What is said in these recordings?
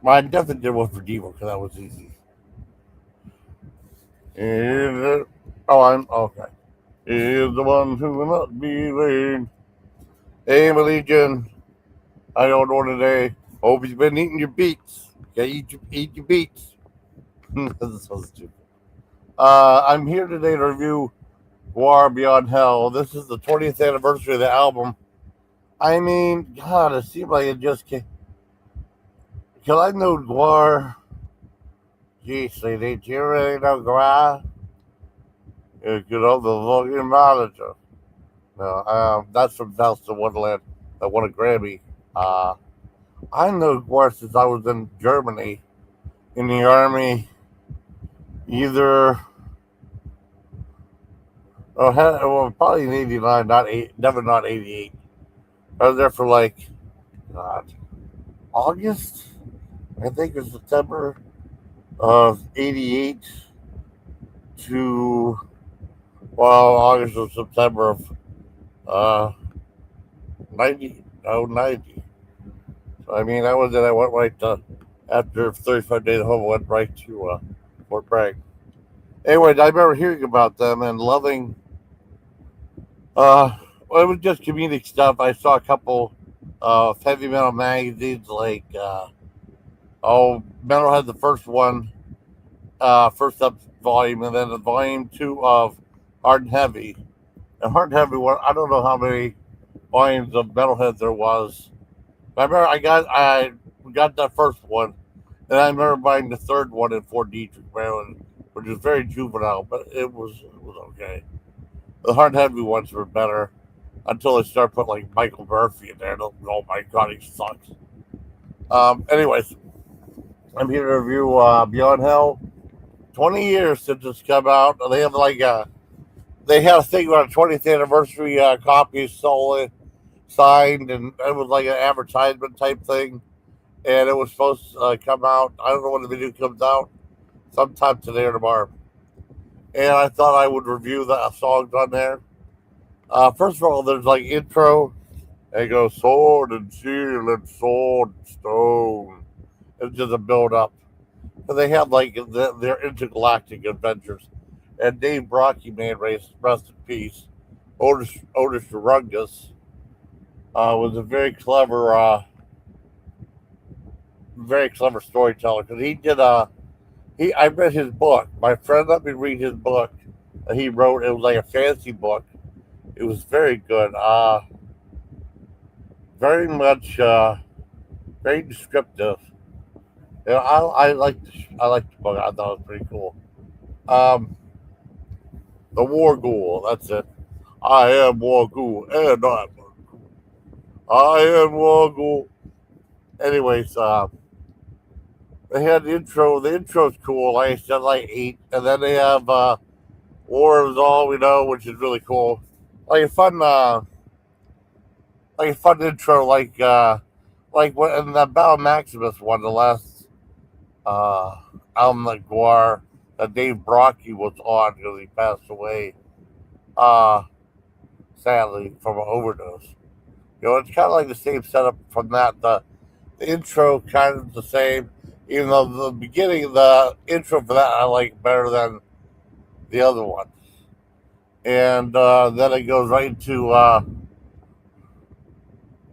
Well, I definitely did one for Devo because that was easy. Is it? Oh, I'm okay. Is the one who will not be late. Hey, Malijan, I don't know today. Hope you've been eating your beets. Yeah, eat your beets. This is so stupid. I'm here today to review Gwar Beyond Hell. This is the 20th anniversary of the album. I mean, God, it seemed like it just came. Because I know Gwar. Geez, did you really know Gwar? You know, the fucking manager. No, that's from Nelson Wonderland that won a Grammy. Uh, I know Gwar since I was in Germany in the army. Either, well, probably in '89, not eight, never not '88. I was there for like, God, August. I think it was September of '88 to August or September of 90. Oh, 90. So, I mean, I was in. I went right to after 35 days home. I went right to Fort Bragg. Anyway, I remember hearing about them and loving. Uh, well, it was just comedic stuff. I saw a couple heavy metal magazines like Metal had the first one, first up volume, and then the volume two of Hard and Heavy. And Hard and Heavy, I don't know how many volumes of Metalhead there was. But I remember I got that first one, and I remember buying the third one in Fort Detrick, Maryland, which was very juvenile, but it was okay. The Hard and Heavy ones were better until they started putting like Michael Murphy in there. And, oh my God, he sucks. Anyways, I'm here to review Beyond Hell. 20 years since it's come out. They had a thing about a 20th anniversary copy sold, signed, and it was like an advertisement type thing. And it was supposed to come out. I don't know when the video comes out, sometime today or tomorrow. And I thought I would review the songs on there. First of all, there's like intro. And it goes sword and shield and sword and stone. It's just a build up. And they had like their intergalactic adventures. And Dave Brocky, man, rest in peace. Otis Rungus was a very clever storyteller because he did he. I read his book. My friend let me read his book that he wrote. It was like a fantasy book. It was very good. Very much, very descriptive. You know, I liked the book. I thought it was pretty cool. Um, the War Ghoul. That's it. I am War Ghoul, and I am War Ghoul. Anyways, they had the intro. The intro's cool. Like I said, like eight, and then they have War is All We Know, which is really cool. Like a fun, uh, like a fun intro. Like what in the Battle Maximus one, the last uh album that Gwar that Dave Brocky was on because he passed away. Uh, Sadly from an overdose. You know, it's kind of like the same setup from that. The intro kind of the same, even though the beginning, the intro for that I like better than the other one. And then it goes right into uh,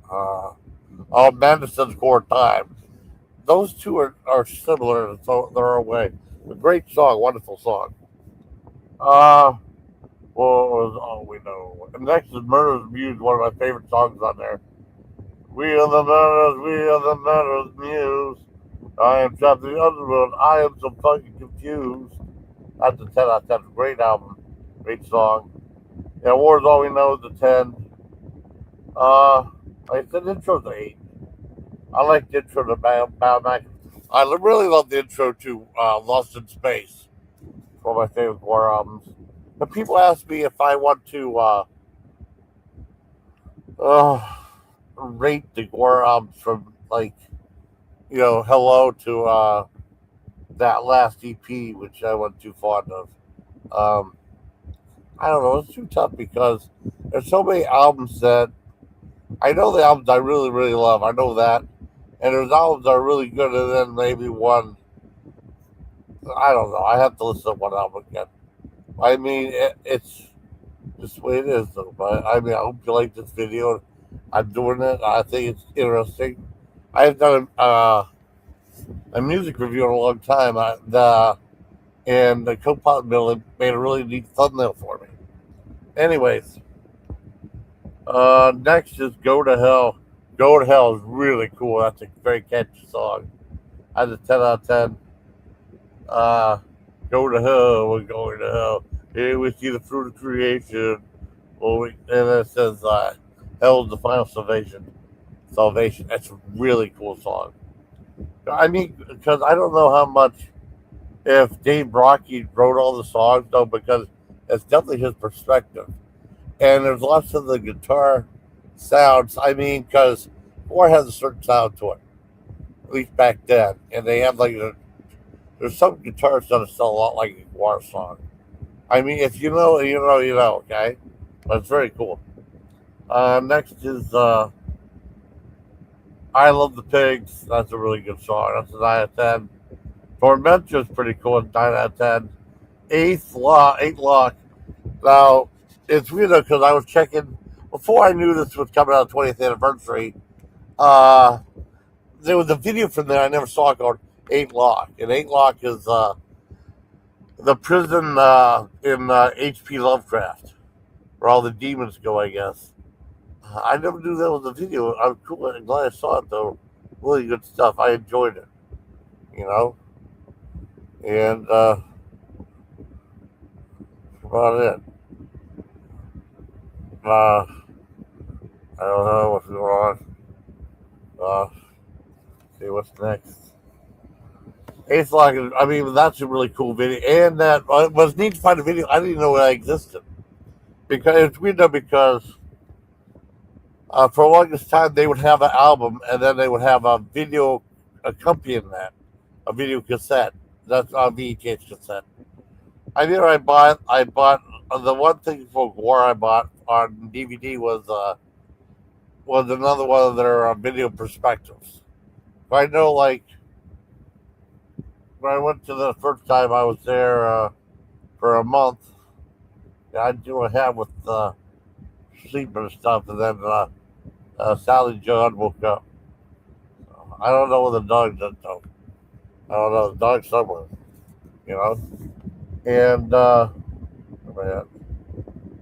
Oh Madison's Core Time. Those two are similar in their own way. A great song, wonderful song. Uh, what was all we know? And next is Murder's Muse, one of my favorite songs on there. We are the murderers muse. I am trapped in the underworld. I am so fucking confused. That's a 10 out of 10. Great album. Great song. Yeah, War is All We Know is a 10. Like I said, intro's an 8. I like the intro to Mac. I really love the intro to Lost in Space. It's one of my favorite War albums. But people ask me if I want to uh, rate the War albums from, like, hello to that last EP, which I wasn't too fond of. Um, I don't know. It's too tough because there's so many albums that I know the albums I really, really love. I know that. and his albums are really good. And then maybe one, I don't know. I have to listen to one album again. I mean, it's just the way it is, though. But I mean, I hope you like this video. I'm doing it. I think it's interesting. I have done a music review in a long time. And the co-pilot Bill made a really neat thumbnail for me. Anyways, next is "Go to Hell." "Go to Hell" is really cool. That's a very catchy song. I had a 10 out of 10. Uh, Go to hell, we're going to hell. Here we see the fruit of creation. And it says, hell is the final salvation. Salvation. That's a really cool song. I mean, because I don't know how much, if Dave Brocky wrote all the songs, though, because it's definitely his perspective. And there's lots of the guitar sounds. I mean, because Gwar has a certain sound to it, at least back then. And they have there's some guitars that sound a lot like a Gwar song. I mean, if you know, you know, you know, okay? But it's very cool. Next is "I Love the Pigs." That's a really good song. That's a 9 out of 10. "Tormenta's" pretty cool. It's 9 out of 10. Eighth Lock. Now, it's weird though, because I was checking, before I knew this was coming out 20th anniversary, uh, there was a video from there I never saw called "Eighth Lock." And "Eighth Lock" is the prison in H.P. Lovecraft, where all the demons go, I guess. I never knew that was a video. I'm cool. I'm glad I saw it though. Really good stuff. I enjoyed it. You know, and that's about it. Uh, I don't know what's going on. Uh, see what's next. Eighth Lock. I mean, that's a really cool video, and that it was neat to find a video. I didn't even know that existed, because it's weird though, because for the longest time they would have an album and then they would have a video accompanying that, a video cassette. That's a VHS cassette. I bought the one thing for Gwar I bought on DVD was another one of their video perspectives. I know, like when I went to the first time I was there for a month, I do a hat with sleeping and stuff, and then Sally John woke up. I don't know where the dog is though. I don't know. The dog's somewhere, you know. And man,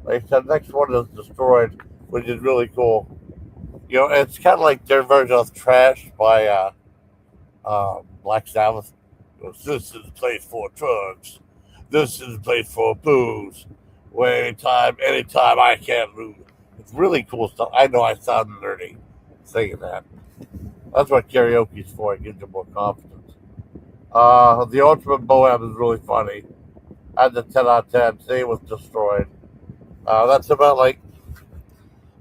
like I said, next one is "Destroyed," which is really cool. You know, it's kind of like their version of "Trash" by Black Sabbath. "This is a place for drugs. This is a place for booze. Anytime, I can't lose." It's really cool stuff. I know I sound nerdy saying that. That's what karaoke's for. It gives you more confidence. The Ultimate Bohem is really funny. I had the 10 out of 10. Today was "Destroyed." That's about like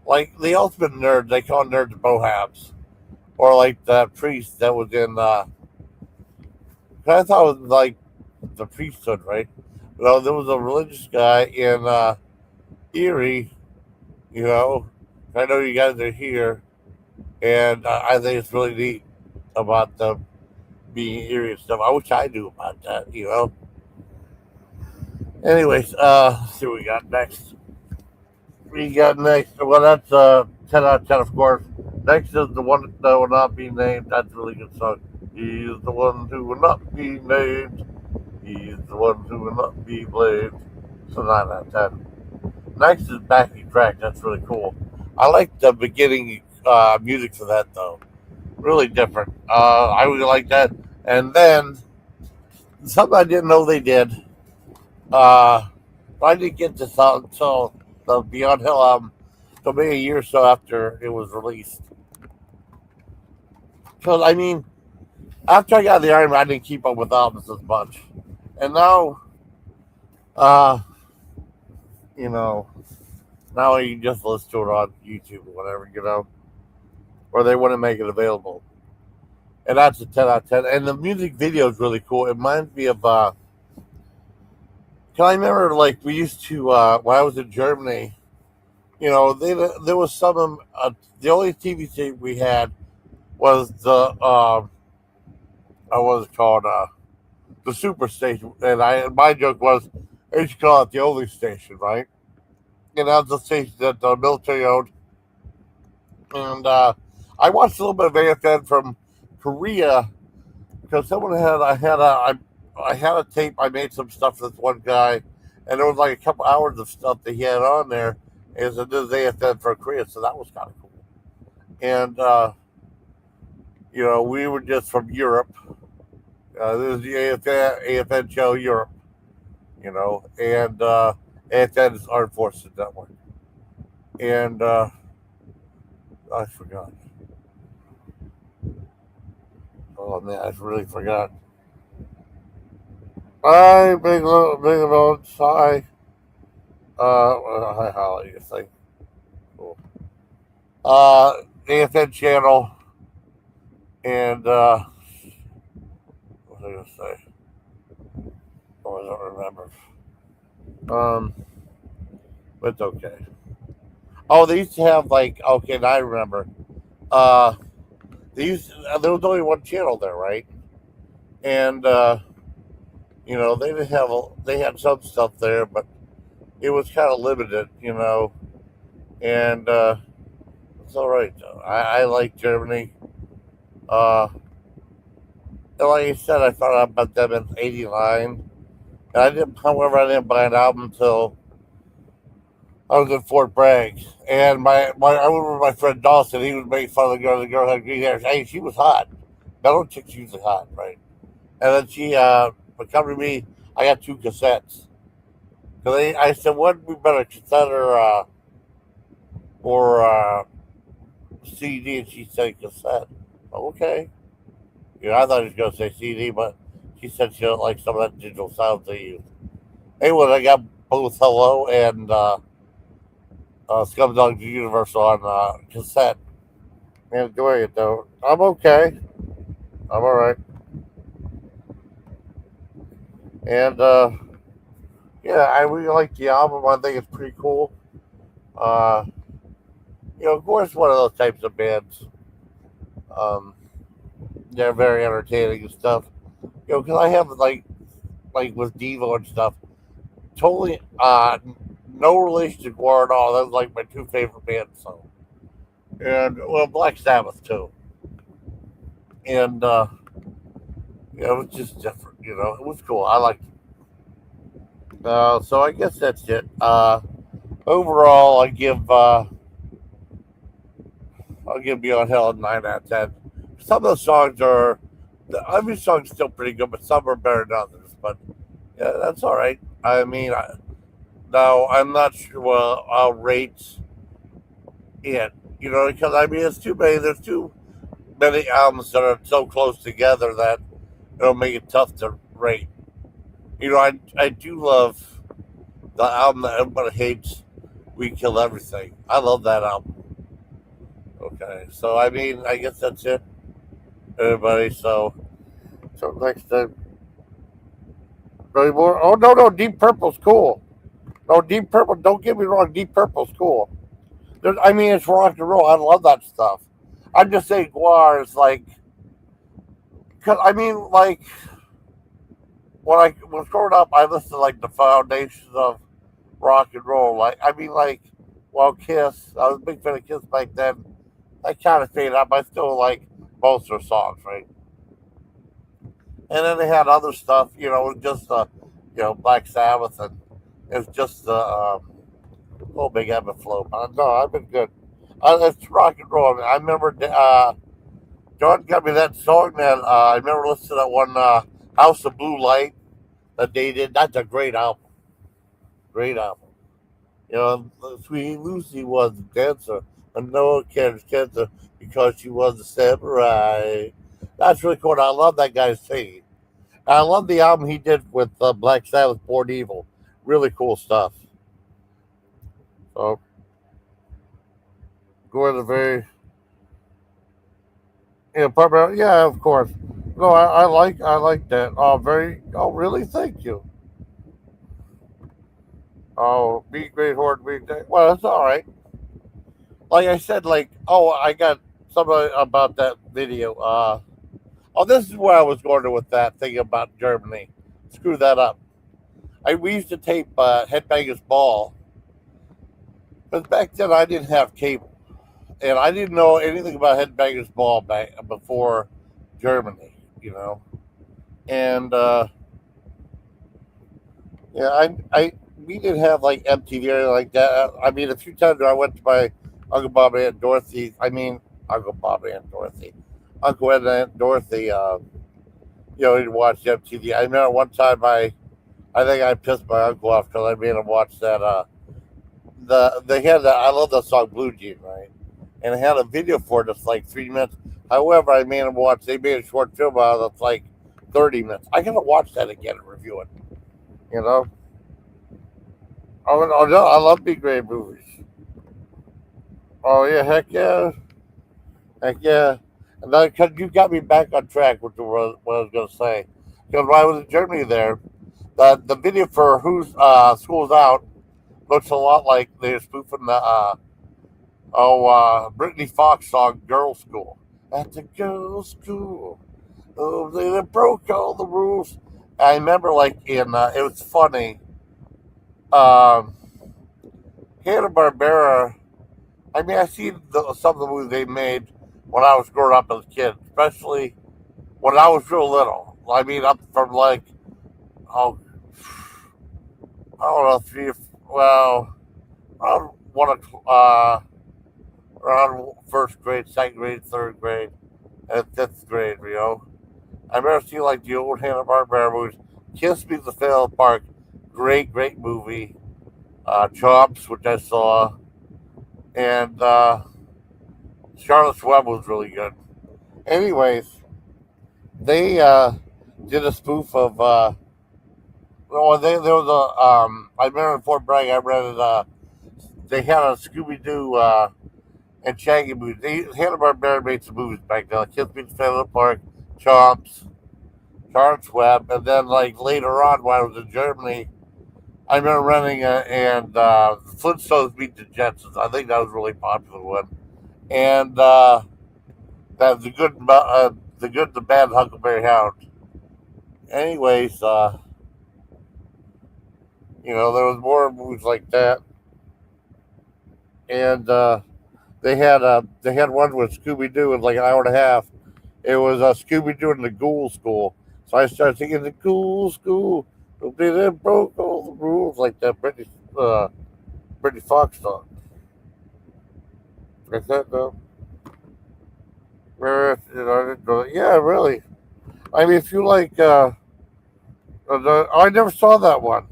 the ultimate nerd. They call nerds bohams, or like the priest that was in. I thought it was like the priesthood, right? Well, there was a religious guy in Erie. You know, I know you guys are here, and I think it's really neat about them being Erie and stuff. I wish I knew about that. You know. Anyways, let's see what we got next. We got next. Well, that's 10 out of 10, of course. Next is "The One That Will Not Be Named." That's a really good song. He's the one who will not be named. He's the one who will not be blamed. So 9 out of 10. Next is "Backing Track." That's really cool. I like the beginning music for that, though. Really different. I really like that. And then something I didn't know they did. Uh, I didn't get this out until the Beyond Hill album, so maybe a year or so after it was released. Because, I mean, after I got the Army, I didn't keep up with albums as much. And now, uh, you know, now you just listen to it on YouTube or whatever, you know, or they wouldn't make it available. And that's a 10 out of 10. And the music video is really cool. It reminds me of, can I remember, like, we used to, when I was in Germany, you know, there was the only TV station we had was the what was it called the super station, and I my joke was they should call it the only station, right? And that's the station that the military owned. And I watched a little bit of AFN from Korea because someone had I had a tape. I made some stuff for this one guy, and there was like a couple hours of stuff that he had on there. Is it is AFN for Korea, so that was kind of cool. And we were just from Europe. This is the AFN show Europe, and AFN is Armed Forces Network. And I forgot. Oh man, I really forgot. Hi, big old hi. Hi, Holly. You think? Cool. AFN channel, and what was I gonna say? Oh, I don't remember. Um, but it's okay. Oh, they used to have like okay, now I remember. Uh, there was only one channel there, right? And they didn't have they had some stuff there, but it was kind of limited, and it's all right. Though. I like Germany. Uh, and like I said, I found out about them in '89. And however, I didn't buy an album until I was in Fort Bragg. And I remember my friend Dawson. He was making fun of the girl who had green hair. Hey, she was hot. Metal chicks usually hot, right? And then she would come to me. I got two cassettes. Cause I said, what would be better, cassette or CD? And she said cassette. Okay. I thought he was going to say CD, but she said she didn't like some of that digital sound they use. Anyway, I got both Hello and Scumdog Universal on cassette. And enjoying it though. I'm okay. I'm all right. And yeah, I really like the album. I think it's pretty cool. Uh, Gwar's one of those types of bands. Um, they're very entertaining and stuff. Because I have like with Devo and stuff. Totally no relation to Gwar at all. That was like my two favorite bands. So and well, Black Sabbath too. And it was just different. It was cool. I liked it. So I guess that's it. Overall, I'll give Beyond Hell a 9 out of 10. Some of the songs are every song's still pretty good, but some are better than others. But yeah, that's all right. I mean, now I'm not sure. Well, I'll rate it. Because I mean, it's too many. There's too many albums that are so close together that it'll make it tough to rate. I do love the album that everybody hates. We Kill Everything. I love that album. Okay, so I mean, I guess that's it, everybody. So next time, any more? Oh no, Deep Purple's cool. No, Deep Purple. Don't get me wrong. Deep Purple's cool. I mean, it's rock and roll. I love that stuff. I'm just saying, Gwar is like, cause I mean, like when I was growing up, I listened to like the foundations of rock and roll. Like, I mean, like, well, Kiss. I was a big fan of Kiss back then. I kind of faded out, but I still like most of their songs, right? And then they had other stuff, just Black Sabbath, and it's just oh, big ebb and flow. But no, I've been good. It's rock and roll. I remember John got me that song that I remember listening to that one House of Blue Light that they did. That's a great album. Great album. Sweet Lucy was a dancer, and no one cared cancer because she was a samurai. That's really cool. I love that guy's singing. I love the album he did with Black Sabbath, Born Evil. Really cool stuff. So, going to very, yeah, of course. No, I like that. Oh, really? Thank you. Oh, be great horde, be great. Well, that's all right. Like I said, like, oh, I got something about that video. Oh, this is where I was going with that thing about Germany. Screw that up. We used to tape Headbangers Ball, but back then I didn't have cable, and I didn't know anything about Headbangers Ball back before Germany. You know, and yeah, we didn't have like MTV or anything like that. I mean, a few times I went to my Uncle Bob and Aunt Dorothy. I mean, Uncle Bob and Aunt Dorothy, Uncle Ed and Aunt Dorothy. To watch MTV. I remember one time I think I pissed my uncle off because I made him watch that. They had that. I love that song Blue Jean, right? And it had a video for it that's like 3 minutes. However, I made him watch. They made a short film out of it that's like 30 minutes. I gotta watch that again and review it. You know. Oh, no, I love big great movies. Oh yeah, heck yeah. And because you got me back on track with what I was gonna say. Because when I was in Germany there, the video for Who's School's Out looks a lot like they're spoofing the Brittany Fox song "Girls School." At the girls' school, oh, they broke all the rules. I remember, like in it was funny. Um, Hanna Barbera. I mean, I see some of the movies they made when I was growing up as a kid, especially when I was real little. I mean, up from like oh, I don't know, well, around around first grade, second grade, third grade, and fifth grade. I remember seeing like the old Hanna Barbera movies. Kiss Me the Fail Park, great movie. Chops, which I saw, and Charlotte's Web was really good. Anyways, they did a spoof of. Well, there was a. I remember in Fort Bragg, I read it. They had a Scooby Doo and Shaggy movie. Hanna Barbera made some movies back then. Like Kiss Me the Fail Park, Chops, Charlotte's Web, and then like later on when I was in Germany, I remember renting and the Flintstones Meet the Jetsons. I think that was a really popular one, and that the good, the bad Huckleberry Hound. Anyways, there was more movies like that, and they had one with Scooby Doo in like an hour and a half. It was Scooby Doo in the Ghoul School. So I started singing the Ghoul School. They broke all the rules like that Brittany Fox song. Like that though. Yeah, really. I mean, if you like, I never saw that one.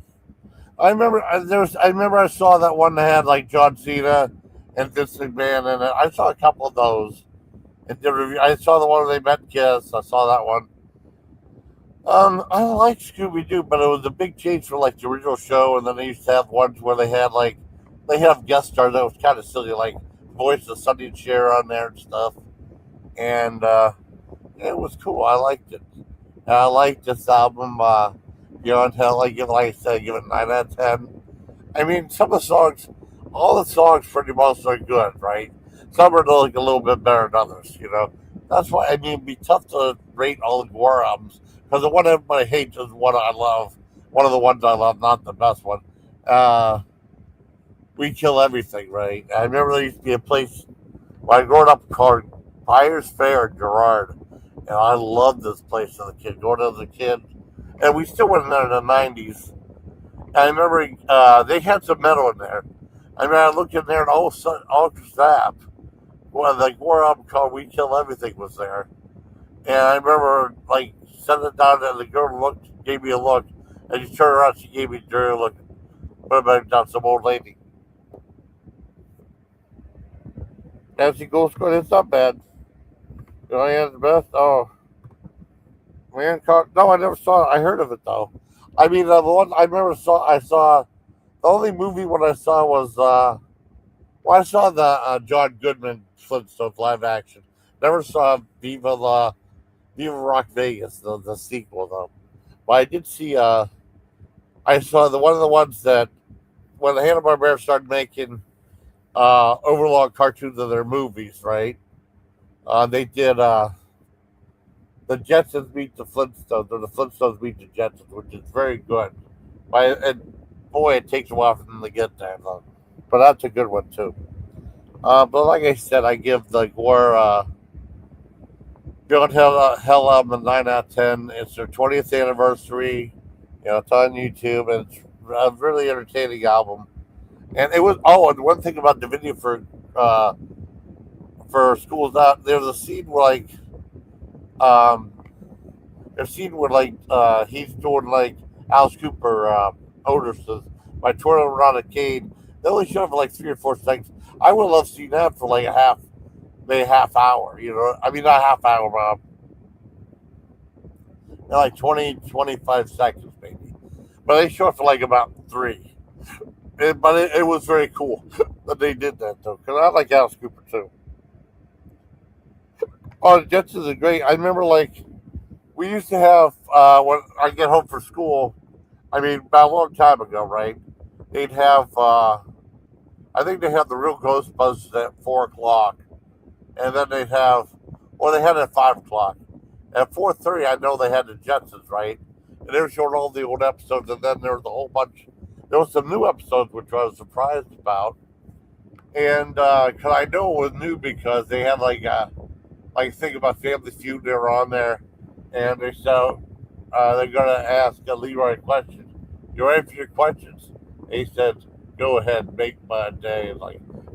I remember I saw that one that had like John Cena and Vince McMahon in it. I saw a couple of those. I saw the one where they met Kiss. I saw that one. I like Scooby Doo, but it was a big change from like the original show, and then they used to have ones where they have guest stars that was kind of silly, like voice of Sonny and Cher on there and stuff, and it was cool. I liked it. And I liked this album. Beyond Hell, like I said, give it 9 out of 10. I mean, some of the songs, all the songs pretty much are good, right? Some are like a little bit better than others, you know. That's why I mean, it'd be tough to rate all the Gwar albums because the one everybody hates is one I love. One of the ones I love, not the best one. Uh, we Kill Everything, right? I remember there used to be a place when I growing up called Byers Fair in Gerard, and I loved this place as a kid. Going as a kid, and we still went in there in the '90s. I remember they had some metal in there. I mean, I looked in there and all of a sudden, all snap. Well, the War album called "We Kill Everything" was there, and I remember like setting it down, and the girl gave me a look, and she turned around, she gave me a dirty look. Put it back down, some old lady. Nancy Gold Squad, it's not bad. You know, yeah, the best. Oh, man, no, I never saw it. I heard of it though. I mean, the one I saw the only movie what I saw was well, I saw the John Goodman Flintstones live action. Never saw Viva Rock Vegas, the sequel though. But I did see I saw the one of the ones that when the Hanna Barbera started making overlong cartoons of their movies, right? They did the Jetsons meet the Flintstones, or the Flintstones meet the Jetsons, which is very good. And boy, it takes a while for them to get there, though. But that's a good one too. But like I said, I give the Gwar Build Hell album a 9 out of 10. It's their 20th anniversary. It's on YouTube, and it's a really entertaining album. And it was and one thing about the video uh, for Schools Out, there's a scene where um, he's doing like Alice Cooper Otis's by twirling around a cane. They only show it for like 3 or 4 seconds. I would love to see that for like maybe half hour. I mean not half hour, like 20, 25 seconds maybe. But they show it for like about three. But it was very cool that they did that though, because I like Alice Cooper too. Oh, the Jetsons are great. I remember like we used to have when I get home from school. I mean, about a long time ago, right? They'd have. I think they had the real Ghostbusters at 4 o'clock, and then they'd have. Well, they had it at 5 o'clock. At 4:30, I know they had the Jetsons, right? And they were showing all the old episodes, and then there was a whole bunch. There was some new episodes which I was surprised about, and because I know it was new because they had like think about Family Feud. They were on there, and they're gonna ask Leroy a question. You ready for your questions? And he said, "Go ahead, make my day."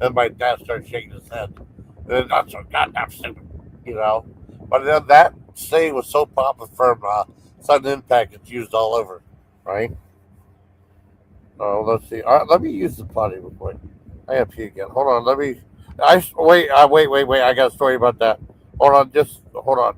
And my dad started shaking his head. And that's so goddamn stupid, you know. But then that saying was so popular from Sudden Impact, it's used all over, right? Oh, let's see. Let me use the potty real quick. I have pee again. Hold on. Let me. Wait. Wait. I got a story about that. Hold on. Just hold on.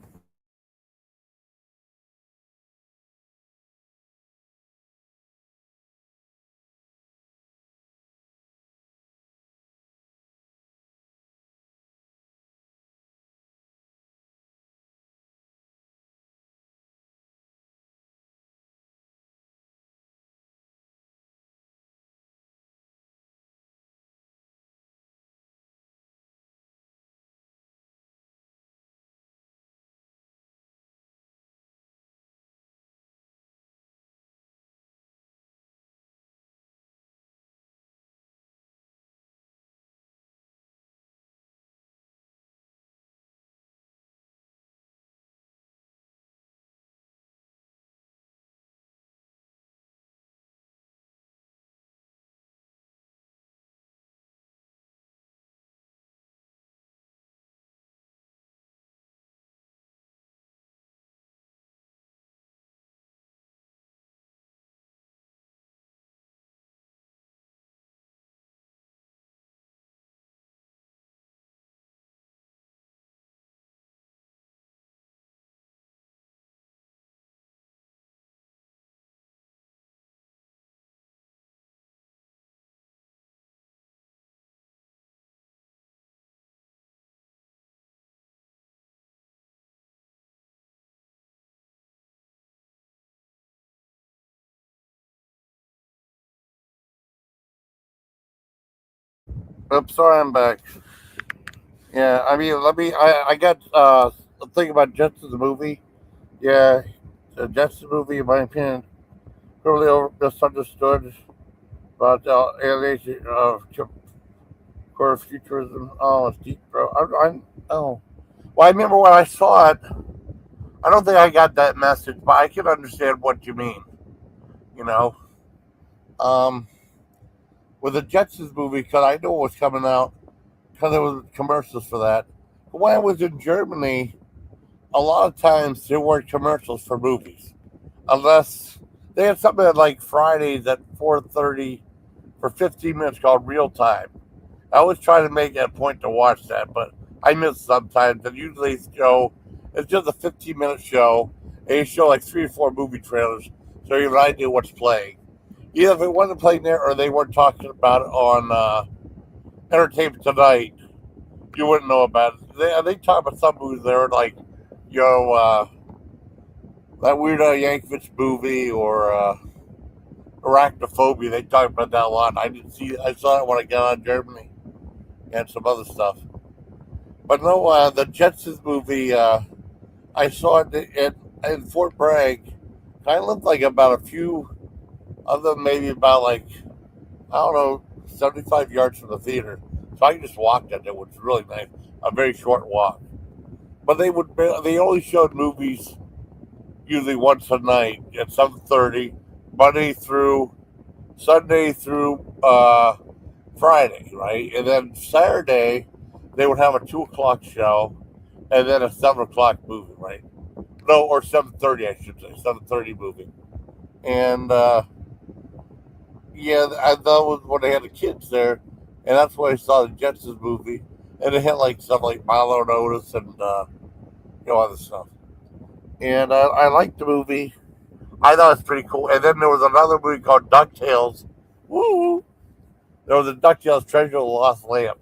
I'm sorry. I'm back. Yeah. I mean, let me. I got a thing about Jetsons the movie. Yeah, the Jetsons movie, in my opinion, really misunderstood about alienation of core futurism. Oh, it's deep, bro. Oh. Well, I remember when I saw it. I don't think I got that message, but I can understand what you mean. You know, um, with the Jetsons movie, because I knew it was coming out, because there was commercials for that. But when I was in Germany, a lot of times there weren't commercials for movies, unless they had something like Fridays at 4:30 for 15 minutes called Real Time. I always try to make it a point to watch that, but I miss sometimes. And usually it's just a 15-minute show, and they show like 3 or 4 movie trailers, so you have an idea what's playing. Either if it wasn't playing there or they weren't talking about it on Entertainment Tonight, you wouldn't know about it. They talk about some movies there, like you know uh, that weird Yankovic movie or Arachnophobia. They talk about that a lot. I didn't see. I saw it when I got out of Germany and some other stuff. But no, the Jetsons movie, I saw it in Fort Bragg. I lived like about a few, other than maybe about like, I don't know, 75 yards from the theater. So I just walked it. It was really nice. A very short walk. But they only showed movies usually once a night at 7:30, Monday through Sunday through Friday, right? And then Saturday they would have a 2 o'clock show, and then a 7 o'clock movie, right? No, or 7:30, I should say, 7:30 movie. And yeah, I thought was when they had the kids there, and that's when I saw the Jetsons movie, and it had like stuff like Milo and Otis and other stuff. And I liked the movie. I thought it was pretty cool. And then there was another movie called DuckTales. Woo! There was a DuckTales Treasure of the Lost Lamp.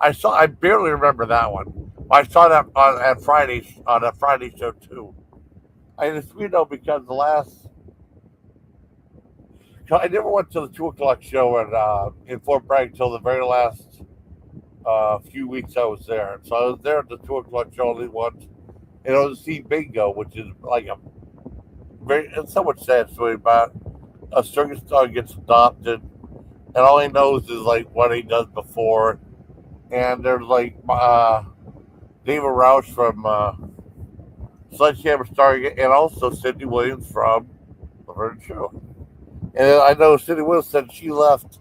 I barely remember that one. I saw that at Friday on a Friday show too. I just because I never went to the 2 o'clock show in Fort Bragg until the very last few weeks I was there. So I was there at the 2 o'clock show only once, and I was to see Bingo, which is like a very it's somewhat sad story about a circus dog gets adopted, and all he knows is like what he does before. And there's like David Roush from Sledgehammer Star, and also Cindy Williams from The Vern Show. And I know Cindy Williams said she left.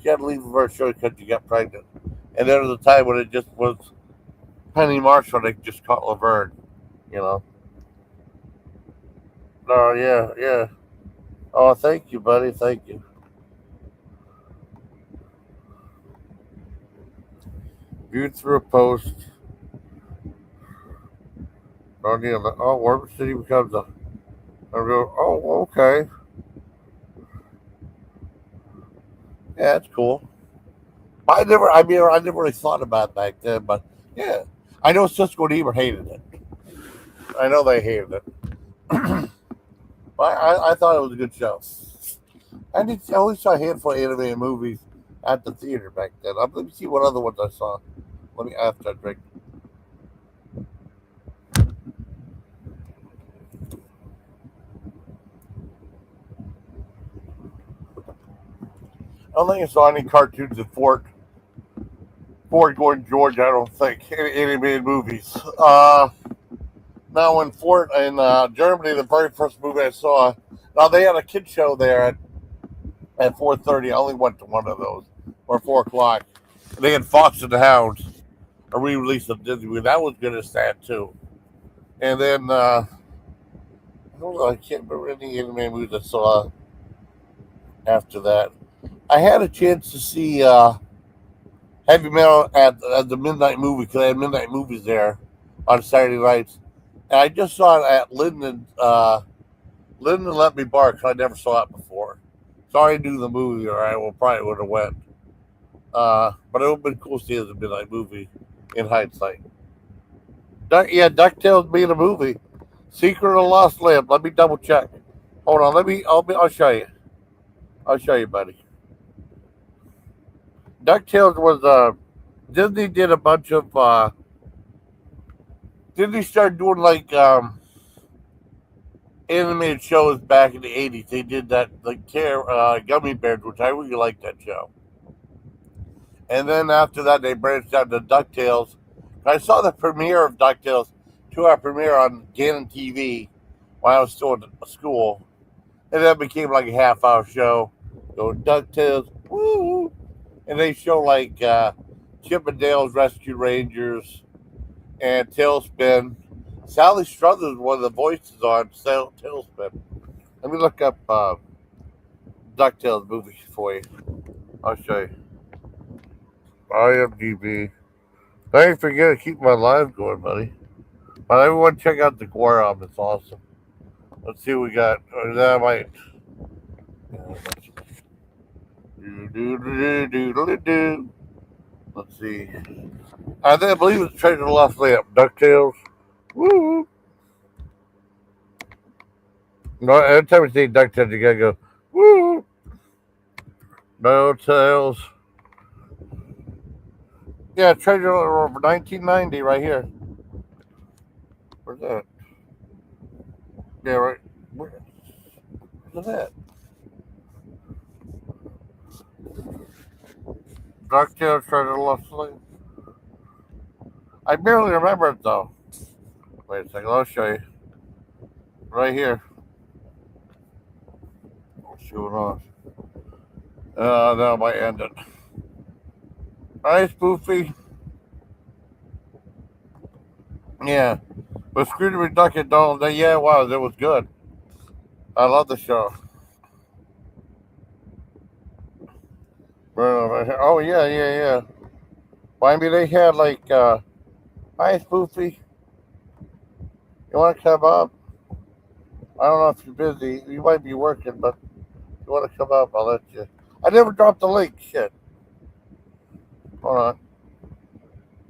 She had to leave The Vern Show because she got pregnant. And there was a time when it just was Penny Marshall. They just caught Laverne, you know. No, yeah, yeah. Oh, thank you, buddy. Thank you. Viewed through a post. Oh, Orbit City becomes a real. Oh, okay. Yeah, that's cool. I never really thought about it back then, but yeah. I know Cisco and Ebert hated it. I know they hated it. But I thought it was a good show. I only saw a handful of animated movies at the theater back then. Let me see what other ones I saw. Let me after I drink. I don't think I saw any cartoons in Fort Gordon, Georgia. I don't think any animated movies. Now in Germany, the very first movie I saw. Now they had a kid show there at 4:30. I only went to one of those, or 4 o'clock. They had Fox and the Hounds, a re-release of Disney movie. That was good as sad too. And then I don't know. I can't remember any anime movies I saw after that. I had a chance to see heavy metal at the midnight movie because they had midnight movies there on Saturday nights, and I just saw it at Linden. Linden Let Me Bark. I never saw it before, so I knew the movie, or I probably would have went. But it would have been cool to see it as a midnight movie in hindsight. Yeah, Ducktales being a movie. Secret of the Lost Lamp. Let me double check. Hold on. I'll show you. I'll show you, buddy. Ducktales was Disney did a bunch of Disney started doing like animated shows back in the '80s. They did that like Gummy Bears, which I really liked that show. And then after that, they branched out to Ducktales. I saw the premiere of Ducktales, 2 hour premiere on Gannon TV while I was still in school, and that became like a half-hour show. Go Ducktales, woo! And they show like Chip and Dale's Rescue Rangers and Tailspin. Sally Struthers was one of the voices on Tailspin. Let me look up DuckTales movie for you. I'll show you. IMDb. I ain't forget to keep my live going, buddy. But everyone check out the Gwar album. It's awesome. Let's see what we got. That might. Let's see. I believe it's Treasure of the Lost Lamp. DuckTales. Woo! No, every time you say DuckTales, you gotta go, woo! DuckTales. Yeah, Treasure over 1990 right here. Where's that? Yeah, right. Where's that? DuckTales Treasure Lost Lake. I barely remember it though. Wait a second, I'll show you. Right here. Let's see what on. That might end it. Hi, Spoofy. Yeah. But Scrooge McDuck and Donald, yeah, it was. It was good. I love the show. Oh, yeah, yeah, yeah. Well, I mean, they had like, hi, Spoofy. You want to come up? I don't know if you're busy. You might be working, but if you want to come up, I'll let you. I never dropped the link. Shit. Hold on.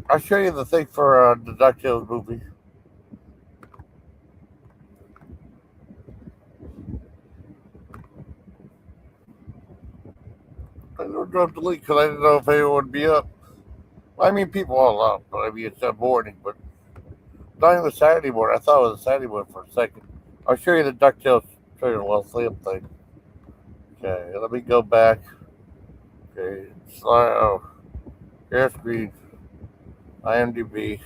I'll show you the thing for the DuckTales movie. I never dropped the link because I didn't know if anyone would be up. I mean, people all up, but I mean, it's that morning, but not even Saturday morning. I thought it was a Saturday morning for a second. I'll show you the DuckTales trailer while Slim thing. Okay, let me go back. Okay, slide. Oh, airscreen, IMDb.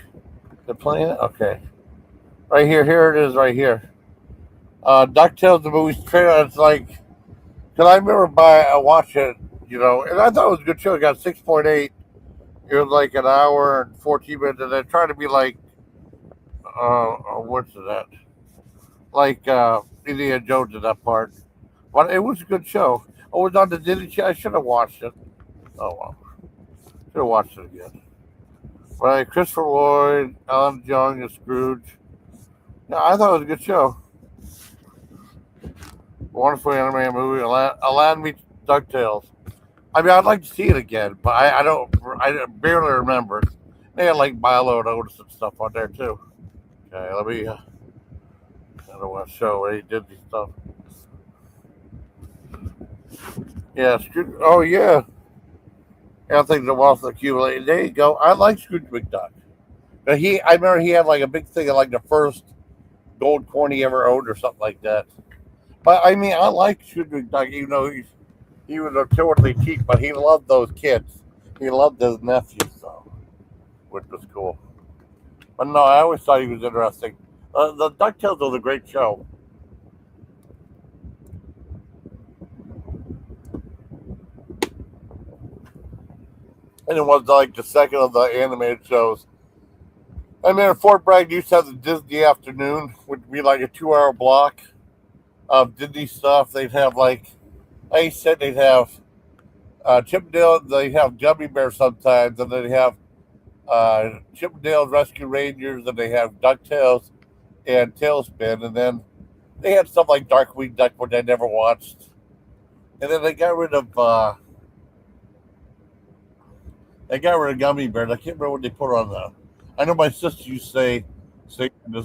The playing it? Okay. Right here, here it is right here. DuckTales, the movie trailer, it's like, because I remember watching it, and I thought it was a good show. It got 6.8. It was like an hour and 14 minutes, and they're trying to be like, what's that? Like Indiana Jones in that part. But it was a good show. Oh, it was on the Disney Channel. I should have watched it. Oh well, should have watched it again. Right, Christopher Lloyd, Alan Young, and Scrooge. Yeah, I thought it was a good show. Wonderful animated movie. Aladdin meets Ducktales. I mean, I'd like to see it again, but I don't. I barely remember it. They had like Milo and Otis and stuff on there too. Okay, let me. I don't want to show where he did these stuff. Yeah, Scrooge. Oh yeah, I think the wealth accumulated. There you go. I like Scrooge McDuck. I remember he had like a big thing of like the first gold coin he ever owned or something like that. But I mean, I like Scrooge McDuck. You know, he was totally cheap, but he loved those kids. He loved his nephews, so which was cool. But no, I always thought he was interesting. The Ducktales was a great show, and it was like the second of the animated shows. I mean, Fort Bragg used to have the Disney afternoon, would be like a 2 hour block of Disney stuff. They'd have like I said, they'd have Chippendale. They have Gummy Bear sometimes, and then they have Chippendale Rescue Rangers, and they have Ducktales and Tailspin, and then they had stuff like Darkwing Duck, which I never watched, and then they got rid of Gummy Bears. I can't remember what they put on the. I know my sister used to say the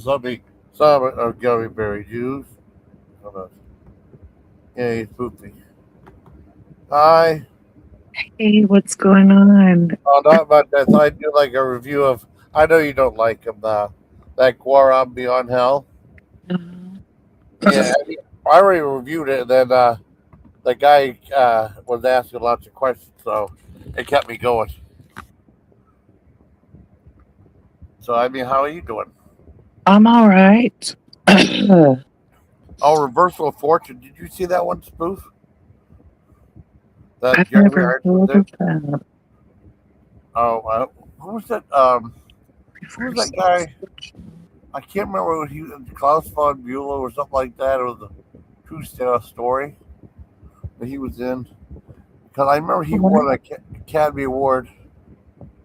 some of Gummy Bear use. Hold on. Yeah, he's poopy. Hi. Hey, what's going on? Oh, not much. I thought I'd do like a review of. I know you don't like him. That Gwar Beyond Hell. Yeah, I already reviewed it, and then the guy was asking lots of questions, so it kept me going. So I mean, how are you doing? I'm all right. I've Oh, Reversal of Fortune. Did you see that one spoof that Jeremy never Irons was heard in? of that. Oh, who was that? Who was that Reverse guy? I can't remember what he was. Klaus von Bülow or something like that. It was a true story that he was in. Because I remember he what? won an Academy Award,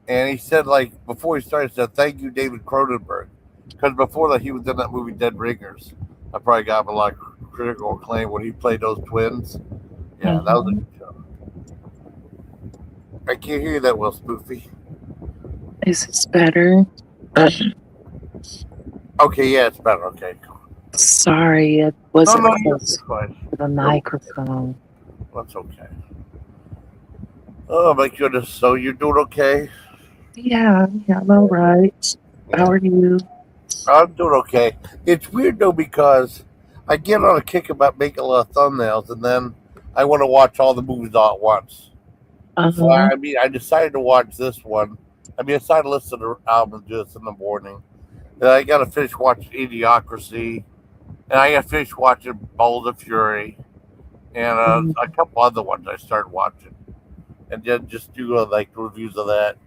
and he said like before he started, he said thank you, David Cronenberg, because before that he was in that movie Dead Ringers. I probably got him a lot of critical acclaim when he played those twins. Yeah, that was a Mhm. good show. I can't hear you that well, Spoofy. Is this better? Okay, yeah, it's better. Okay, cool. Sorry, it No, wasn't no, close you're fine. to the You're, microphone. that's okay. Oh my goodness. So you're doing okay? Yeah, I'm all right. How Yeah, are you? I'm doing okay. It's weird though because I get on a kick about making a lot of thumbnails, and then I want to watch all the movies all at once. So Uh-huh. I decided to watch this one. I decided to listen to the album and do this in the morning. And I got to finish watching Idiocracy, and I got to finish watching Balls of Fury, and Mhm. a couple other ones I started watching, and then just do like reviews of that.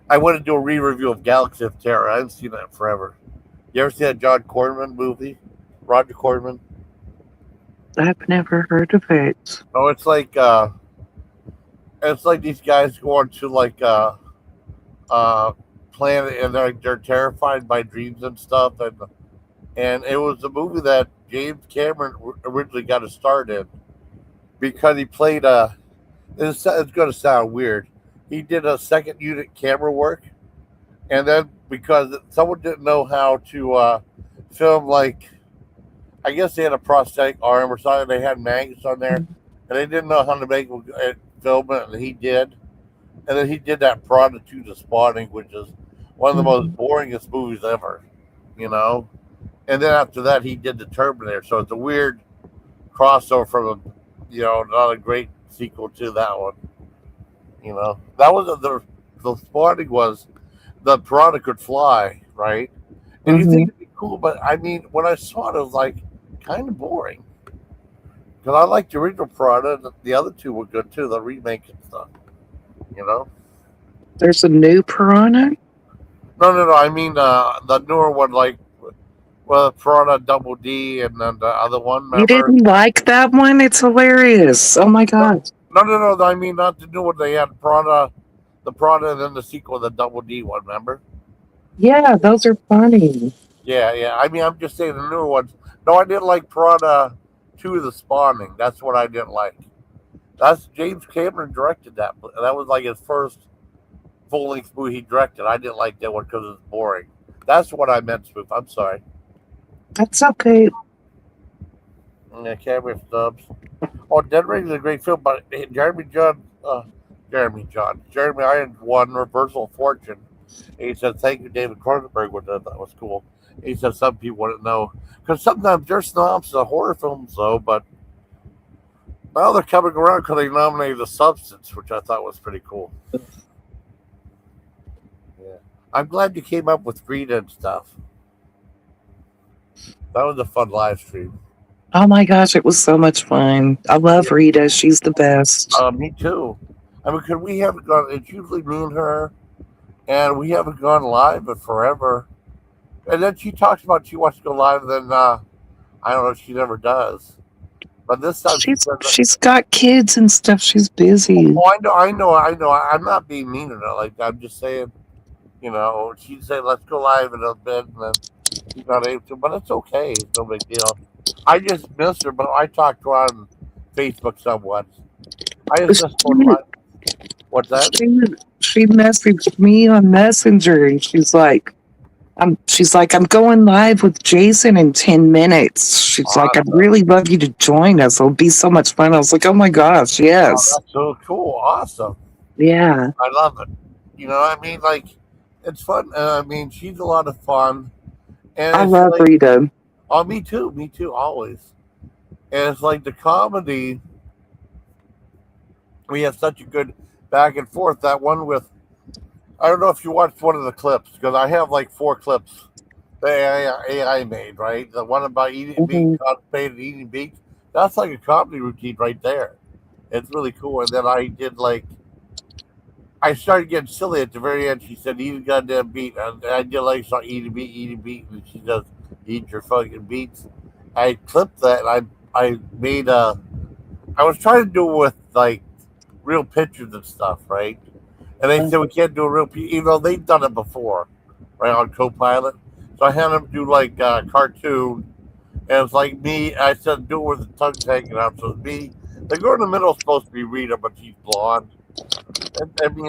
I want to do a re-review of Galaxy of Terror. I haven't seen that in forever. You ever see that John Corman movie? Roger Corman? I've never heard of it. Oh, it's like these guys going to like uh planet, and they're terrified by dreams and stuff, and it was a movie that James Cameron originally got to start in because he played a. It's going to sound weird. He did a second unit camera work, and then because someone didn't know how to film, like I guess they had a prosthetic arm or something, they had magnets on there, Mhm. and they didn't know how to make it film it, and he did. And then he did that Product to the Spawning, which is one of the most Mhm. boringest movies ever, you know. And then after that, he did the Terminator, so it's a weird crossover from not a great sequel to that one. That was the Spawning was the Piranha could fly, right? And you think Mhm. it'd be cool, but when I saw it, it was like kind of boring because I liked the original Piranha. And the other two were good too, the remake and stuff. You know? There's a new piranha? No, no, no. I mean the newer one, like Piranha Double D, and then the other one. You Remember? didn't like that one? It's hilarious. Oh my No, god. no, no, no. I mean not the new one. They had Piranha, the Piranha, and then the sequel, the Double D one. Remember? Yeah, those are funny. Yeah, yeah. I'm just saying the newer ones. No, I didn't like Piranha 2, The Spawning. That's what I didn't like. That's James Cameron directed that. That was like his first full length movie he directed. I didn't like that one because it was boring. That's what I meant, Spoof. I'm sorry. That's okay. Yeah, Cameron Stubbs. Oh, Dead Ring is a great film, but Jeremy Irons won Reversal of Fortune. And he said, "Thank you, David Cronenberg," which I thought was cool. He said some people wouldn't know because sometimes they're snobs of horror films, though. But now they're coming around because they nominated The Substance, which I thought was pretty cool. Yeah, I'm glad you came up with Green and stuff. That was a fun live stream. Oh my gosh, it was so much fun. I love Yeah, Rita. She's the best. me too. Because we haven't gone. It's usually me and her, and we haven't gone live in forever. And then she talks about she wants to go live. Then I don't know. She never does. But this time she said, She's got kids and stuff. She's busy. "Oh, I know. I'm not being mean or not like that. I'm just saying, she'd say, let's go live in a bit, and then she's not able to. But it's okay. It's no big deal. I just miss her, but I talk to her on Facebook somewhat. I just She miss going live. What's that? she, she messaged me on Messenger and she's like, I'm going live with Jason in 10 minutes. She's like, I'd Awesome. really love you to join us. It'll be so much fun. I was like, oh my gosh, Oh, yes. that's so cool. Awesome. Yeah. I love it. Like, it's fun. She's a lot of fun. And I it's love like, Rita. oh, me too, always. And it's like the comedy, we have such a good back and forth. That one with, I don't know if you watched one of the clips, because I have like four clips that AI made, right? The one about being Mhm. constipated, eating beets. That's like a comedy routine right there. It's really cool. And then I started getting silly at the very end. She said, "Eat a goddamn beet." And I did like start eating beet, and she does, "Eat your fucking beets." I clipped that. And I made a. I was trying to do it with like real pictures and stuff, right? And they said we can't do a real, even though they've done it before, right on Copilot. So I had them do like a cartoon, and it's like me. I said do it with the tongue hanging out. So it's me. The girl in the middle is supposed to be Rita, but she's blonde.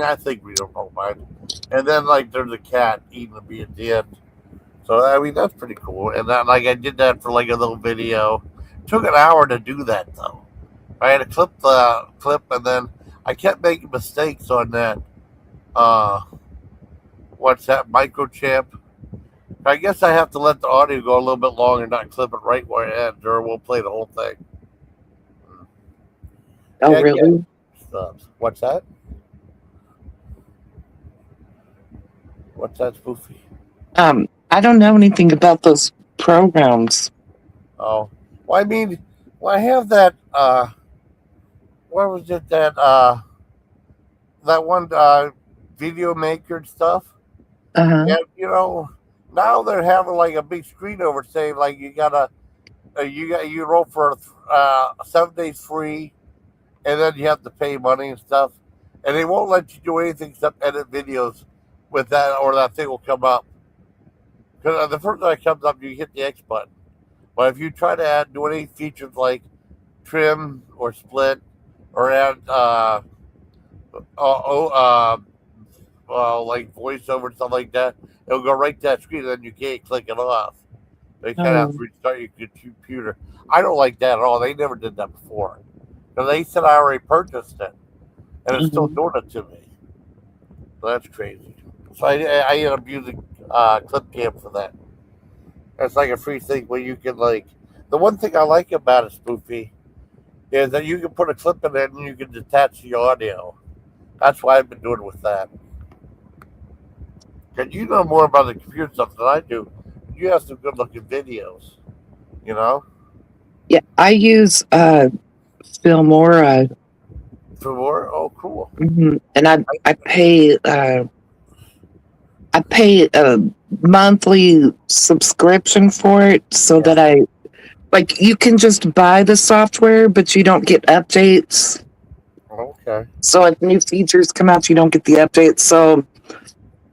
I think we don't mind. And then like there's a cat eating a bee at the end. So that's pretty cool. And then like I did that for like a little video. It took an hour to do that though. I had to clip the clip, and then I kept making mistakes on that. Uh, what's that microchip. I guess I have to let the audio go a little bit longer, not clip it right where it ends, or we'll play the whole thing. Oh, Yeah, yeah. really? What's that? What's that, Spoofy? I don't know anything about those programs. Oh, well, I mean, well, I have that. What was it that one video maker and stuff? Uh-huh. And now they're having like a big screen over saying like you roll for 7 days free, and then you have to pay money and stuff, and they won't let you do anything except edit videos with that, or that thing will come up. Because the first time it comes up, you hit the X button. But if you try to do any features like trim or split or add oh, like voiceover and stuff like that, it'll go right to that screen, and then you can't click it off. They kind of have Oh. to restart your computer. I don't like that at all. They never did that before. Because they said I already purchased it, and it's still Mhm. doing it to me. So that's crazy. So I ended up using Clipcam for that. It's like a free thing where you can like. The one thing I like about it, Spoofy, is that you can put a clip in it and you can detach the audio. That's why I've been doing with that. Because you know more about the computer stuff than I do. You have some good looking videos, you know? Yeah, I use Filmora, For more? Oh, cool. and I, I pay a monthly subscription for it so yeah. that I like you can just buy the software, but you don't get updates. Okay. So if new features come out, you don't get the updates. So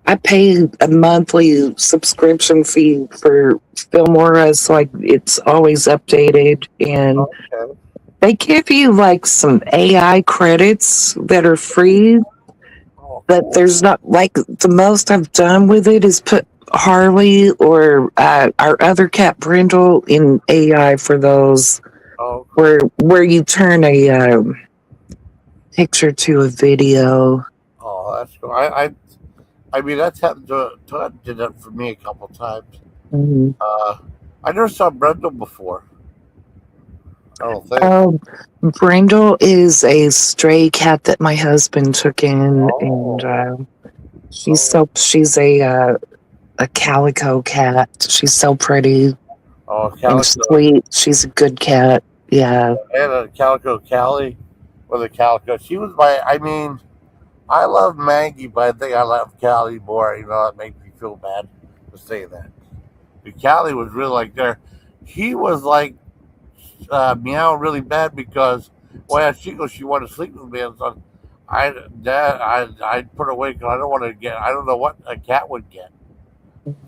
I pay a monthly subscription fee for Filmora, so it's always updated, and Okay. they give you like some AI credits that are free. Oh, But cool. there's not like the most I've done with it is put Harley or our other cat Brindle in AI for those Oh, where cool. you turn a picture to a video. Oh, that's cool. I mean, that's happened to did that for me a couple times. Mhm. Uh, I never saw Brendel before. I don't think. Um, Brindle is a stray cat that my husband took in, and Oh, she's oh, so she's a calico cat. She's so pretty oh, and Calico. sweet. She's a good cat. Yeah. I had a Calico Callie with a Calico. She was my. I mean, I love Maggie, but I think I love Callie more. That makes me feel bad to say that. But Callie was really like there. He was like meow really bad because well, she goes, she wanted to sleep with me, and so I put her away because I don't want to get. I don't know what a cat would get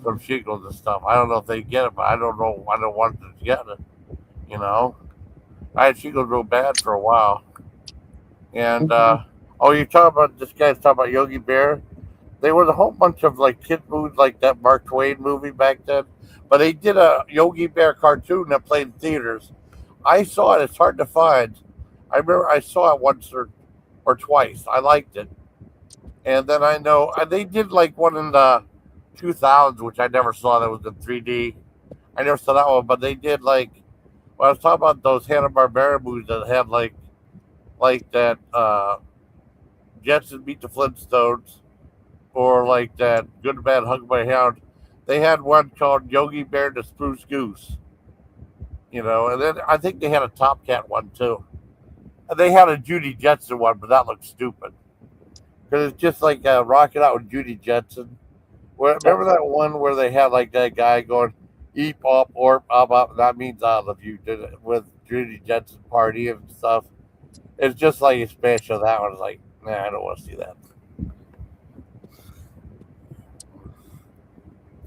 from shingles and stuff. I don't know if they get it, but I don't know. I don't want them to get it. You know, I had shingles real bad for a while, and Mhm. oh, you talking about this guy's talking about Yogi Bear? There was a whole bunch of like kid movies like that Mark Twain movie back then, but they did a Yogi Bear cartoon that played in theaters. I saw it. It's hard to find. I remember I saw it once or twice. I liked it, and then I know they did like one in the 2000s, which I never saw. That was in 3D. I never saw that one, but they did like. Well, I was talking about those Hanna Barbera movies that had like that Jetson Meet the Flintstones, or like that Good Bad Hug by Hound. They had one called Yogi Bear and the Spruce Goose, and then I think they had a Top Cat one too. And they had a Judy Jetson one, but that looked stupid because it's just like Rocking Out with Judy Jetson. Remember that one where they had like that guy going eep up or up, that means I love you, did it with Judy Jetson party and stuff. It's just like a expansion of that one. It's like, nah, I don't want to see that.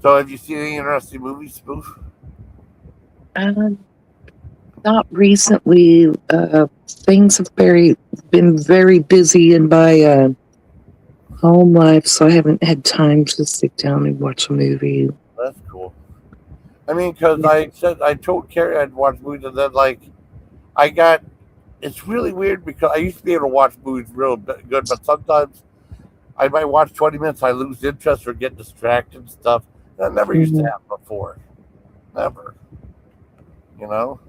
So have you seen any interesting movies, Spoof? Um, Not recently. Things have been very busy in my home life, so I haven't had time to sit down and watch a movie. That's cool. I mean, because I told Carrie I'd watch movies, and then like I got. It's really weird because I used to be able to watch movies real good, but sometimes I might watch 20 minutes, I lose interest or get distracted and stuff. That never used to Mhm. happen before. Never, you know.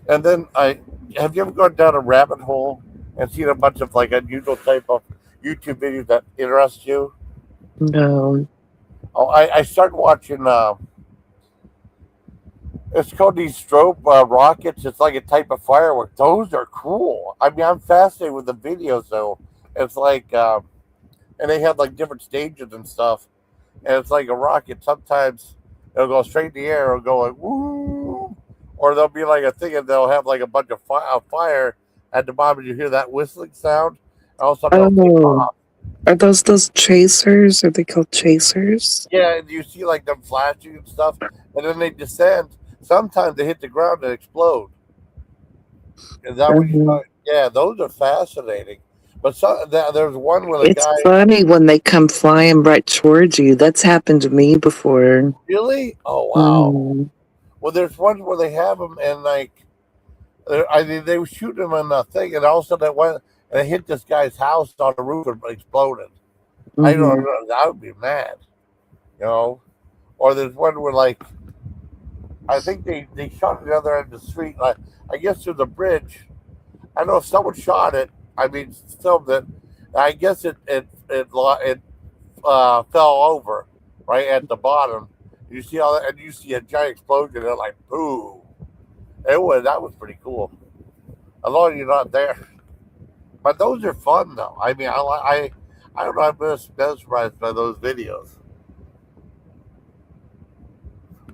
And then I have you ever gone down a rabbit hole and seen a bunch of like unusual type of YouTube videos that interest you? No. Oh, I started watching. It's called these strobe rockets. It's like a type of firework. Those are cool. I mean, I'm fascinated with the videos though. It's like, and they have like different stages and stuff. And it's like a rocket. Sometimes it'll go straight in the air. It'll go like woo, or there'll be like a thing, and they'll have like a bunch of fire at the bottom. And you hear that whistling sound, and all of a sudden they'll take Oh, off. are those chasers? Are they called chasers? Yeah, and you see like them flashing and stuff, and then they descend. Sometimes they hit the ground and explode. Is that what you Mhm. thought? Yeah, those are fascinating. But there's one where the It's guy funny when they come flying right towards you. That's happened to me before. really. Oh wow. Mhm. Well, there's one where they have him and like I mean, they were shooting him on the thing, and all of a sudden it went and it hit this guy's house on the roof and exploded. I don't Mhm. know. I would be mad, you know. Or there's one where like I think they shot the other end of the street. Like I guess there's a bridge. I don't know if someone shot it. I mean, filmed it. I guess it fell over right at the bottom. You see all that, and you see a giant explosion. And like boom! That was pretty cool. As long as you're not there, but those are fun though. I mean, I don't know. I'm mesmerized by those videos.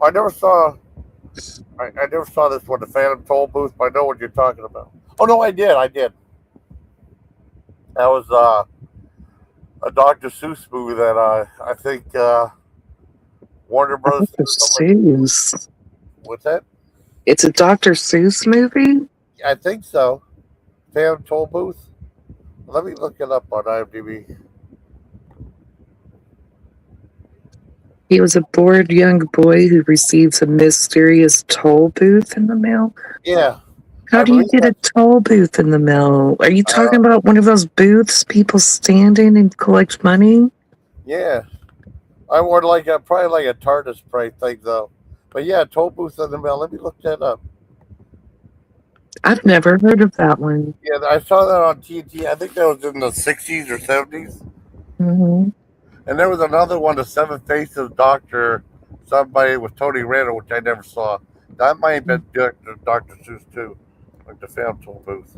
I never saw I never saw this one, the Phantom Toll Booth. But I know what you're talking about. Oh no, I did. I did. That was a Dr. Seuss movie that I think Warner Brothers Dr. did something like. Seuss. What's that? It's a Dr. Seuss movie? I think so. Phantom Toll Booth. Let me look it up on IMDb. He was a bored young boy who receives a mysterious toll booth in the mail. Yeah, How I do you believe get a that's. toll booth in the mail? Are you talking Uh, about one of those booths people stand in and collect money? yeah, I would like probably like a TARDIS price thing though. But yeah, Toll Booth in the mail. Let me look that up. I've never heard of that one. Yeah, I saw that on TNT. I think that was in the '60s or '70s. Hmm. And there was another one, The Seven Faces Doctor, somebody with Tony Randall, which I never saw. That might have been Dr. Seuss too, like the Phantom Toll Booth.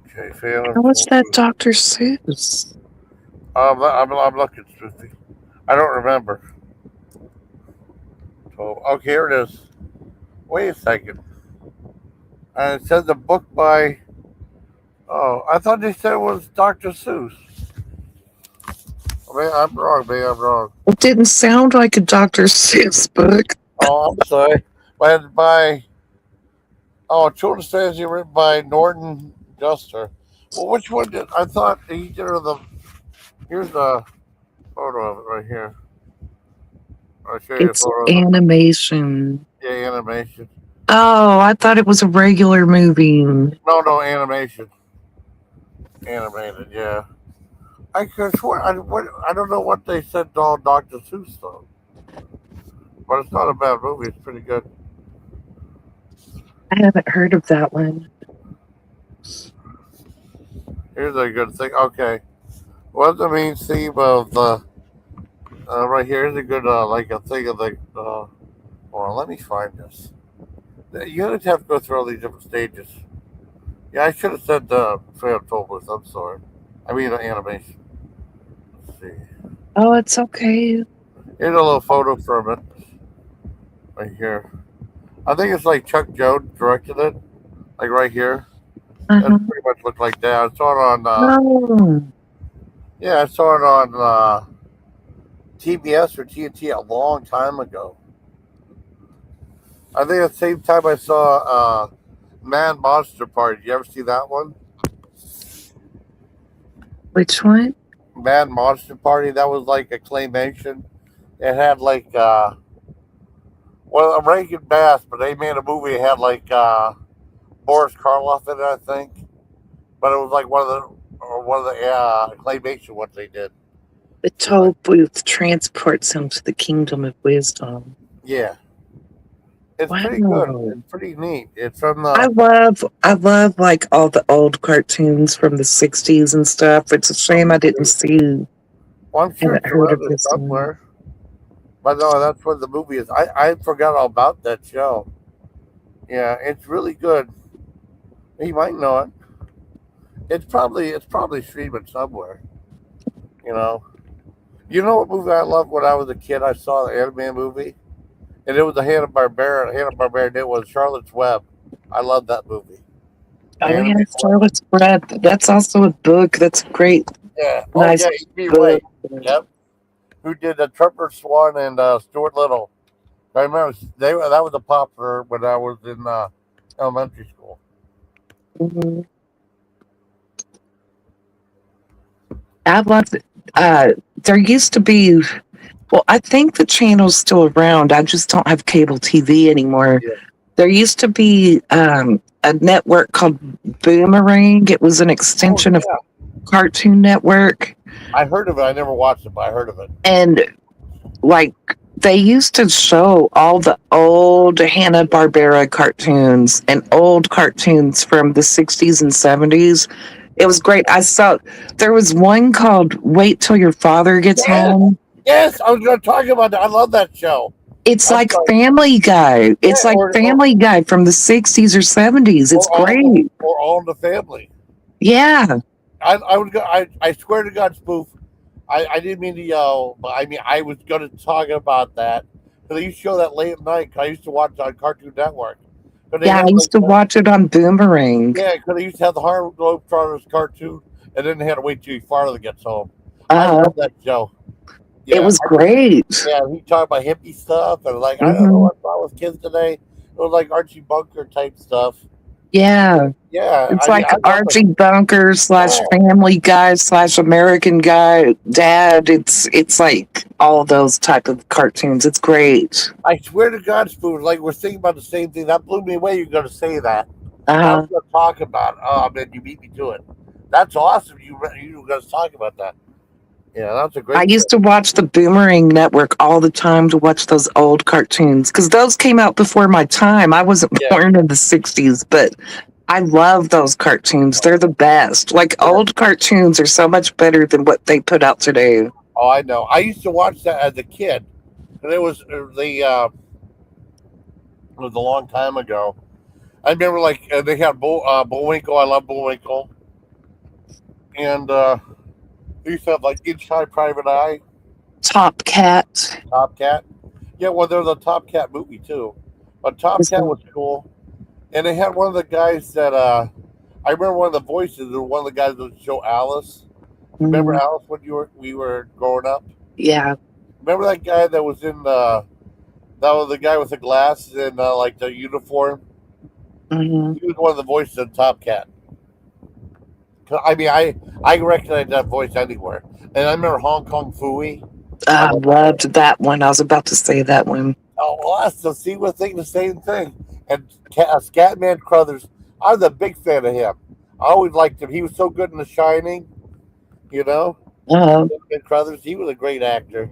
Okay, Phantom How was Toll that Booth. Dr. Seuss? I'm looking, Smithy. I don't remember. Okay, here it is. Wait a second. It says a book by. Oh, I thought they said it was Dr. Seuss. Man, I'm wrong, man. I'm wrong. It didn't sound like a Dr. Seuss book. Oh, I'm sorry. But by Children's Fantasy written by Norton Juster. Well, which one did I thought he did the? Here's the photo of it right here. I'll show you a It's photo of the animation. animation. Oh, I thought it was a regular movie. No, no animation. Animated, yeah. I could swear I don't know what they said all Dr. Seuss though, but it's not a bad movie. It's pretty good. I haven't heard of that one. Here's a good thing. Okay, what's the main theme of the right here? Here's a good like a thing of the. Hold on, let me find this. You have to go through all these different stages. Yeah, I should have said Phantom Tollbooth. I'm sorry. I mean animation. Let's see. Oh, it's okay. Here's a little photo from it right here. I think it's like Chuck Jones directed it. Like right here. That Uh-huh. pretty much looked like that. I saw it on. Oh, Yeah, I saw it on TBS or TNT a long time ago. I think at the same time I saw Man Monster Party. You ever see that one? which one? Man Monster Party. That was like a claymation. It had like well, Reagan Bass, but they made a movie. It had like Boris Karloff in it, I think. But it was like one of the or one of the claymation ones they did. The Seemed like toll booth transports him to the kingdom of wisdom. yeah, it's pretty good. Wow. It's pretty neat. It's from I love like all the old cartoons from the '60s and stuff. It's a shame me I didn't too. see, Well, I'm sure haven't it's heard around of there this one. somewhere. But no, that's what the movie is. I forgot all about that show. Yeah, it's really good. You might know it. It's probably streaming somewhere. You know. You know what movie I loved when I was a kid? I saw the anime movie, and it was the Hanna Barbera. Hanna Barbera did was Charlotte's Web. I love that movie. The Oh yeah, animated one. Charlotte's Web. That's also a book. That's a great, Yeah. Oh nice yeah. E.B. book. White. Yep. Who did the Trevor Swan and Stuart Little? I remember that was a popular when I was in elementary school. Mhm. I love it. There used to be, well, I think the channel's still around. I just don't have cable TV anymore. Yeah. There used to be a network called Boomerang. It was an Oh extension of yeah. Cartoon Network. I heard of it. I never watched it, but I heard of it. And like they used to show all the old Hanna-Barbera cartoons and old cartoons from the 60s and 70s. It was great. I saw there was one called Wait Till Your Father Gets Yes. Home. Yes. I was going to talk about that. I love that show. It's That's like like Family Guy. It's yeah, like Family Guy from the 60s or 70s. It's great. or all in the family. Yeah. I would go. I swear to God, spoof. I didn't mean to yell, but I mean I was going to talk about that because they used to show that late at night. 'Cause I used to watch on Cartoon Network. But they Yeah, I had like used to watch it on Boomerang. yeah, because they used to have the Harlem Globetrotters cartoon, and then they had to wait till your father gets home. I Uh, love that show. it Yeah, was great. yeah. We talk about hippie stuff and like I don't know Hmm. what's wrong with kids today. It was like Archie Bunker type stuff. Yeah. Yeah, It's I mean like I love it. Archie Bunker slash Yeah. Family Guy slash American Guy Dad. It's like all those type of cartoons. It's great. I swear to God, Spoon, like we're thinking about the same thing. That blew me away. You're going to say that. I was Uh, going to talk about. Oh man, you beat me to it. That's awesome. You were going to talk about that. Yeah, that's a I great show. used to watch the Boomerang Network all the time to watch those old cartoons because those came out before my time. I wasn't Yeah, born in the '60s, but I love those cartoons. They're the best. Like yeah. old cartoons are so much better than what they put out today. Oh, I know. I used to watch that as a kid, and it was a long time ago. I remember like they had Bullwinkle. I love Bullwinkle, and they used to have like Inside Private Eye, Top Cat. Top Cat. Yeah, well, there's a Top Cat movie too, but Top Cat was cool. And they had one of the guys that I remember one of the voices of one of the guys that would show Alice. Remember Mm, Alice when we were growing up? yeah. Remember that guy that was in the that was the guy with the glasses and like the uniform. Hmm. He was one of the voices of Top Cat. 'Cause, I mean, I recognize that voice anywhere. And I remember Hong Kong Fooey. I I love that guy. loved that one. I was about to say that one. Oh, awesome! See, we're thinking the same thing. And Scatman Crothers, I was a big fan of him. I always liked him. He was so good in The Shining. You know, Uh, Scatman Crothers. He was a great actor,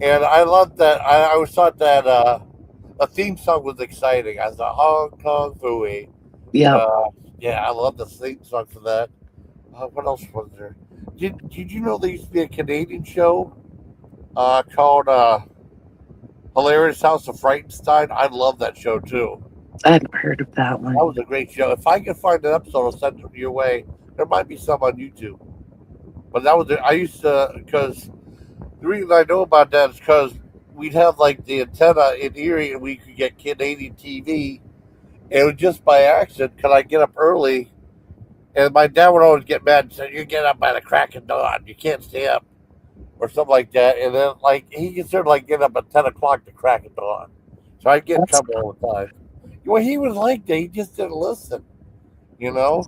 and I loved that. I always thought that the theme song was exciting. I thought Hong Kong Fooey. yeah. Yeah, I love the theme song for that. What else was there? Did you know there used to be a Canadian show called Hilarious House of Frightenstein? I love that show too. I hadn't heard of that That one. was a great show. If I can find an episode, I'll send it your way. There might be some on YouTube. But that was it. I used to, because the reason I know about that is because we'd have like the antenna in Erie and we could get Canadian TV. And it was just by accident. Could I get up early? And my dad would always get mad and say, "You get up by the crack of dawn. You can't stay up," or something like that. And then, like, he considered like getting up at 10 o'clock to crack of dawn. So I'd get in That's trouble all the time. Well, he was like that. He just didn't listen, you know?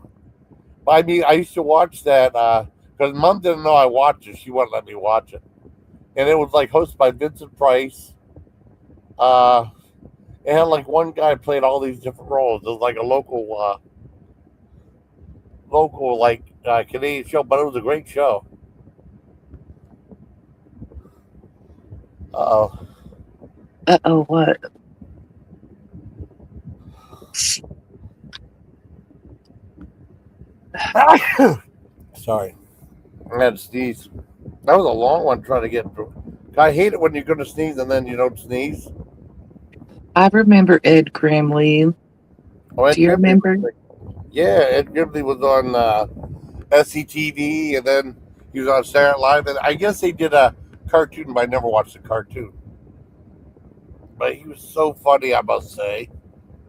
But I mean, I used to watch that because mom didn't know I watched it. She wouldn't let me watch it. And it was like hosted by Vincent Price. Uh, it had like one guy played all these different roles. It was like a local like Canadian show, but it was a great show. Uh Oh, what? oh. Sorry, I had to sneeze. That was a long one trying to get through. I hate it when you're going to sneeze and then you don't sneeze. I remember Ed Grimley. Oh, Do Ed you Grimley was remember? like, yeah, Ed Grimley was on SCTV, and then he was on Saturday Night Live. And I guess they did a cartoon, but I never watched the cartoon. But he was so funny, I must say.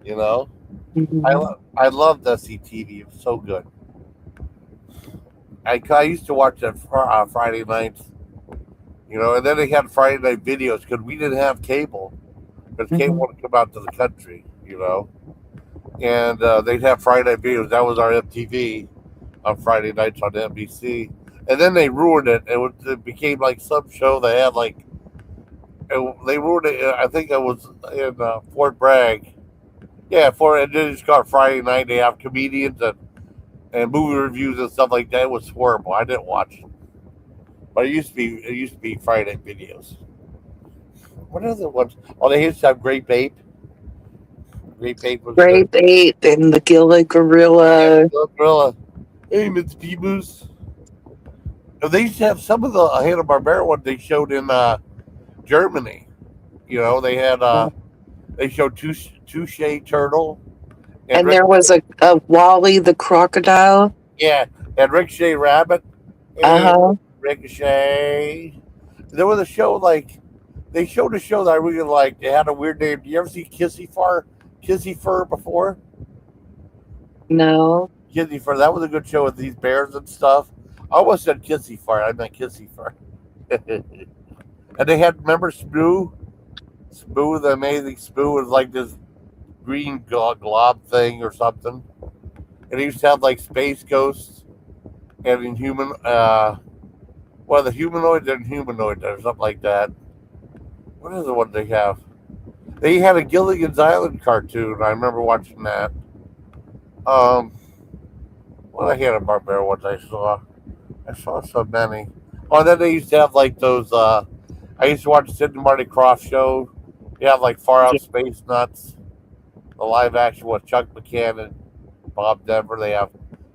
You know, Mhm. I loved SCTV. It was so good. I used to watch that Friday nights. You know, and then they had Friday night videos because we didn't have cable because cable Mhm. wouldn't come out to the country. You know, and they'd have Friday night videos. That was our MTV on Friday nights on NBC. And then they ruined it. It became like some show they had like they ruined it. I think it was in Fort Bragg. Yeah, and then it's called Friday night. They have comedians and movie reviews and stuff like that. It was horrible. I didn't watch it, but it used to be Friday night videos. What other ones? Oh, they used to have Great Bape. Great Bape was good. Grape Ape and the Gila Yeah, Gorilla. the Gorilla. Hey, Miss Peebles. They used to have some of the Hanna Barbera ones they showed in Germany. You know, they showed Touche Turtle and And there was Ricochet. a Wally the crocodile. Yeah, and Ricochet Rabbit. Hey, Uh-huh. Ricochet. There was a show like they showed a show that I really liked. It had a weird name. Do you ever see Kissy Fur before? No. Kissy Fur. That was a good show with these bears and stuff. I almost said Kissy Fur. I meant Kissy Fur. And they had remember Spoo. Spoo, the amazing Spoo, was like this green glob thing or something. And he used to have like space ghosts and inhuman, well, the humanoids and humanoids or something like that. What is the one they have? They had a Gilligan's Island cartoon. I remember watching that. Um, what I had a Barbara ones I saw. I saw so many. Oh, and then they used to have like those. I used to watch the Sid and Marty Croft show. They have like Far Out Yeah. Space Nuts, the live action with Chuck McCann and Bob Denver. They have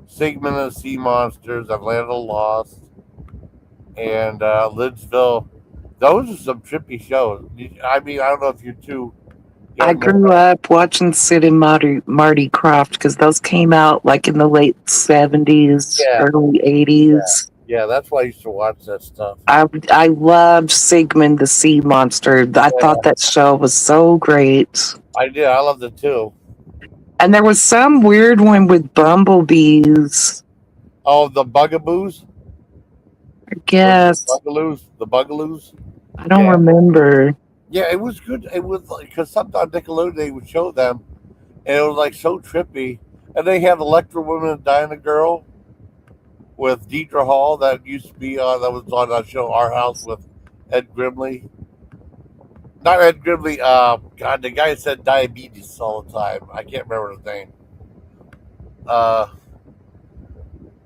Sigmund and the Sea Monsters, Atlanta Lost, and Lidsville. Those are some trippy shows. I mean, I don't know if you're too I young. grew up watching Sid and Marty Croft because those came out like in the late 70s, Yeah, early yeah, 80s. yeah. That's why I used to watch that stuff. I loved Sigmund the Sea Monster. I thought Yeah, that show was so great. I did. I loved it too. And there was some weird one with bumblebees, Oh, the Bugaboos. I Was it guess. Bugaloos? The Bugaloos. I don't Yeah, remember. yeah. It was good. It was like because sometimes Nickelodeon they would show them, and it was like so trippy. And they had Electra Woman and Dinah Girl with Deidre Hall that used to be on that was on that show Our House with Ed Grimley. Not Ed Grimley. God, the guy that said diabetes all the time. I can't remember his name. Uh,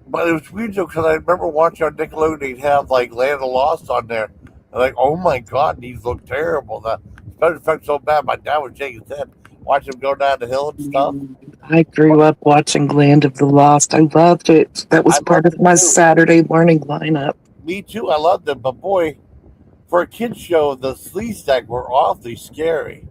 but it was weird though because I remember watching on Nickelodeon they'd have like Land of Lost on there. And like, oh my God, these look terrible. The special effects so bad. My dad would shake his head, watch him go down the hill and stuff. I grew up watching Land of the Lost. I loved it. That I was part loved of it my too. Saturday morning lineup. Me too. I loved it. But boy, for a kids show, the Sleestack were awfully scary.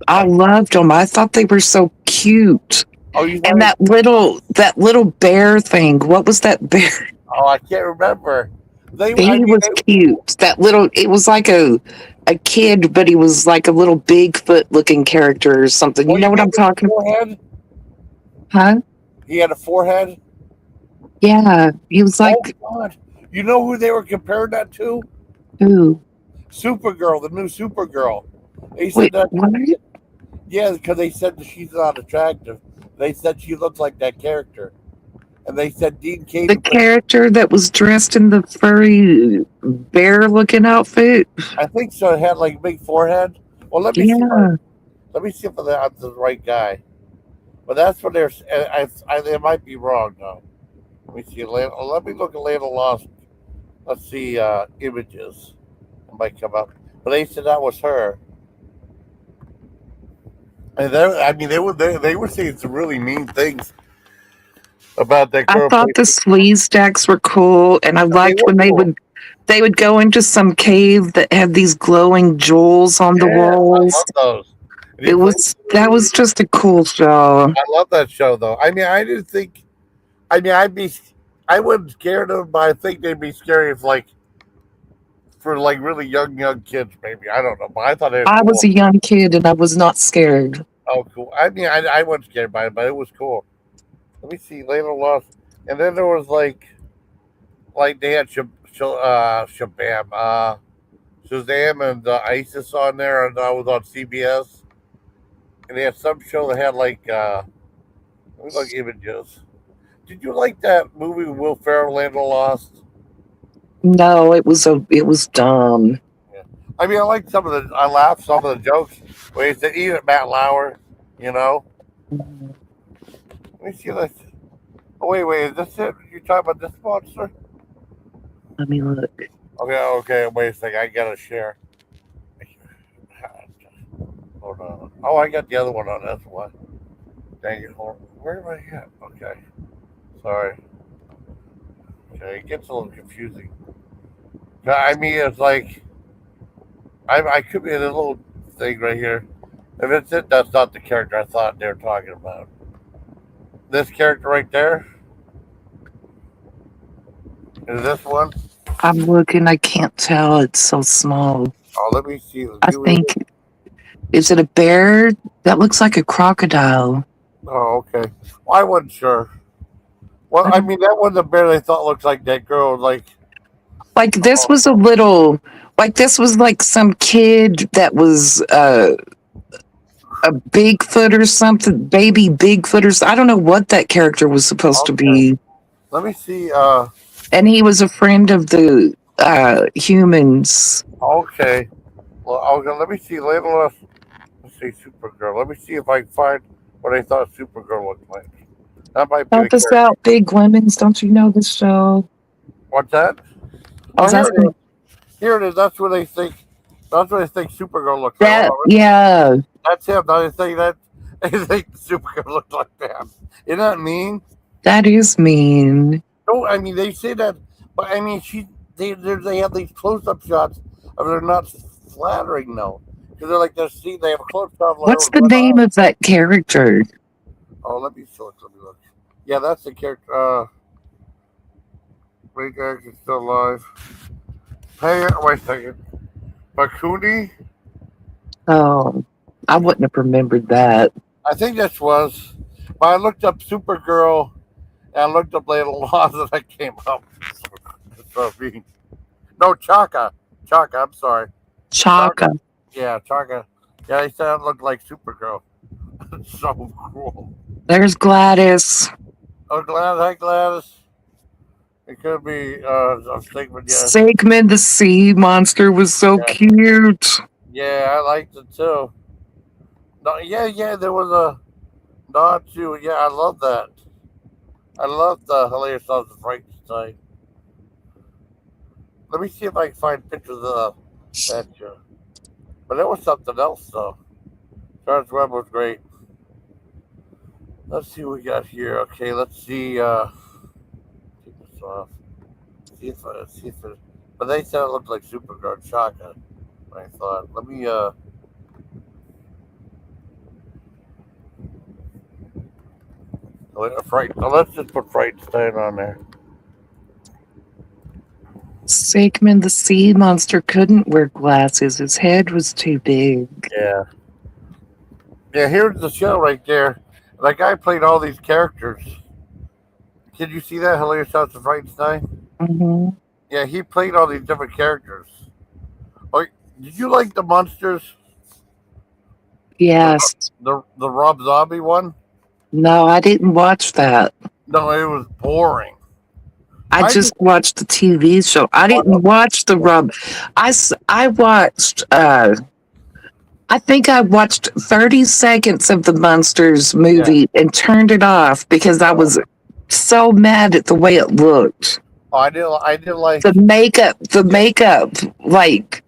I Like, loved them. I thought they were so cute. oh, you And thought? that little bear thing. What was that bear? Oh, I can't remember. I He mean, was cute. That little it was like a kid, but he was like a little Bigfoot looking character or something. oh, You you know what I'm remember the talking forehead? about? Huh? He had a forehead. Yeah. He was Oh like, God! You know who they were comparing that to? ooh, Supergirl, the new Supergirl. They said wait, that. what? Yeah, because they said that she's not attractive. They said she looked like that character, and they said Dean The Cain. character that was dressed in the furry bear looking outfit? I think so. It had like a big forehead. Well, Yeah. let me see if I'm the right guy. But that's what they're. It might be wrong though. Let me see. Let me look at Land of Lost. Let's see images. It might come up. But they said that was her. And I mean, they were saying some really mean things about that I girl. thought the sleaze stacks were cool, and I They liked were when cool. they would go into some cave that had these glowing jewels on the Yes, I walls. love those. And he It played. was that was just a cool show. I love that show though. I mean, I didn't think. I mean, I wouldn't scare them, but I think they'd be scary if like for like really young kids maybe. I don't know, but I thought they were I was cool. a young kid and I was not scared. Oh, cool. I mean, I wasn't scared by it, but it was cool. Let me see. Later Lost, and then there was like they had Shabam, Shazam, and ISIS on there, and I was on CBS, and they had some show that had let me look images. Did you like that movie with Will Ferrell, Land of Lost? No, it was dumb. Yeah. I mean, I laughed some of the jokes. Where he said, "Eat it, Matt Lauer." You know. Let me see this. Oh wait, is this it? You talking about this monster? Let me look. Okay. Wait a second. I gotta share. Hold on. Oh, I got the other one on this one. Dang it. Where am I at? Okay. Sorry. Okay, it gets a little confusing. I mean, it's like I could be in a little thing right here. If it's it, that's not the character I thought they were talking about. This character right there is this one. I'm looking, I can't tell. It's so small. Oh, let me see the I new think image. is it a bear? That looks like a crocodile. Oh, okay. Well, I wasn't sure. Well, I I don't mean, that wasn't the bear they thought looked like that girl. Like, like this oh, was a little like this was like some kid that was a Bigfoot or something, baby Bigfoot or I don't know what that character was supposed to okay. be. Let me see. And he was a friend of the humans. Okay. Well, okay. Let me see. Let's see Supergirl. Let me see if I can find what I thought Supergirl looked like. That might be the Help us character. out, Big Lemons. Don't you know this show? What's that? I Oh, was here it asking is. Here it is. That's what they think. That's what they think Supergirl looks like. Hold that. on. Yeah, That's him. Now they think that they think Supergirl looks like that. Isn't that mean? that is mean. No, I mean they say that, but I mean they have these close up shots of they're not flattering though, because they're like they have a close shot of What's whatever's the going name on. of that character? Oh, let me look. Let me look. Yeah, that's the character. Main character's still alive. Hey, wait a second. Bakuni. Oh, I wouldn't have remembered that. I think this was. But I looked up Supergirl and I looked up Layla Laws and that came up. So mean. No, Chaka. Chaka. I'm sorry. Chaka. Chaka. Yeah, Chaka. Yeah, they said I looked like Supergirl. So cool. There's Gladys. Oh, Gladys. Hi, Gladys. It could be a statement. Yeah. Sigmund the sea monster was so Yeah. cute. Yeah, I liked it too. No, yeah. There was a nod to. Yeah, I love that. I love the hilarious songs of Frankenstein. Let me see if I can find pictures of that show. But there was something else though. Charles Webb was great. Let's see what we got here. Okay, let's see. Take this off. See if it. But they said it looked like Supergirl Shaka. I thought. Let me. Fright. Let's just put Frightenstein on there. Sigmund the sea monster couldn't wear glasses. His head was too big. Yeah. Yeah. Here's the show right there. That guy played all these characters. Did you see that hilarious house of Frightenstein? Hmm. Yeah, he played all these different characters. Oh, did you like the monsters? The Yes. the Rob Zombie one? No, I didn't watch that. No, it was boring. I I just just watched the TV show. I didn't watch the Rob. I watched. I think I watched 30 seconds of the Monsters yeah. movie and turned it off because I Oh, was so mad at the way it looked. Oh, I did The like. Yeah, makeup, like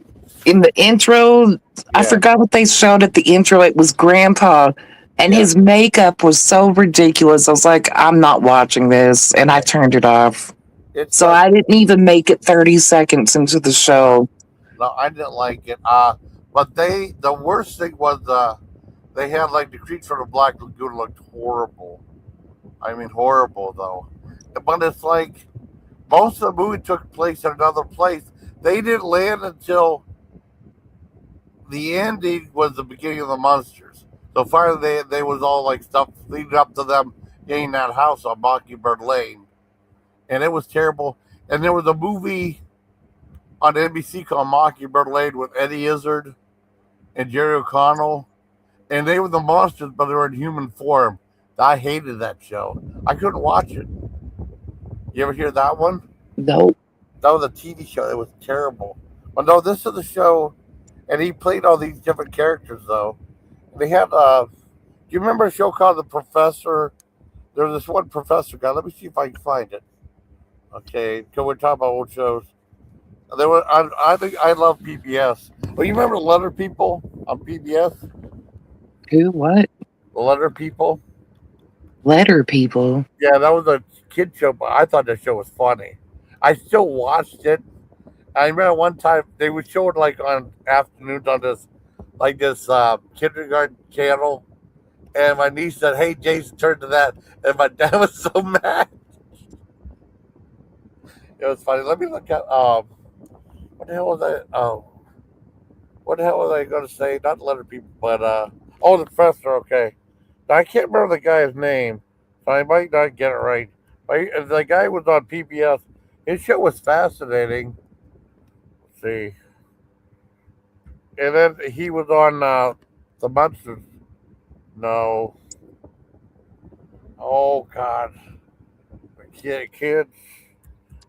in the intro, I yeah, forgot what they showed at the intro. It was Grandpa, and yeah. his makeup was so ridiculous. I was like, I'm not watching this, and I Yeah. turned it off. It's So I didn't even make it 30 seconds into the show. no, I didn't like it. But the worst thing was they had like the creature from the Black Lagoon looked horrible. I mean horrible though. But it's like most of the movie took place in another place. They didn't land until the ending was the beginning of the monsters. So finally they was all like stuff leading up to them getting that house on Mockingbird Lane. And it was terrible. And there was a movie on NBC called Mockingbird Lane with Eddie Izzard and Jerry O'Connell, and they were the monsters, but they were in human form. I hated that show. I couldn't watch it. You ever hear that one? Nope. That was a TV show. It was terrible. But no, this is the show, and he played all these different characters though. They had. Do you remember a show called The Professor? There was this one professor guy. Let me see if I can find it. Okay, because we're talking about old shows. There were. I think I love PBS. Well, you remember Letter People on PBS? Who? What? Letter People. Letter people. Yeah, that was a kid show, but I thought the show was funny. I still watched it. I remember one time they would show it like on afternoons on this kindergarten channel, and my niece said, "Hey, Jason, turn to that," and my dad was so mad. It was funny. Let me look at what the hell was I? What the hell was I going to say? Not letter people, but oh, the professor. Okay, now, I can't remember the guy's name, so I might not get it right. But the guy was on PBS. His show was fascinating. Let's see, and then he was on the Monsters. No, oh God, kids.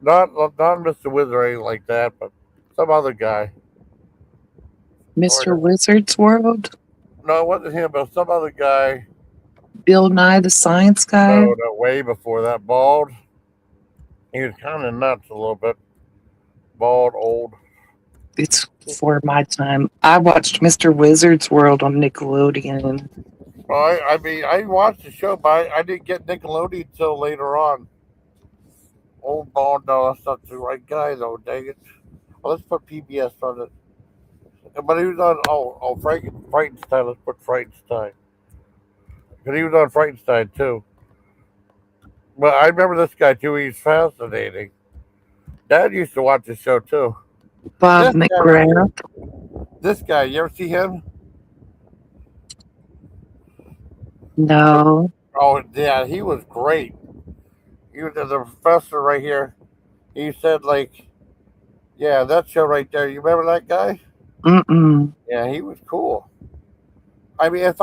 Not Mr. Wizard or anything like that, but some other guy. Mr. Or Wizard's World? no, it wasn't him, but some other guy. Bill Nye the Science Guy? No, no, way before that. Bald. He was kind of nuts a little bit. Bald, old. It's for my time. I watched Mr. Wizard's World on Nickelodeon. Well, I mean, I watched the show, but I didn't get Nickelodeon until later on. Old bald, no, that's not the right guy, though. Dang it. Well, let's put PBS on it. But he was on, Frankenstein. Let's put Frankenstein. Because he was on Frankenstein, too. But I remember this guy, too. He's fascinating. Dad used to watch the show, too. Bob This guy right here. McGrath? This guy, you ever see him? No. Oh, yeah, he was great. He was the professor right here. He said, like, yeah, that show right there. You remember that guy? Mm-mm. Yeah, he was cool. I mean, if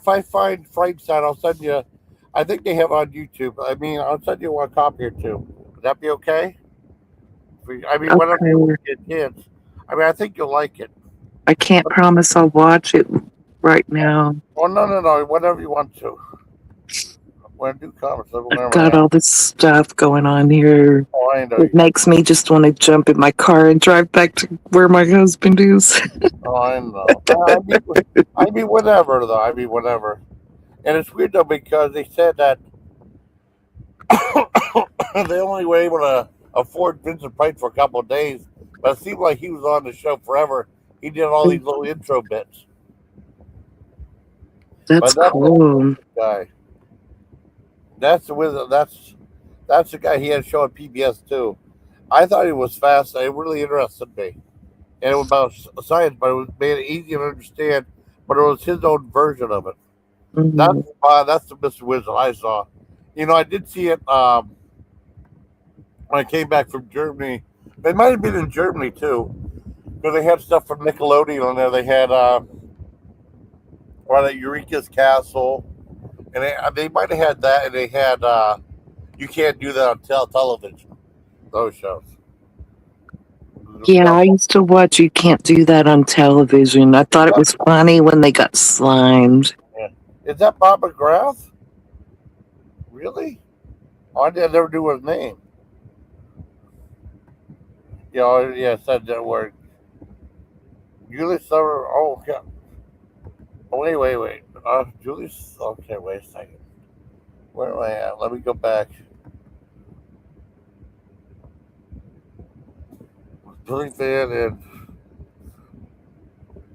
I find Frankenstein, I'll send you. I think they have it on YouTube. I mean, I'll send you one copy or two. Would that be okay? I mean, whatever you Okay. want to get kids. I mean, I think you'll like it. I can't promise I'll watch it right now. Oh no, no, no! Whatever you want to. When I do comments, I've whenever got I. all this stuff going on here. Oh, I know It you. makes me just want to jump in my car and drive back to where my husband is. Oh, I know. I mean, whatever though. I mean, whatever. And it's weird though because they said that they only were able to afford Vincent Price for a couple of days, but it seemed like he was on the show forever. He did all these little intro bits. That's But that's the cool. guy. That's the wizard. That's the guy. He had a show on PBS too. I thought he was fast. It really interested me, and it was about science, but it was made it easy to understand. But it was his own version of it. Mhm. That's the Mr. Wizard I saw. You know, I did see it when I came back from Germany. They might have been in Germany too, because they had stuff from Nickelodeon on there. They had at Eureka's Castle, and they might have had that, and they had you can't do that on television. Those shows. Yeah, I used to watch You Can't Do That on television. I thought it was funny when they got slimed. Yeah. Is that Bob McGrath? Really? Oh, I did never do his name. You know, yeah, said that word. Julius Summer. Oh, okay. Oh, wait. Julius. Okay, wait a second. Where am I at? Let me go back. Billy Van and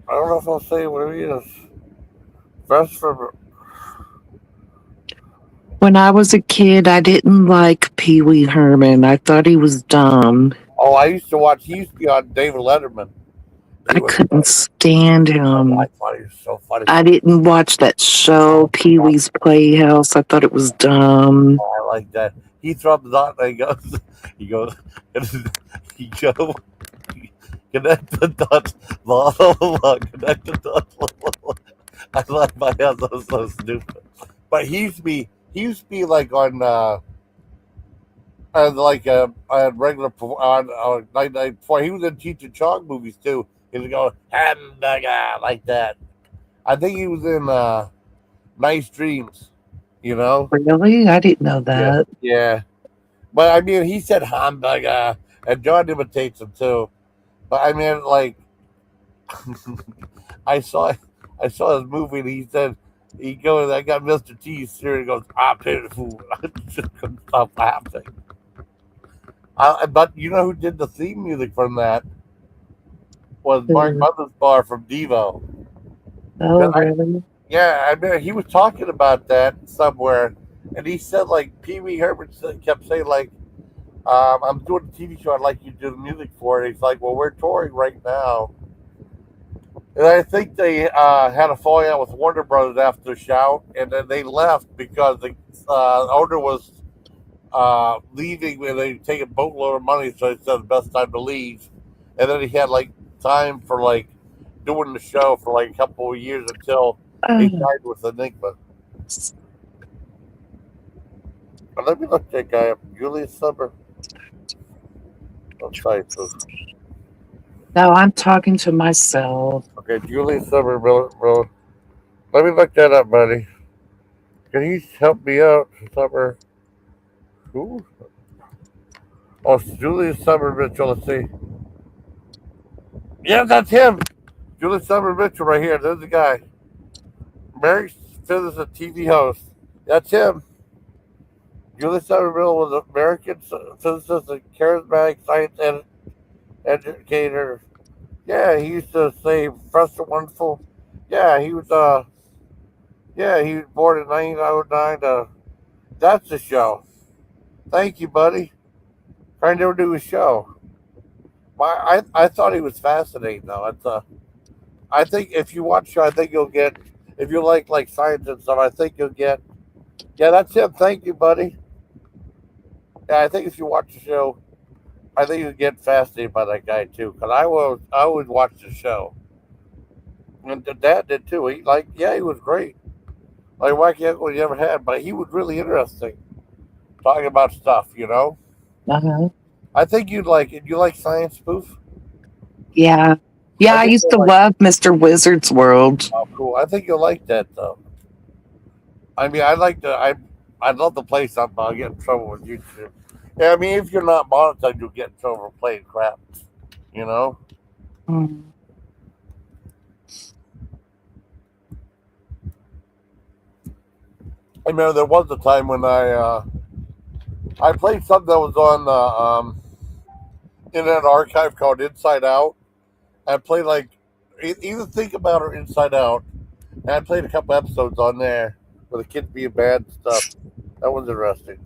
I don't know if I'll say what he is. Best from. When I was a kid, I didn't like Pee Wee Herman. I thought he was dumb. Oh, I used to watch. He used to be on David Letterman. He I was. couldn't stand Oh, I him. thought he was so funny. I didn't watch that show, Pee Wee's Playhouse. I thought it was dumb. Oh, I like that. He thrums out and he goes. He goes. He goes. Connect the dots. Blah, blah, blah, connect the dots. Blah, blah, blah. I like my hands. That was so stupid. But he used to be. He used to be like on regular on night night before. He was in Cheech and Chong movies too. He was going hamburger like that. I think he was in Nice Dreams. You know. Really? I didn't know Yeah. that. Yeah. But I mean, he said hamburger, and John imitates him too. But I mean, like I saw, I saw his movie, and he said he goes, "I got Mr. T's here," and he goes, "I paid the food." I just couldn't stop laughing. But you know who did the theme music from that was Mark Hmm. Mothersbaugh from Devo. Oh, 'Cause really? yeah, I mean, he was talking about that somewhere, and he said like Pee Wee Herman kept saying like, "I'm doing a TV show. I'd like you to do the music for it." He's like, "Well, we're touring right now." And I think they had a falling out with Warner Brothers after the shout, and then they left because the owner was leaving and they take a boatload of money, so he said the best time to leave. And then he had like time for like doing the show for like a couple of years until he Oh, died with Enigma. And let me look that guy up. Julius Summer. I'm sorry, folks. no, I'm talking to myself. Okay, Julius Summer. Let me look that up, buddy. Can you help me out, Summer? Who? Oh, Julius Summer Mitchell. Let's see. Yeah, that's him. Julius Summer Mitchell right here. There's the guy. Married physicist, TV host. That's him. Julius Summer Mitchell was an American physicist and charismatic science educator. Yeah, he used to say Professor Wonderful. Yeah, he was. Yeah, he was born in 1909. That's the show. Thank you, buddy. Trying to never do a show. I thought he was fascinating though. I think if you watch the show, I think you'll get. If you like science and stuff, I think you'll get. Yeah, that's him. Thank you, buddy. Yeah, I think if you watch the show, I think you'll get fascinated by that guy too. Cause I would watch the show, and the dad did too. He like, yeah, he was great. Like wacky uncle you ever had, but he was really interesting talking about stuff. You know, Uh-huh. I think you'd like it. You like science spoof? Yeah. Yeah, I I think used you'll to like. love Mr. Wizard's World. Oh, cool. I think you'll like that though. I mean, I like to. I'd love to play something. I'll get in trouble with YouTube. Yeah, I mean, if you're not monetized, you'll get in trouble for playing crap. You know. Mm. I remember there was a time when I played something that was on Internet Archive called Inside Out. I played like either Think About or Inside Out, and I played a couple episodes on there with the kids being bad and stuff. That was interesting.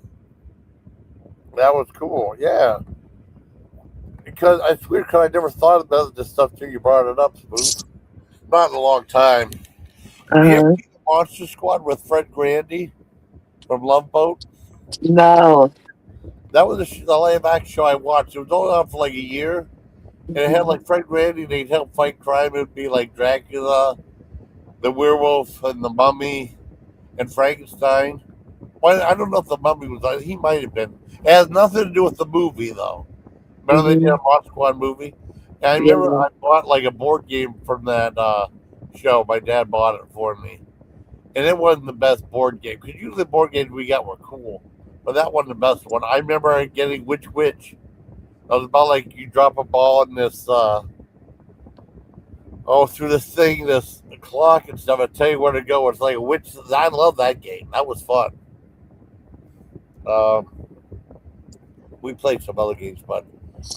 That was cool. Yeah, because it's weird because I never thought about this stuff till you brought it up, Spoof. Not in a long time. Did you ever Uh, see the Monster Squad with Fred Grandy from Love Boat? no. That was the live action show I watched. It was only on for like a year, and it had Mhm. like Fred Grandy. They'd help fight crime. It would be like Dracula, the werewolf, and the mummy, and Frankenstein. Well, I don't know if the mummy was on. He might have been. It has nothing to do with the movie though. Remember they did a Mhm. Monster Squad movie? And I remember Yeah. I bought like a board game from that show. My dad bought it for me, and it wasn't the best board game because usually the board games we got were cool, but that wasn't the best one. I remember getting Which. It was about like you drop a ball in this through this thing, this clock and stuff. I tell you where to go. It's like a witch. I love that game. That was fun. Um, we played some other games, but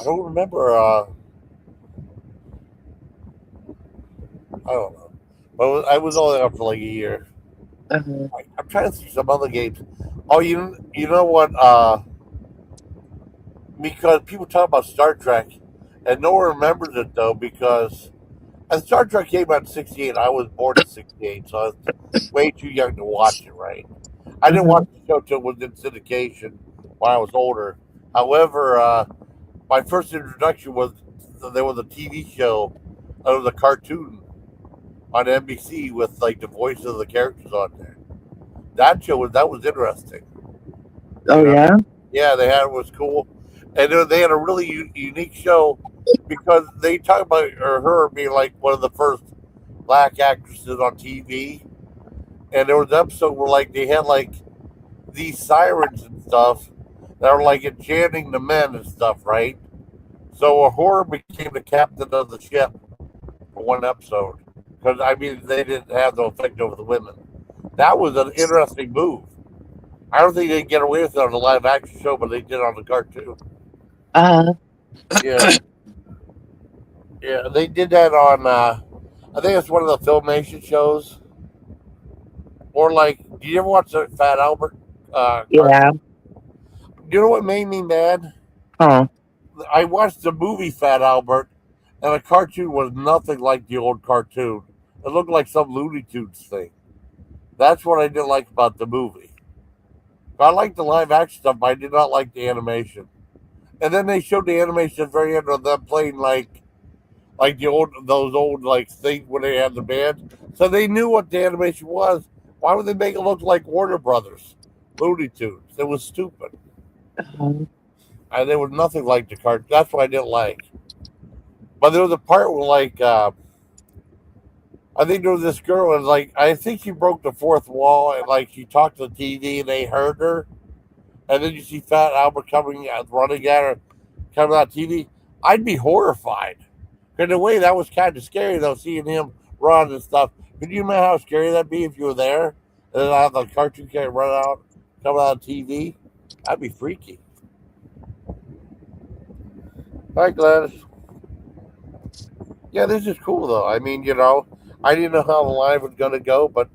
I don't remember. I don't know. But I was only up for like a year. Uh, I'm trying to see some other games. Oh, you know what? Because people talk about Star Trek, and no one remembers it though because and Star Trek came out in '68. I was born in '68, so I was way too young to watch it. Right? I didn't uh, watch the show till it was in syndication when I was older. However, my first introduction was there was a TV show. It was a cartoon on NBC with like the voices of the characters on there. That was interesting. oh You know, yeah. yeah, they had it was cool, and they had a really unique show because they talk about her being like one of the first black actresses on TV, and there was an episode where like they had like these sirens and stuff that were like enchanting the men and stuff, right? So a horror became the captain of the ship for one episode because I mean they didn't have no effect over the women. That was an interesting move. I don't think they get away with it on the live action show, but they did on the cartoon. Uh, Yeah, yeah, they did that on. I think it's one of the filmation shows, or like, do you ever watch the Fat Albert yeah. cartoon? You know what made me mad? Huh. I watched the movie Fat Albert, and the cartoon was nothing like the old cartoon. It looked like some Looney Tunes thing. That's what I didn't like about the movie. I liked the live action stuff, but I did not like the animation. And then they showed the animation at the very end of them playing like the old those old like things when they had the band. So they knew what the animation was. Why would they make it look like Warner Brothers, Looney Tunes? It was stupid, Uh, and there was nothing like the cartoon. That's what I didn't like. But there was a part where like I think there was this girl and like I think she broke the fourth wall and like she talked to the TV and they heard her, and then you see Fat Albert coming running at her, coming out TV. I'd be horrified. In a way, that was kind of scary though, seeing him run and stuff. Could you imagine how scary that'd be if you were there and then I have the cartoon character run out, coming out on TV? That'd be freaky. Hi, Gladys. Yeah, this is cool though. I mean, I didn't know how the live was gonna go, but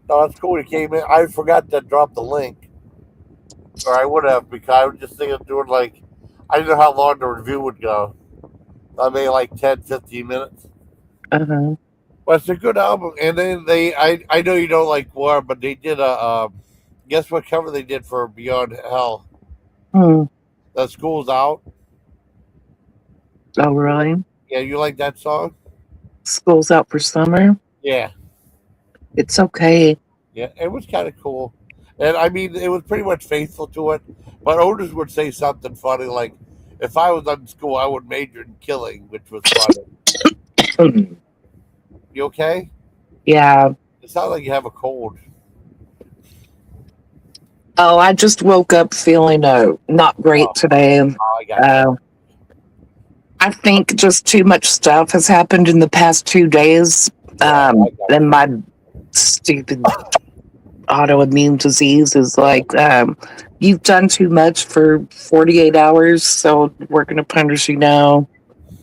no, it's cool. He came in. I forgot to drop the link, or I would have because I was just thinking of doing like I didn't know how long the review would go. I made like 10, 15 minutes. uh, But it's a good album, and then I know you don't like Gwar, but they did a guess what cover they did for Beyond Hell. hmm. The School's Out. Oh, really? Yeah, you like that song? School's out for summer. Yeah, It's okay. yeah, it was kind of cool, and I mean it was pretty much faithful to it. But Otis would say something funny like, "If I was in school, I would major in killing," which was funny. Hmm. You okay? Yeah. It sounds like you have a cold. Oh, I just woke up feeling not great Oh, today. I got you. Uh, I think just too much stuff has happened in the past 2 days. Yeah, I got And you. my stupid autoimmune disease is like, you've done too much for 48 hours, so we're going to punish you now.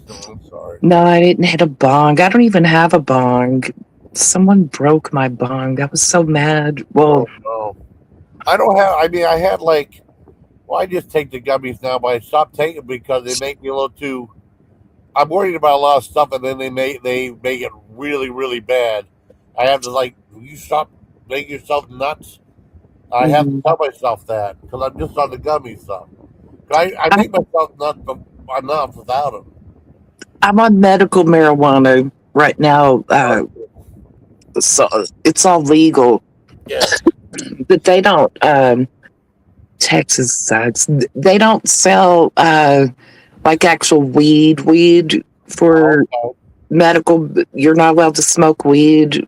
Oh, I'm sorry. No, I didn't hit a bong. I don't even have a bong. Someone broke my bong. I was so mad. Oh Well, no, I don't have. I mean, I had like. Well, I just take the gummies now, but I stopped taking because they make me a little too. I'm worried about a lot of stuff, and then they make it really really bad. I have to like, "Will you stop making yourself nuts?" I have to mm, tell myself that because I'm just on the gummy stuff. I I, make myself nuts enough without them. I'm on medical marijuana right now. Oh, So it's all legal, yeah. but they don't. Texas sucks. They don't sell like actual weed Oh, for okay. medical. You're not allowed to smoke weed.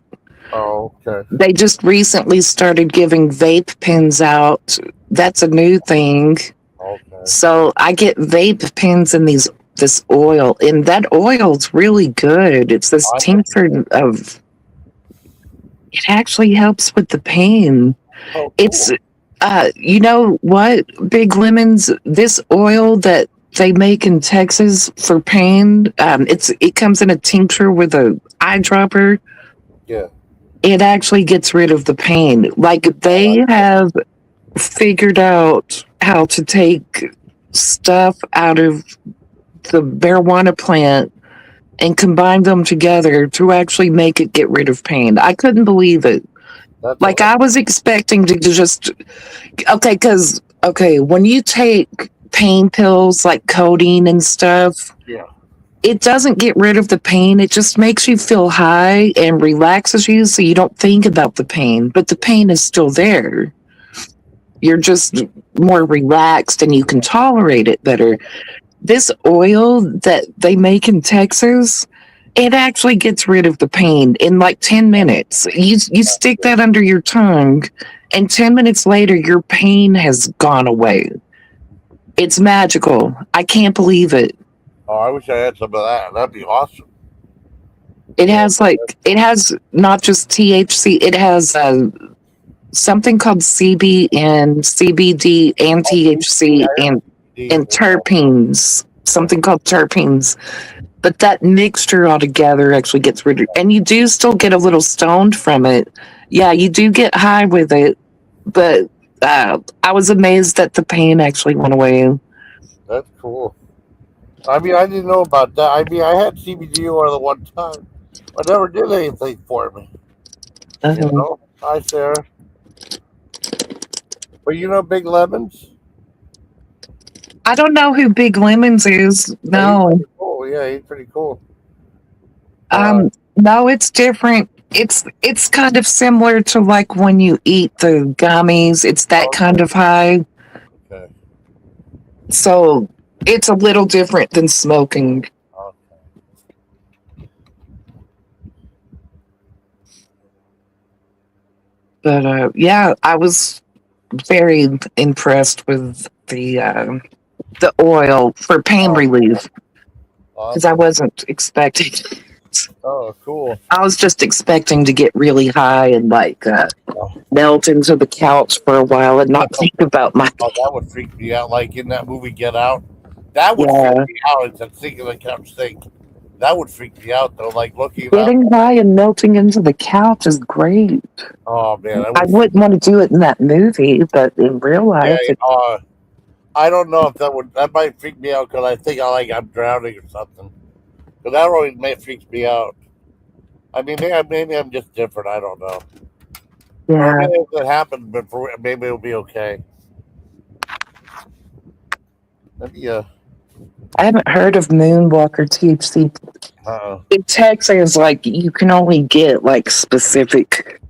Oh, okay. They just recently started giving vape pens out. That's a new thing. Okay. So I get vape pens in this oil, and that oil's really good. It's this I tincture of. It actually helps with the pain. oh It's cool. you know what, Big Lemons, this oil that they make in Texas for pain, it comes in a tincture with a eyedropper. Yeah. It actually gets rid of the pain. Like I they like have figured out how to take stuff out of the marijuana plant and combine them together to actually make it get rid of pain. I couldn't believe it. that's Like all. I was expecting to just okay, because okay, when you take pain pills like codeine and stuff, Yeah. it doesn't get rid of the pain. It just makes you feel high and relaxes you so you don't think about the pain, but the pain is still there. You're just more relaxed and you can tolerate it better. This oil that they make in Texas, it actually gets rid of the pain in like 10 minutes. You stick that under your tongue, and 10 minutes later, your pain has gone away. It's magical. I can't believe it. Oh, I wish I had some of that. That'd be awesome. Yeah. It has not just THC, it has something called CBN, CBD, and Oh, THC, D. and terpenes, something called terpenes. But that mixture altogether actually gets rid of, and you do still get a little stoned from it. Yeah, you do get high with it, but I was amazed that the pain actually went away. That's cool. I mean, I didn't know about that. I mean, I had CBD oil the one time, but never did anything for me. You Uh, know, hi Sarah. But you know, Big Lemons. I don't know who Big Lemons is. He's No, pretty cool. Yeah, he's pretty cool. Uh, um, no, it's different. It's kind of similar to like when you eat the gummies. It's that kind okay, of high. okay, So it's a little different than smoking. okay. But yeah, I was very impressed with the oil for pain Oh, relief because I awesome. wasn't expecting. Oh, cool. I was just expecting to get really high and like Oh, melt into the couch for a while and not think about my oh, that would freak me out. Like in that movie Get Out, that would freak yeah. me out. It's a thing of the couch thing. That would freak me out though. Like looking up. Getting high and melting into the couch is great. Oh man, that I would. wouldn't want to do it in that movie, but in real Yeah. life, it, I don't know if that would. That might freak me out because I think I'm drowning or something. Because that always may freaks me out. I mean, maybe I'm just different. I don't know. Or yeah. maybe if it happened, but maybe it'll be okay. Maybe I haven't heard of Moonwalker THC. uh, In Texas, like you can only get like specific.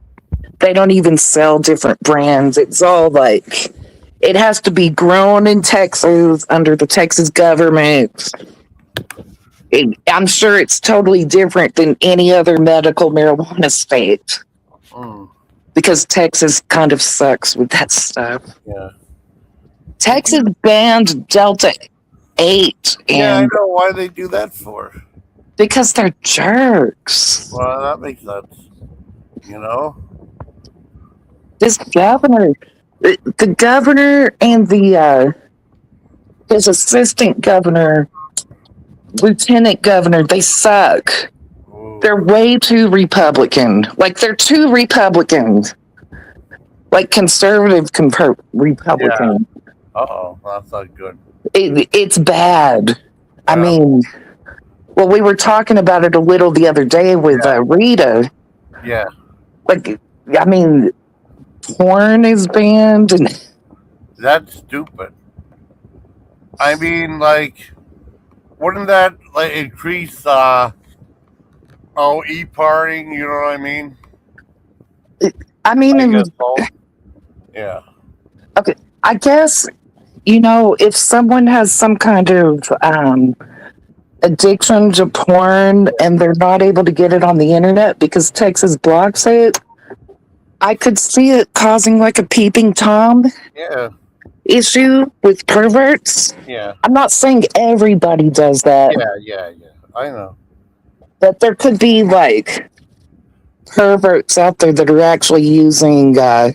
They don't even sell different brands. It's all like it has to be grown in Texas under the Texas government. I'm sure it's totally different than any other medical marijuana state mm, because Texas kind of sucks with that stuff. yeah. Did Texas you? banned Delta 8 Yeah, I and know why they do that for. because they're jerks. Well, that makes sense. You know. This governor, the governor and the his assistant governor, lieutenant governor, they suck. Ooh. They're way too Republican. Like they're too Republican. Like conservative Yeah. Republican. Uh-oh, that's not good. It's bad. I Yeah. mean, well, we were talking about it a little the other day with Yeah. Rita. Yeah. Like, I mean, porn is banned, and That's stupid. I mean, like, wouldn't that like increase e-partying, you know what I mean? I mean, I guess so. Yeah. okay, I guess if someone has some kind of addiction to porn and they're not able to get it on the internet because Texas blocks it, I could see it causing like a peeping Tom Yeah, issue with perverts. yeah, I'm not saying everybody does that, yeah. I know. but there could be like perverts out there that are actually using Yeah,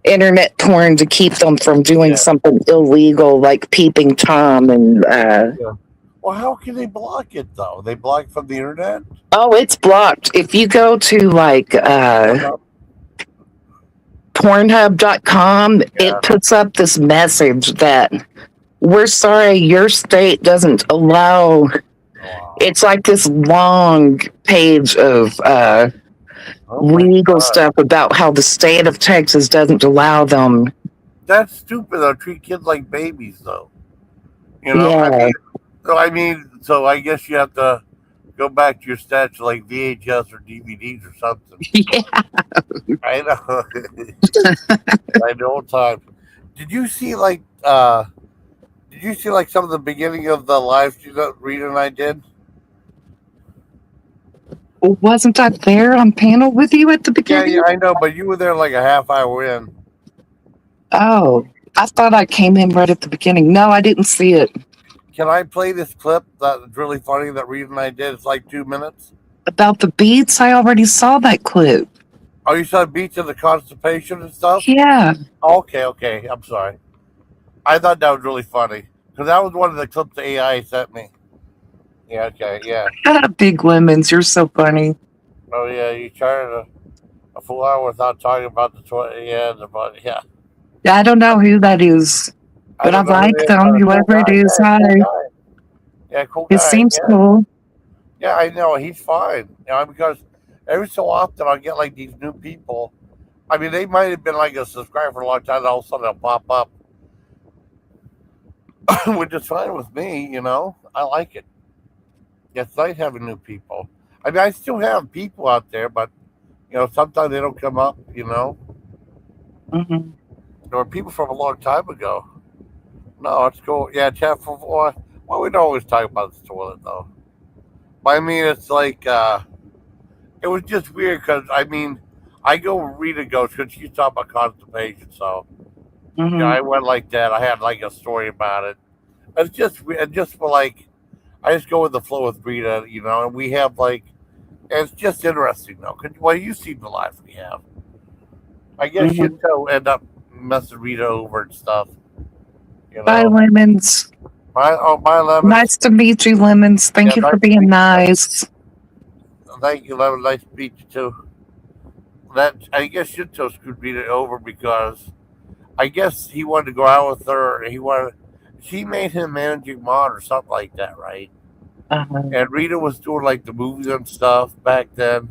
internet porn to keep them from doing yeah, something illegal like peeping Tom and yeah. Well, how can they block it though? They block from the internet. oh, it's blocked. If you go to like Uh-huh. pornhub.com, Yeah. it puts up this message that we're sorry your state doesn't allow. Wow. It's like this long page of Oh my legal god. stuff about how the state of Texas doesn't allow them. That's stupid. Though. Treat kids like babies, though. You know. I Yeah. mean, so I guess you have to go back to your stats like VHS or DVDs or something. Yeah. I know. I know time. Did you see like did you see like some of the beginning of the live stream that Rita and I did? Wasn't I there on panel with you at the Yeah, yeah, beginning? I know, but you were there like a half hour in. Oh, I thought I came in right at the beginning. No, I didn't see it. Can I play this clip that's really funny that Rita and I did? It's like 2 minutes. About the beats, I already saw that clip. Oh, you saw beats of the constipation and stuff? Yeah. Okay, okay. I'm sorry. I thought that was really funny because that was one of the clips the AI sent me. Yeah, okay, yeah. Big lemons, you're so funny. Oh, yeah, you tried a full hour without talking about the toilet. Yeah, yeah. I don't know who that is, I but I don't know who like it is, them, but a cool whoever it guy. is. Yeah, cool Hi. guy. Yeah, cool It guy. seems Yeah, cool. yeah. I know he's fine. You know, because every so often I'll get like these new people. I mean, they might have been like a subscriber for a long time. And all of a sudden, they'll pop up, which is fine with me. You know, I like it. It's nice having new people. I mean, I still have people out there, but sometimes they don't come up. Hmm. There were people from a long time ago. No, it's cool. Yeah, chat for well, we don't always talk about the toilet though. But I mean, it's like it was just weird because I mean, I go where Rita goes because she's talking about constipation. So yeah, Hmm. I went like that. I had like a story about it. It's just for like I just go with the flow with Rita, and we have like it's just interesting though. Cause, well, you see the life we have. I guess Hmm. you two end up messing Rita over and stuff. You Bye, know, lemons. my lemons. Nice to meet you, lemons. Yeah, Thank you nice for to being meet you. nice. Thank you, lemon. Nice to meet you too. That I guess Shinto screwed Rita over because I guess he wanted to go out with her. She made him managing mod or something like that, right? Uh-huh. And Rita was doing like the movies and stuff back then,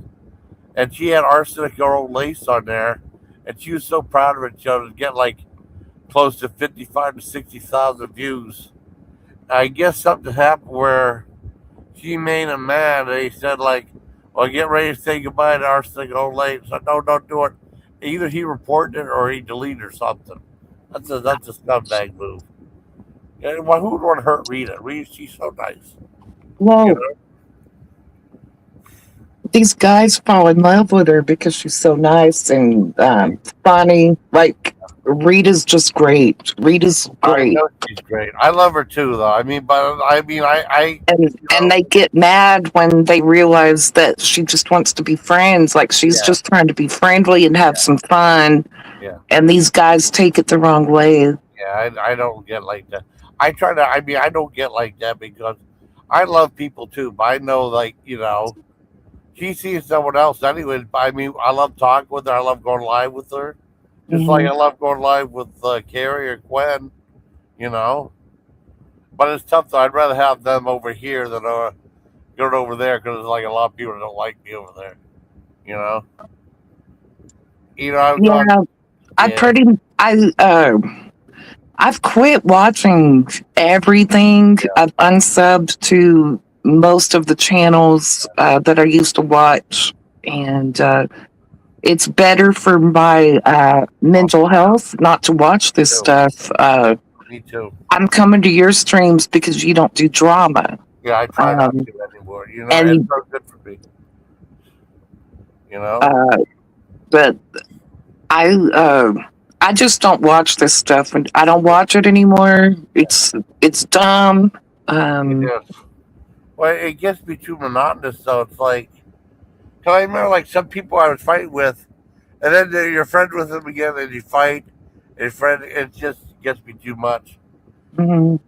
and she had arsenic girl lace on there, and she was so proud of it. She was getting like close to 55 to 60,000 views. I guess something happened where she made him mad. And he said like, "Well, get ready to say goodbye to arsenic girl lace." So no, don't do it. Either he reported it or he deleted or something. That's a scumbag move. Yeah, well, who would want to hurt Rita? Rita, she's so nice. You Well, know? these guys fall in love with her because she's so nice and funny. Like, Rita's just great. Rita's I great. know she's great. I love her too, though. I mean, but I mean, And they get mad when they realize that she just wants to be friends. Like, she's yeah, just trying to be friendly and have yeah, some fun. yeah, And these guys take it the wrong way. yeah. I don't get like that. I try to. I mean, I don't get like that because I love people too. But I know, like she sees someone else anyway. I mean, I love talking with her. I love going live with her. Just like Hmm. I love going live with Carrie or Gwen. You know. But it's tough though. I'd rather have them over here than going over there because there's like a lot of people that don't like me over there. You know. I was on. Yeah, I Yeah. pretty, I've quit watching everything. Yeah. I've unsubbed to most of the channels that I used to watch, and it's better for my Oh, mental health not to watch me this too. stuff. Me too. I'm coming to your streams because you don't do drama. Yeah, I try not Um, to anymore. It's and so good for me. You know. uh, but I I just don't watch this stuff, and I don't watch it anymore. It's dumb. It Um, is. Well, it gets me too monotonous, though. It's like, cause I remember like some people I was fighting with, and then you're friends with them again, and you fight, and friend, it just gets me too much. mhm.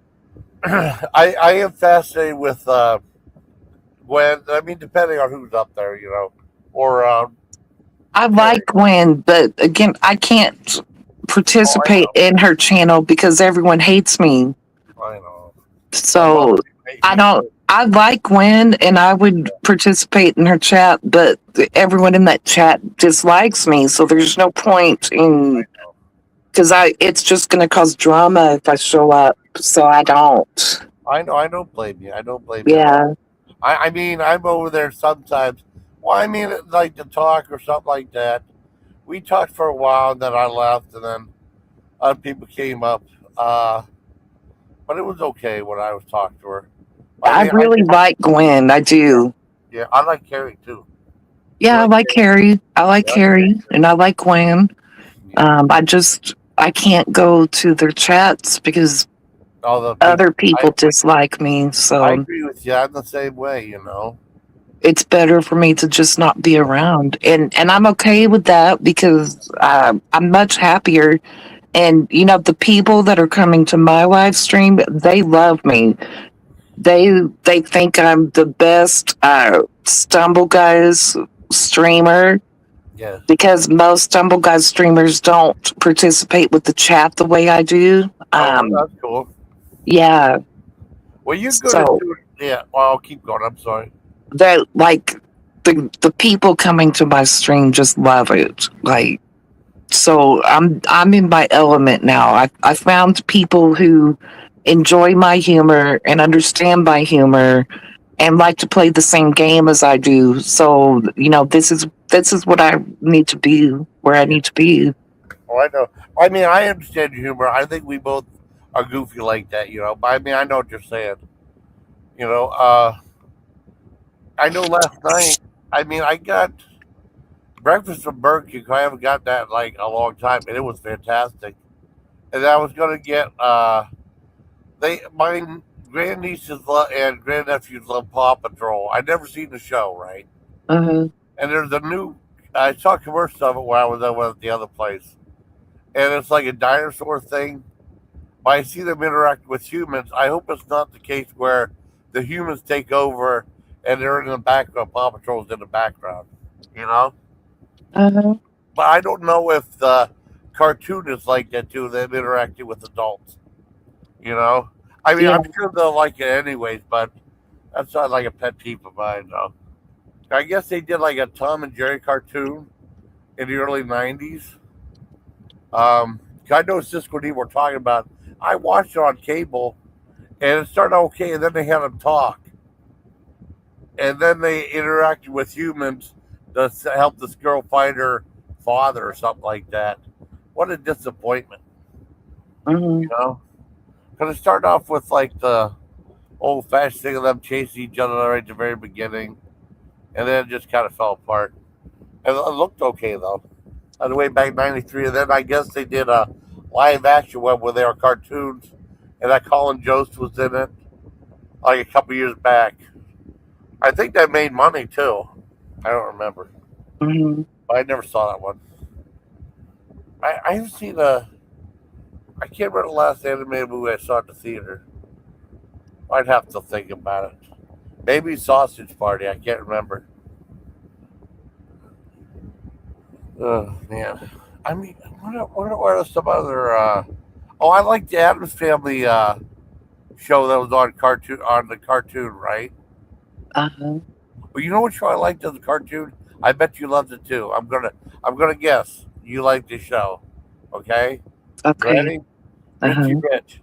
I am fascinated with Gwen. I mean, depending on who's up there, or I Carrie. like Gwen, but again, I can't Oh, I participate know, in her channel because everyone hates me. I know. A lot So of people hate I me don't. too. I like Gwen, and I would participate in her chat, but everyone in that chat dislikes me. So there's no point in I know. because it's just going to cause drama if I show up. So I don't. I know. I don't blame you. I don't blame you at all. Yeah. I mean, I'm over there sometimes. Well, I mean, like to talk or something like that. We talked for a while, and then I left, and then other people came up. Uh, but it was okay when I was talking to her. I I mean, really like Gwen. I yeah, do. yeah, I like Carrie too. You Yeah, I like like Carrie? Harry. I like Yeah, Carrie Harry, too. and I like Gwen. Yeah. I can't go to their chats because All the other people. people dislike me. I So agree with you. I'm the same way. it's better for me to just not be around, and I'm okay with that because I'm much happier. And the people that are coming to my live stream, they love me. They think I'm the best Stumble Guys streamer Yes. because most Stumble Guys streamers don't participate with the chat the way I do. Oh, well, that's cool. Yeah, Well, you're good at so doing. Yeah. Well, I'll keep going. I'm sorry. that like the people coming to my stream just love it. Like so I'm in my element now. I found people who enjoy my humor and understand my humor and like to play the same game as I do. So, this is what I need to be where I Yeah. need to be. Oh, I know. I mean, I understand your humor. I think we both are goofy like that. But I mean, I know what you're saying. You know. I know last night. I mean, I got breakfast from Burger King. I haven't got that in like a long time, and it was fantastic. And I was gonna get my grandnieces and grandnephews love Paw Patrol. I'd never seen the show, right? Uh, And there's a new. I saw commercials of it when I was over at the other place, and it's like a dinosaur thing. But I see them interact with humans. I hope it's not the case where the humans take over and they're in the background. Paw Patrol's in the background, you know. uh, But I don't know if the cartoon is like that too. Them interacting with adults, you know. I mean, yeah. I'm sure they'll like it anyways, but that's not like a pet peeve of mine, though. I guess they did like a Tom and Jerry cartoon in the early '90s. I know Cisco and Eve were talking about. I watched it on cable, and it started okay, and then they had them talk, and then they interacted with humans to help this girl find her father or something like that. What a disappointment, you Mhm. know? Because it started off with like the old fashioned thing of them chasing each other right at the very beginning, and then it just kind of fell apart. And it looked okay though. On the way back '93, and then I guess they did a live action one where they were cartoons, and that Colin Jost was in it like a couple years back. I think that made money too. I don't remember, Mhm. but I never saw that one. I haven't seen a. I can't remember the last animated movie I saw at the theater. I'd have to think about it. Maybe Sausage Party. I can't remember. Oh man. I mean, what are some other? Oh, I like the Adams Family show that was on the cartoon, right? Uh-huh. Well, you know what show I liked as a cartoon? I bet you loved it too. I'm gonna guess you liked the show. Okay, you Okay. ready? Richie Uh-huh. Rich.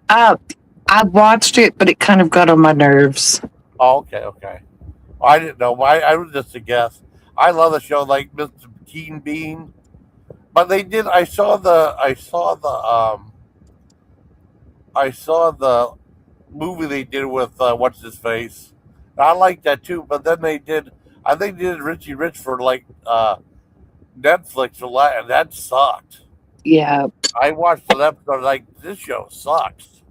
Uh, I watched it, but it kind of got on my nerves. Oh, okay, okay. I didn't know. I was just a guess. I love the show, like Mr. Keen Bean. But they did. I saw the movie they did with what's his face. I like that too, but then they did. I think they did Richie Rich for like Netflix a lot, and that sucked. Yeah, I watched an episode like this show sucks.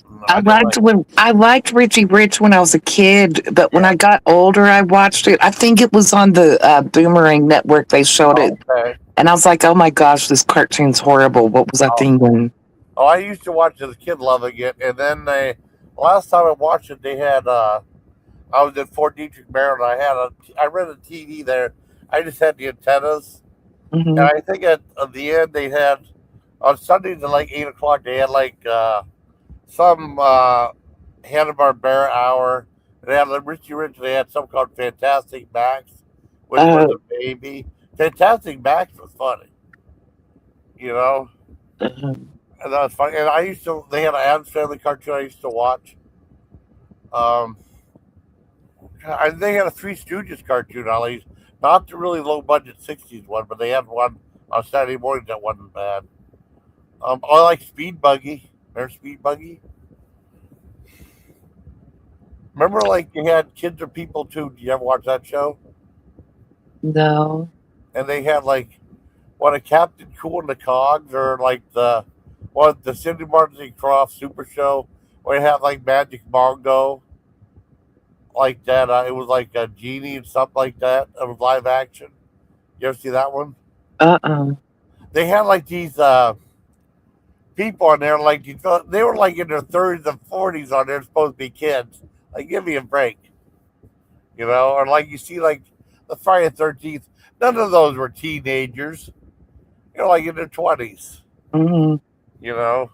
No, I I didn't liked like it. when I liked Richie Rich when I was a kid, but when Yeah. I got older, I watched it. I think it was on the Boomerang Network. They showed it, Oh, okay. and I was like, "Oh my gosh, this cartoon's horrible." What was I Oh, thinking? oh, I used to watch it as a kid, loving it, and then they last time I watched it, they had I was in Fort Detrick, Maryland. I rented a TV there. I just had the antennas, and Hmm. I think at the end they had on Sundays at like 8 o'clock. They had like some Hanna Barbera hour. They had like Richie Rich. They had something called Fantastic Max, which was Uh, a baby. Fantastic Max was funny, you know, uh, and that was funny. And I used to. They had an Adams Family cartoon I used to watch. Um, they had a Three Stooges cartoon. At least not the really low budget '60s one, but they had one on Saturday mornings that wasn't bad. I like Speed Buggy. Remember Speed Buggy? Remember, like you had Kids or People too. Do you ever watch that show? no. And they had like what a Captain Cool and the Cogs, or like the Cindy Martin and Croft Super Show, where you had like Magic Mongo, like that. It was like a genie and stuff like that. It was live action. You ever see that one? Uh-uh. They had like these people on there, like they were like in their 30s and 40s on there, supposed to be kids. Like, give me a break, you know? Or like you see, like the Friday the 13th, none of those were teenagers, like in their 20s, Hmm. you know?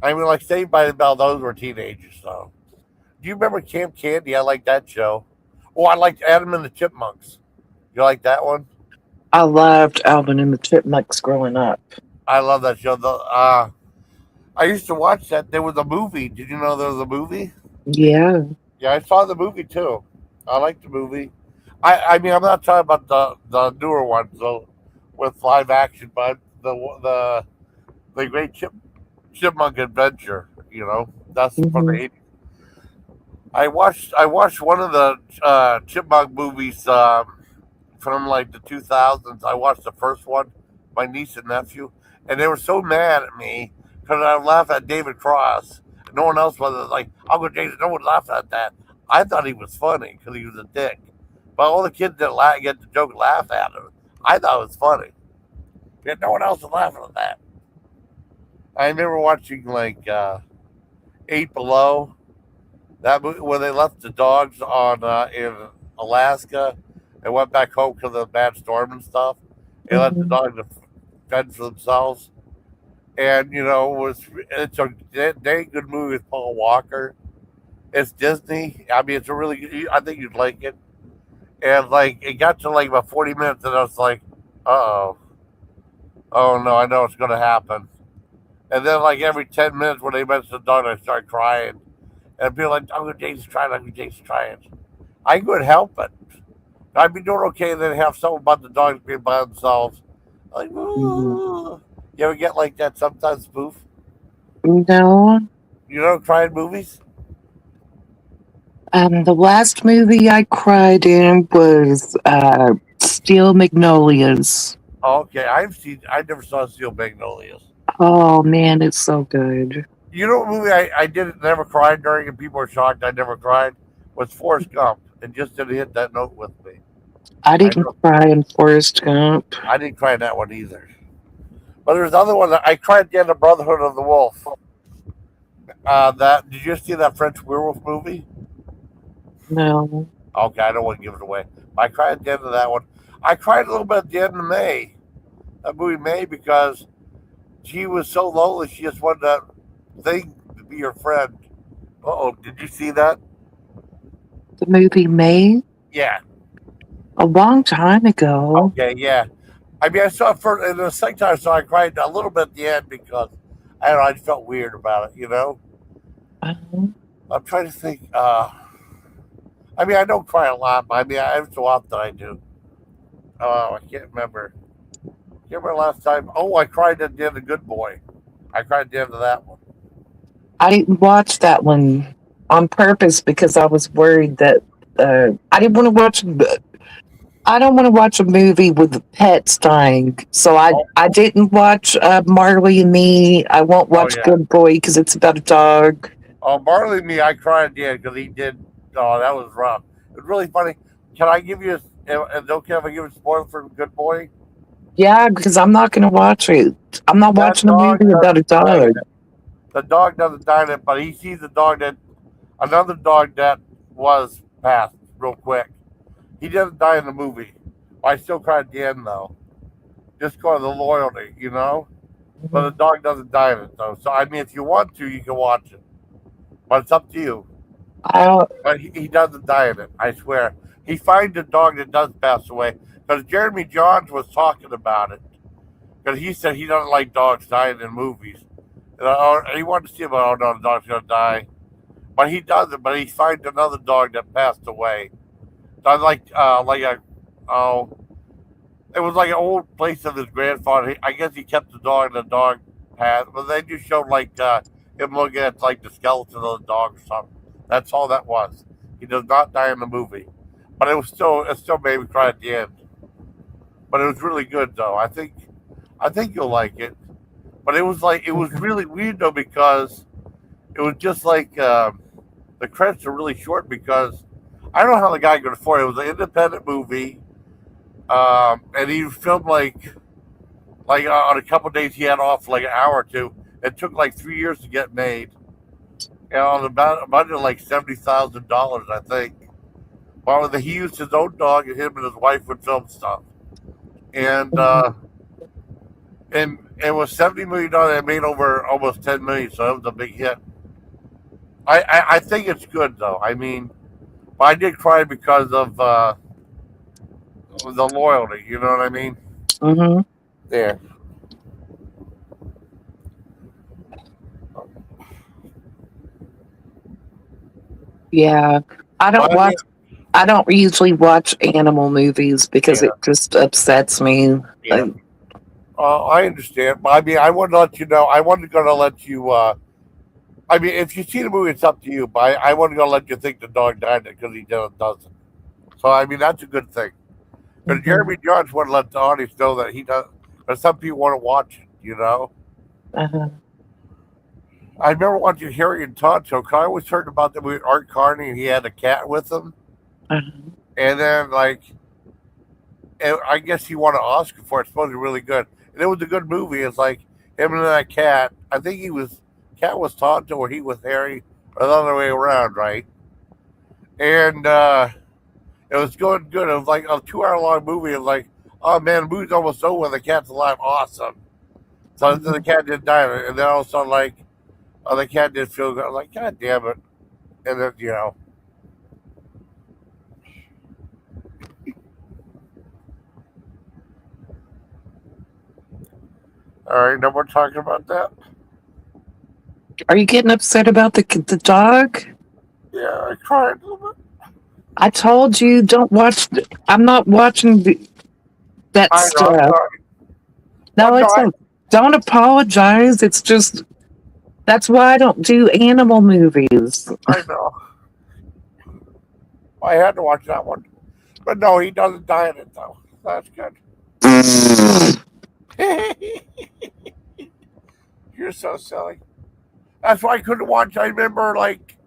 I mean, like Saved by the Bell, those were teenagers, so. Do you remember Camp Candy? I like that show. Oh, I liked Adam and the Chipmunks. You like that one? I loved Alvin and the Chipmunks growing up. I love that show. I used to watch that. There was a movie. Did you know there was a movie? Yeah. Yeah, I saw the movie too. I like the movie. I mean, I'm not talking about the newer ones though, with live action, but the Great Chipmunk Adventure. That's from the Hmm. '80s. I watched one of the Chipmunk movies from like the 2000s. I watched the first one, my niece and nephew, and they were so mad at me because I laughed at David Cross. No one else was like, Uncle Jason, no one laughed at that. I thought he was funny because he was a dick. But all the kids that get the joke laugh at him. I thought it was funny. Yet no one else was laughing at that. I remember watching like Eight Below, that movie where they left the dogs on in Alaska and went back home because of the bad storm and stuff. They let the Hmm. dogs fend for themselves, and it's a dang good movie with Paul Walker. It's Disney. I mean, it's a really. I think you'd like it. And like, it got to like about 40 minutes, and I was like, "Uh oh no, I know it's gonna happen." And then like every 10 minutes when they mentioned the dog, I start crying, and I'd be like, "Uncle Jason's trying. Uncle Jason's trying." I couldn't help it. I'd be doing okay, and then have something about the dogs being by themselves. Like, Hmm. ooh. You ever get like that sometimes, spoof? No. You know, crying movies? The last movie I cried in was Steel Magnolias. Oh, okay, I never saw Steel Magnolias. Oh man, it's so good. You know what movie I didn't never cried during, and people were shocked I never cried? Was Forrest Gump. It just didn't hit that note with me. I I didn't know cry in Forrest Gump. I didn't cry in that one either. But there's other one that I cried at the end of Brotherhood of the Wolf. That did you see that French werewolf movie? No. Okay, I don't want to give it away. I cried at the end of that one. I cried a little bit at the end of May. That movie May, because she was so lonely. She just wanted that thing to be her friend. Oh, did you see that? The movie May? Yeah. A long time ago. Okay. Yeah. I mean, I saw it first, and the second time I saw it, I cried a little bit at the end because I don't know. I just felt weird about it. Uh, I'm trying to think. I mean, I don't cry a lot, but I mean, every so often I do. Oh, I can't remember. Can't remember last time. Oh, I cried at the end of Good Boy. I cried at the end of that one. I didn't watch that one on purpose because I was worried that I didn't want to watch. I don't want to watch a movie with pets dying, so Oh, I didn't watch Marley and Me. I won't oh watch yeah. Good Boy because it's about a dog. Oh, Marley and Me, I cried at the end because he did. Oh, that was rough. It was really funny. Can I give you? Is it okay if I give a spoiler for Good Boy? Yeah, because I'm not going to watch it. I'm not That watching a dog movie about a doesn't die in dog. it. The dog doesn't die in it, but he sees the dog that another dog that was passed real quick. He doesn't die in the movie. I still cry at the end though, just because of the loyalty, you know. But the Mhm. dog doesn't die in it though. So I mean, if you want to, you can watch it, but it's up to you. I don't. But he doesn't die in it. I swear. He finds a dog that does pass away because Jeremy Johns was talking about it because he said he doesn't like dogs dying in movies. And he wanted to see about, oh no, the dog's gonna die, but he doesn't. But he finds another dog that passed away. So like a oh, it was like an old place of his grandfather. I guess he kept the dog, and the dog passed. But they just showed like him looking at like the skeleton of the dog or something. That's all that was. He does not die in the movie, but it still made me cry at the end. But it was really good though. I think you'll like it. But it was Mhm. really weird though because it was just like the credits are really short because I don't know how the guy could afford it. It was an independent movie, and he filmed like on a couple of days he had off like an hour or two. It took like 3 years to get made, and on about a budget of like $70,000, I think. Well, he used his own dog, and him and his wife would film stuff, and Mhm. it was $70 million. It made over almost 10 million, so it was a big hit. I think it's good though. I mean, I did cry because of the loyalty. You know what I mean? Mhm. Yeah. Yeah, I don't But I watch. mean, I don't usually watch animal movies because yeah, it just upsets me. yeah. I understand. But I mean, I want to let you know. I wasn't going to let you. I mean, if you see the movie, it's up to you. But I wasn't going to let you think the dog died because he doesn't. So I mean, that's a good thing. Because Mhm. Jeremy Jahns want to let the audience know that he does. But some people want to watch it. You know. Uh-huh. I remember watching Harry and Todd show. 'Cause I always heard about the movie Art Carney, and he had a cat with him. Uh-huh. And then and I guess he won an Oscar for it. It's supposed to be really good. And it was a good movie. It's like him and that cat. I think cat was Tonto or he was Harry, or the other way around, right? And it was going good. It was like a 2 hour long movie. It was like, oh man, the movie's almost over. The cat's alive. Awesome. So then the Mhm. cat did die. And then all of a sudden, like, oh, the cat did feel good. I'm like, God damn it. And then, all right, no more talking about that. Are you getting upset about the dog? Yeah, I cried a little bit. I told you don't watch. I'm not watching that I know, I'm stuff. sorry. No, But no, it's like don't apologize. It's just that's why I don't do animal movies. I know. I had to watch that one. But no, he doesn't die in it though. That's good. You're so silly. That's why I couldn't watch. I remember like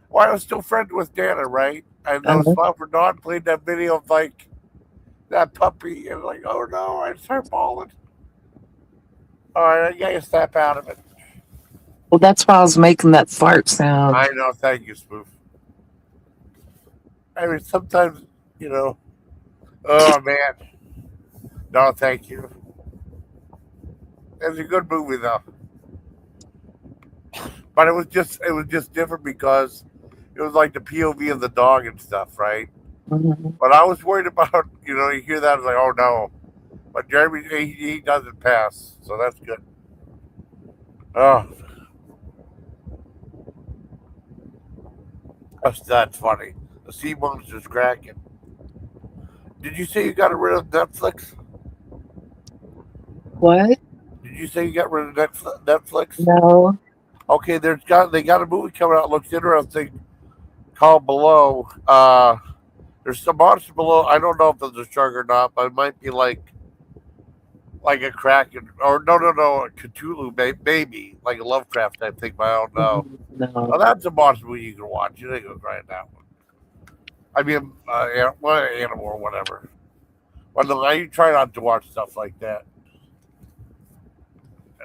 when I was still friends with Dana, right? And those Uh, Smile for Dawn played that video of like that puppy and like, oh no, I start bawling. All right, I gotta snap out of it. well, that's why I was making that fart sound. I know, thank you, Spoof. I mean sometimes, you know, oh man. No, thank you. It was a good movie though. But it was just different because it was like the POV of the dog and stuff, right? Mhm. But I was worried about, you hear that, it's like, oh no. But Jeremy, he doesn't pass, so that's good. Oh, that's funny. The sea monster's cracking. Did you say you got rid of Netflix? What? Did you say you got rid of Netflix? No. Okay, they got a movie coming out. Looks interesting. Called Below. There's some monsters below. I don't know if there's a shark or not, but it might be like a kraken or no a Cthulhu maybe like a Lovecraft type thing. But I don't know. Oh, No. that's a monster movie you can watch. You ain't gonna cry at that one. I mean, well, animal or whatever. But no, I try not to watch stuff like that.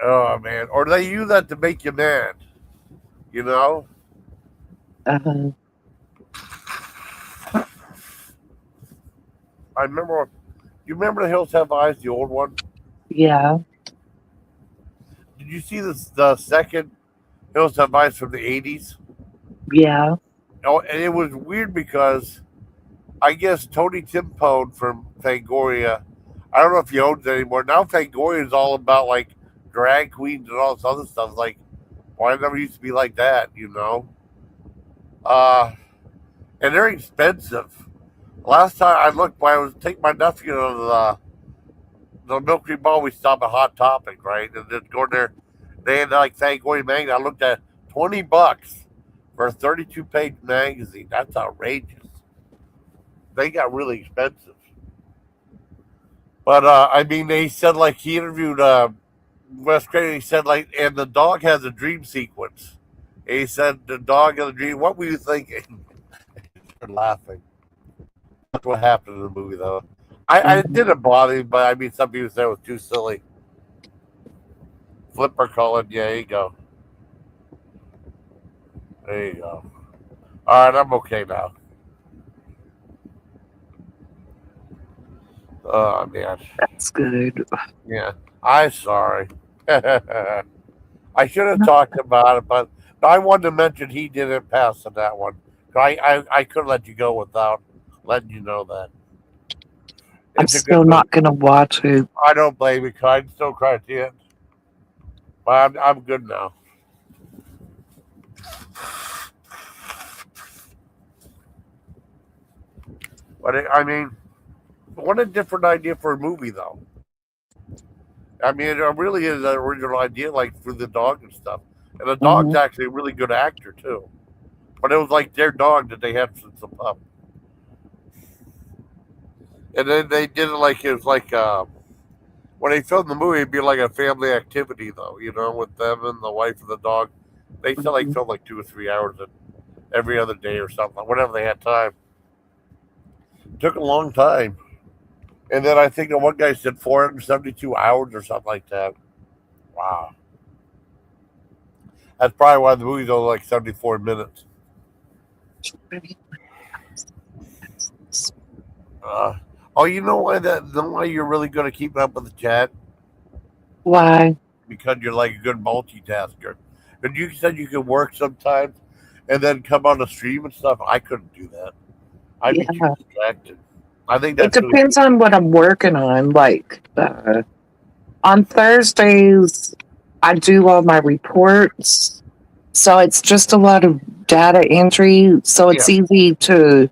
Oh man, or they use that to make you mad. You know. Uh, I remember. You remember the Hills Have Eyes, the old one? yeah, Did you see the second Hills Have Eyes from the '80s? yeah, Oh, and it was weird because I guess Tony Timpone from Fangoria. I don't know if he owns it anymore. Now Fangoria is all about like drag queens and all this other stuff. Like, why it never used to be like that, you know? Uh, and they're expensive. Last time I looked, when I was taking my nephew to the Milk Creek Mall, we stopped at Hot Topic, right? And then going there, they had like Fangoria magazine. I looked at $20 for a 32-page magazine. That's outrageous. They got really expensive. But I mean, they said like he interviewed Wes Craven. He said like, and the dog has a dream sequence. And he said the dog has a dream. What were you thinking? They're laughing. That's what happened in the movie, though. I it mhm. didn't bother me, but I mean, some people said it was too silly. Flipper Cullen, yeah, there you go. There you go. All right, I'm okay now. Oh man, That's good. yeah. I'm sorry. I should have No, talked about it, but I wanted to mention he didn't pass on that one. I couldn't let you go without letting you know that I'm it's a good still movie. not gonna watch it. I don't blame you. 'Cause I still cry at the end, but I'm good now. But I mean, what a different idea for a movie, though. I mean, it really is an original idea, like for the dog and stuff. And the dog's Hmm. actually a really good actor too. But it was like their dog that they had since the pup. And then they did it like it was like when they filmed the movie, it'd be like a family activity, though. You know, with them and the wife and the dog. They said like Hmm. filmed like 2 or 3 hours every other day or something, whenever they had time. It took a long time. And then I think the one guy said 472 hours or something like that. Wow. That's probably why the movie's only like 74 minutes. Uh, oh, you know why why you're really good at keeping up with the chat? Why? Because you're like a good multitasker. And you said you could work sometimes and then come on the stream and stuff. I couldn't do that. I'd be too Yeah. distracted. I think It that's really depends on what I'm working on. Like on Thursdays, I do all my reports. So it's just a lot of data entry. So yeah. it's easy to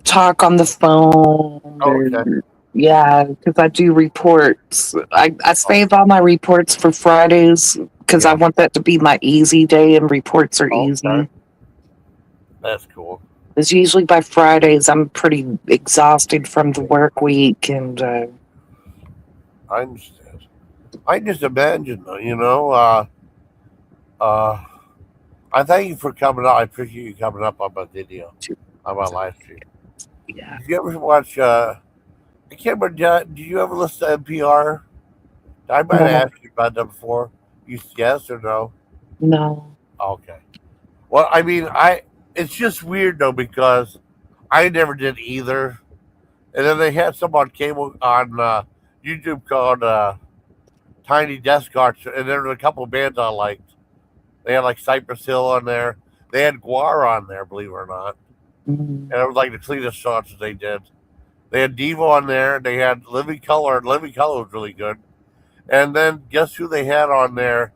talk on the phone Oh, or okay. yeah, because I do reports. I Oh, save all my reports for Fridays because I yeah. want that to be my easy day and reports are Okay. easy. That's cool. Because usually by Fridays I'm pretty exhausted from the work week and I understand. I just imagine, uh, I thank you for coming up. I appreciate you coming up on my video, on my live stream. yeah, Did you ever watch, I can't remember, did you ever listen to NPR? I might have no, asked you about that before. You yes or no? no. Okay. Well, I mean, it's just weird though because I never did either. And then they had some on cable on YouTube called Tiny Desk Arts, and there were a couple of bands I liked. They had like Cypress Hill on there. They had Gwar on there, believe it or not. Mm, And it was like the cleanest shots that they did. They had Devo on there. They had Living Color, and Living Color was really good. And then guess who they had on there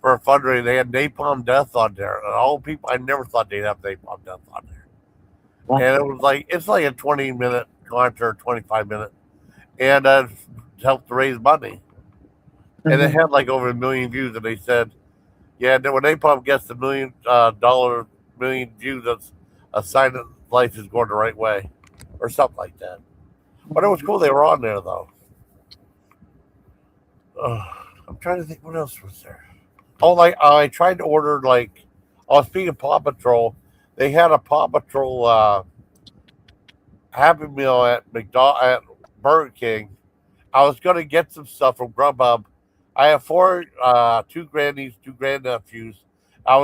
for a fundraiser? They had Napalm Death on there. And all people, I never thought they'd have Napalm Death on there. And wow. it was like, it's like a 20-minute concert, 25 minute. And helped to raise money. And it Mhm. had like over 1 million views. And they said Yeah, and then when napalm gets the $1 million million views, that's a sign that life is going the right way, or something like that. But it was Mhm. cool they were on there though. Ugh, I'm trying to think what else was there. Oh, like I tried to order like. Oh, speaking of Paw Patrol, they had a Paw Patrol Happy Meal at at Burger King. I was gonna get some stuff from Grubhub. I have four, two grannies, two grandnephews. I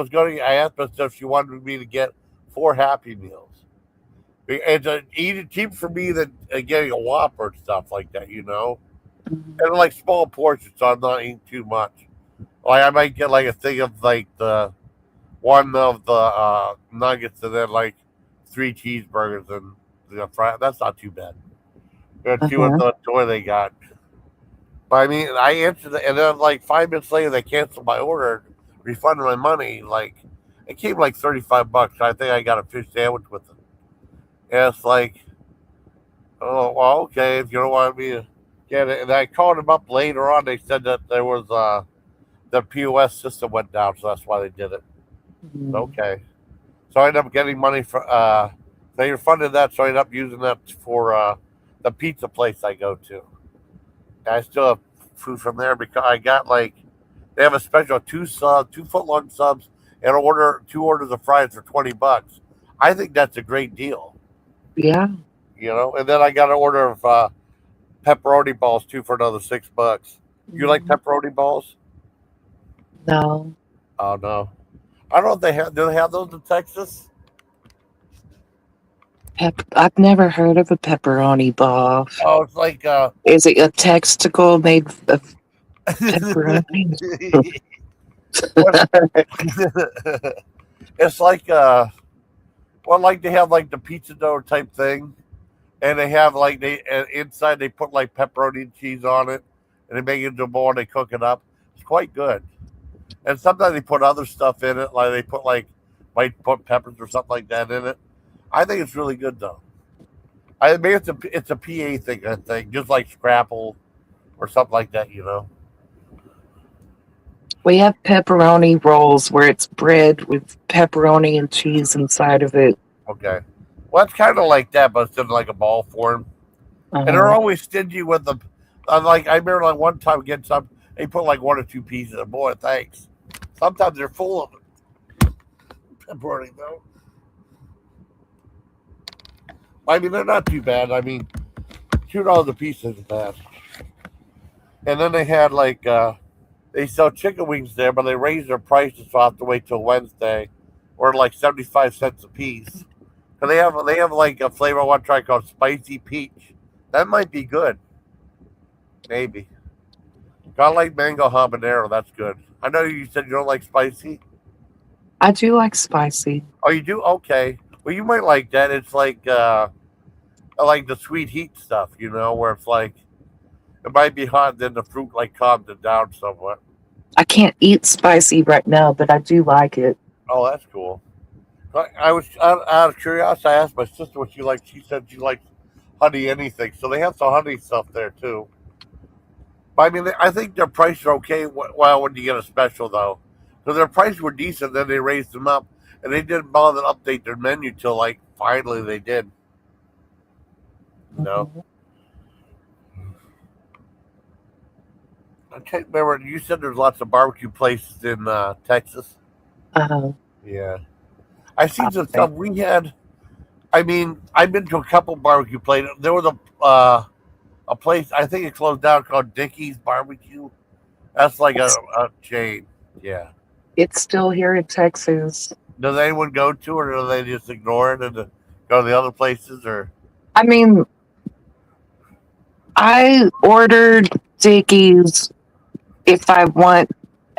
asked myself if she wanted me to get four Happy Meals. It's eat it cheap for me than getting a Whopper and stuff like that, you know. Mhm. And like small portions, so I'm not eating too much. Like I might get like a thing of like the one of the nuggets and then like three cheeseburgers and fry. That's not too bad. Two of Uh-huh. the toy they got. But I mean, I answered it, and then like 5 minutes later, they canceled my order, refunded my money. Like it came like $35. I think I got a fish sandwich with it. And it's like, oh well, okay, if you don't want me to get it. And I called them up later on. They said that there was the POS system went down, so that's why they did it. Mhm. Okay, so I ended up getting money for. They refunded that, so I ended up using that for the pizza place I go to. I still have food from there because I got like they have a special 2 foot long subs and order 2 orders of fries for $20. I think that's a great deal, Yeah. you know. And then I got an order of pepperoni balls too for another $6. You like Mhm. pepperoni balls? No. Oh no, I don't know if they have. Do they have those in Texas? I've never heard of a pepperoni ball. Oh, it's like Is it a testicle made of pepperoni? what? It's like well, like they have like the pizza dough type thing, and they have like they and inside they put like pepperoni and cheese on it, and they make it into a bowl and they cook it up. It's quite good. And sometimes they put other stuff in it, like they put like might put peppers or something like that in it. I think it's really good though. I maybe it's a PA thing. I think just like Scrapple or something like that. You know. We have pepperoni rolls where it's bread with pepperoni and cheese inside of it. Okay. Well, it's kind of like that, but instead of like a ball form. And they're Uh-huh. always stingy with them. Like I remember like one time getting some, they put like one or two pieces. And boy, thanks. Sometimes they're full of pepperoni though. I mean, they're not too bad. I mean, $2 a piece isn't bad. And then they had like they sell chicken wings there, but they raised their prices, so I have to wait till Wednesday, or like 75 cents a piece. Cause they have like a flavor I want to try called spicy peach. That might be good, maybe. I like mango habanero. That's good. I know you said you don't like spicy. I do like spicy. Oh, you do? Okay. Well, you might like that. It's like the sweet heat stuff, you know, where it's like it might be hot, then the fruit like calms it down somewhat. I can't eat spicy right now, but I do like it. Oh, that's cool. I was out of curiosity. I asked my sister what she liked. She said she likes honey anything. So they have some honey stuff there too. But I mean, I think their prices are okay. Well, when you get a special though, because their prices were decent, then they raised them up, and they didn't bother to update their menu till like finally they did. You know, Mhm. I can't remember. You said there's lots of barbecue places in Texas. Uh, Yeah, I seen some okay. stuff. We had. I mean, I've been to a couple barbecue places. There was a place I think it closed down called Dickie's Barbecue. That's like It's, a chain. Yeah. it's still here in Texas. Does anyone go to it, or do they just ignore it and go to the other places? Or I mean, I ordered Dickies if I want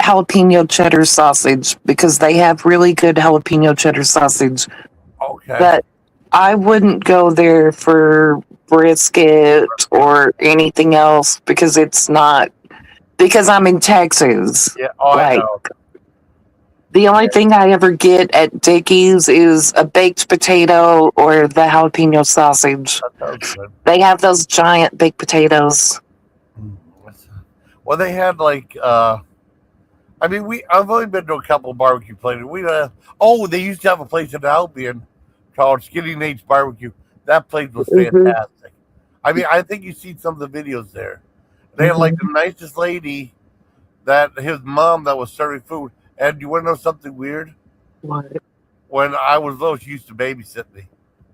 jalapeno cheddar sausage because they have really good jalapeno cheddar sausage, okay, but I wouldn't go there for brisket or anything else because it's not because I'm in Texas. yeah. Oh, I Like know. the only Yeah, thing I ever get at Dickie's is a baked potato or the jalapeno sausage. that sounds good. They have those giant baked potatoes. Mm. Well, they had like I mean, I've only been to a couple of barbecue places. Oh, they used to have a place in Albion called Skinny Nate's Barbecue. That place was Hmm. fantastic. I mean, I think you've seen some of the videos there. They had like Hmm. the nicest lady that his mom that was serving food. And you want to know something weird? What? When I was little, she used to babysit me.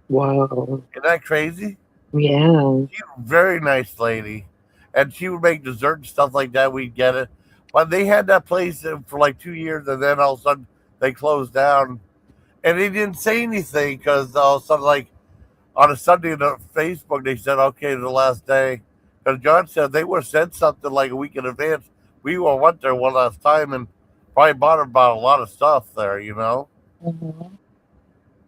Wow. Isn't that crazy? Yeah. She's a very nice lady, and she would make dessert and stuff like that. We'd get it, but they had that place for like 2 years, and then all of a sudden they closed down, and they didn't say anything because all of a sudden, like on a Sunday on Facebook, they said, "Okay, the last day." Because John said they would have said something like a week in advance. We all went there one last time and probably bought about a lot of stuff there, you know. Hmm.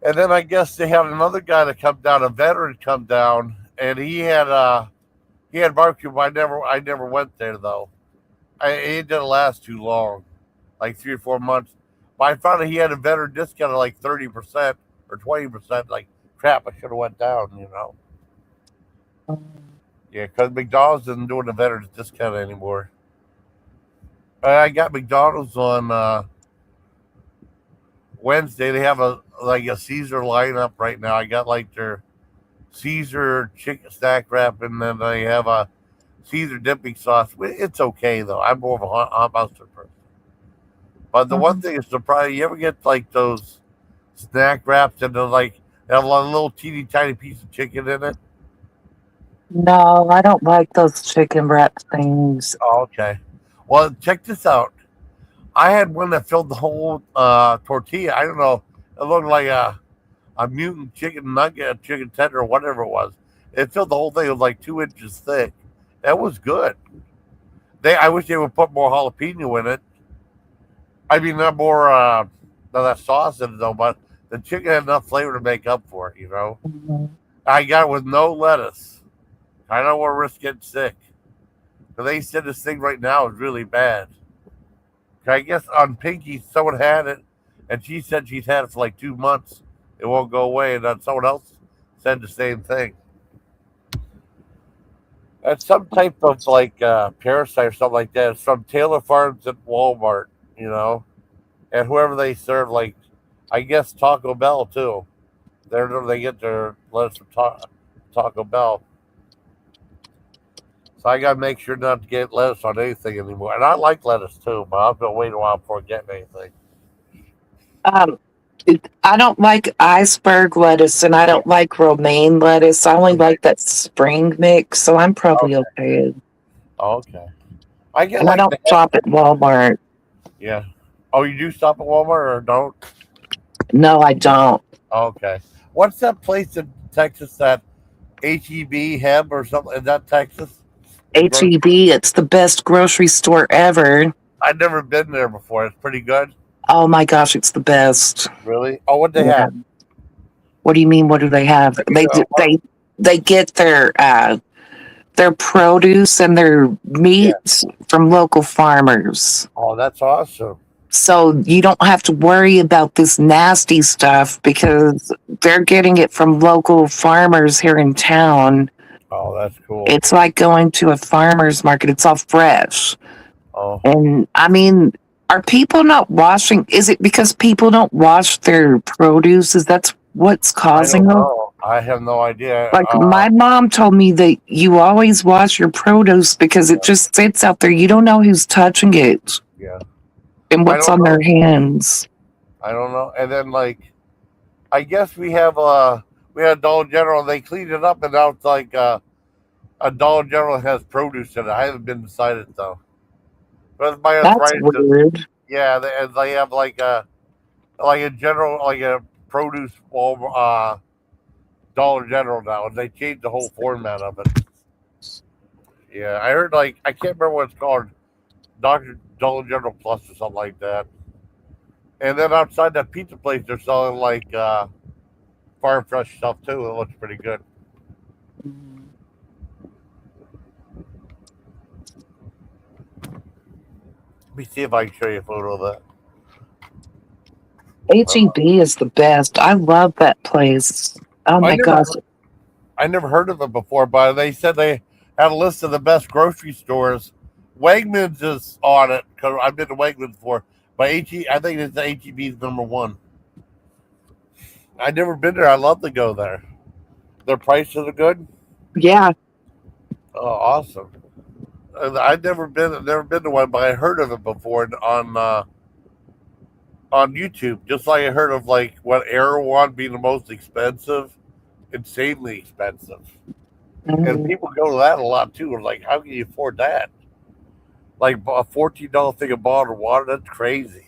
And then I guess they had another guy to come down, a veteran come down, and he had barbecue. But I never went there though. It didn't last too long, like 3 or 4 months. But I found that he had a veteran discount of like 30% or 20%. Like crap, I should have went down, you know. Yeah, because McDonald's isn't doing the veterans discount anymore. I got McDonald's on Wednesday. They have a Caesar lineup right now. I got like their Caesar chicken stack wrap, and then they have a Caesar dipping sauce. It's okay though. I'm more of a hot mustard person. But the one Hmm. thing is surprising. You ever get like those snack wraps and they're like they have a little teeny tiny piece of chicken in it? No, I don't like those chicken wrap things. Oh, okay. Well, check this out. I had one that filled the whole tortilla. I don't know. It looked like a mutant chicken nugget, a chicken tender, or whatever it was. It filled the whole thing. It was like 2 inches thick. That was good. I wish they would put more jalapeno in it. I mean, not more that sauce in it though, but the chicken had enough flavor to make up for it. You know, Mhm. I got it with no lettuce. I don't want to risk getting sick. But they said this thing right now is really bad. I guess on Pinky, someone had it, and she said she's had it for like 2 months. It won't go away, and then someone else said the same thing. It's some type of like parasite or something like that. It's from Taylor Farms at Walmart, you know, and whoever they serve, like I guess Taco Bell too. They get their lettuce from Taco Bell. So I gotta make sure not to get lettuce on anything anymore. And I like lettuce too, but I'm gonna wait a while before getting anything. Um, I don't like iceberg lettuce and I don't like romaine lettuce. I only like that spring mix, so I'm probably Okay. okay. Okay. I get And I like don't the head. shop at Walmart. Yeah. Oh, you do stop at Walmart or don't? No, I don't. Okay. What's that place in Texas that HEB Heb or something? Is that Texas? The grocery. HEB, it's the best grocery store ever. I've never been there before. It's pretty good. Oh my gosh, it's the best. Really? Oh, what they Yeah. have? What do you mean? What do they have? I mean, They get their produce and their yeah. meats from local farmers. Oh, that's awesome. So you don't have to worry about this nasty stuff because they're getting it from local farmers here in town. Oh, that's cool. It's like going to a farmer's market. It's all fresh. Oh, And I mean, are people not washing? Is it because people don't wash their produce? Is that what's I causing don't it? know. I have no idea. Like my mom told me that you always wash your produce because it just sits out there. You don't know who's touching it Yeah. and I what's don't on their know. hands. I don't know. And then like I guess we had Dollar General. They cleaned it up, and now it's like a Dollar General has produce in it. I haven't been inside it though. But my That's arthritis, weird. yeah, they have like a general like a produce Dollar General now, and they changed the whole format of it. Yeah, I heard like I can't remember what it's called, Doctor Dollar General Plus or something like that. And then outside that pizza place, they're selling like farm fresh stuff too. It looks pretty good. Let me see if I can show you a photo of that. HEB is the best. I love that place. Oh I my gosh. never I never heard of it before, but they said they had a list of the best grocery stores Wegmans is on it because I've been to Wegmans before. But I think it's the HEB's number one. I've never been there. I love to go there. Their prices are good. Yeah, Oh, awesome. I've never been to one, but I heard of it before on YouTube. Just like I heard of like what Erewhon being the most expensive, insanely expensive, and mm, people go to that a lot too. Like, how can you afford that? Like a $14 thing of bottled water? That's crazy.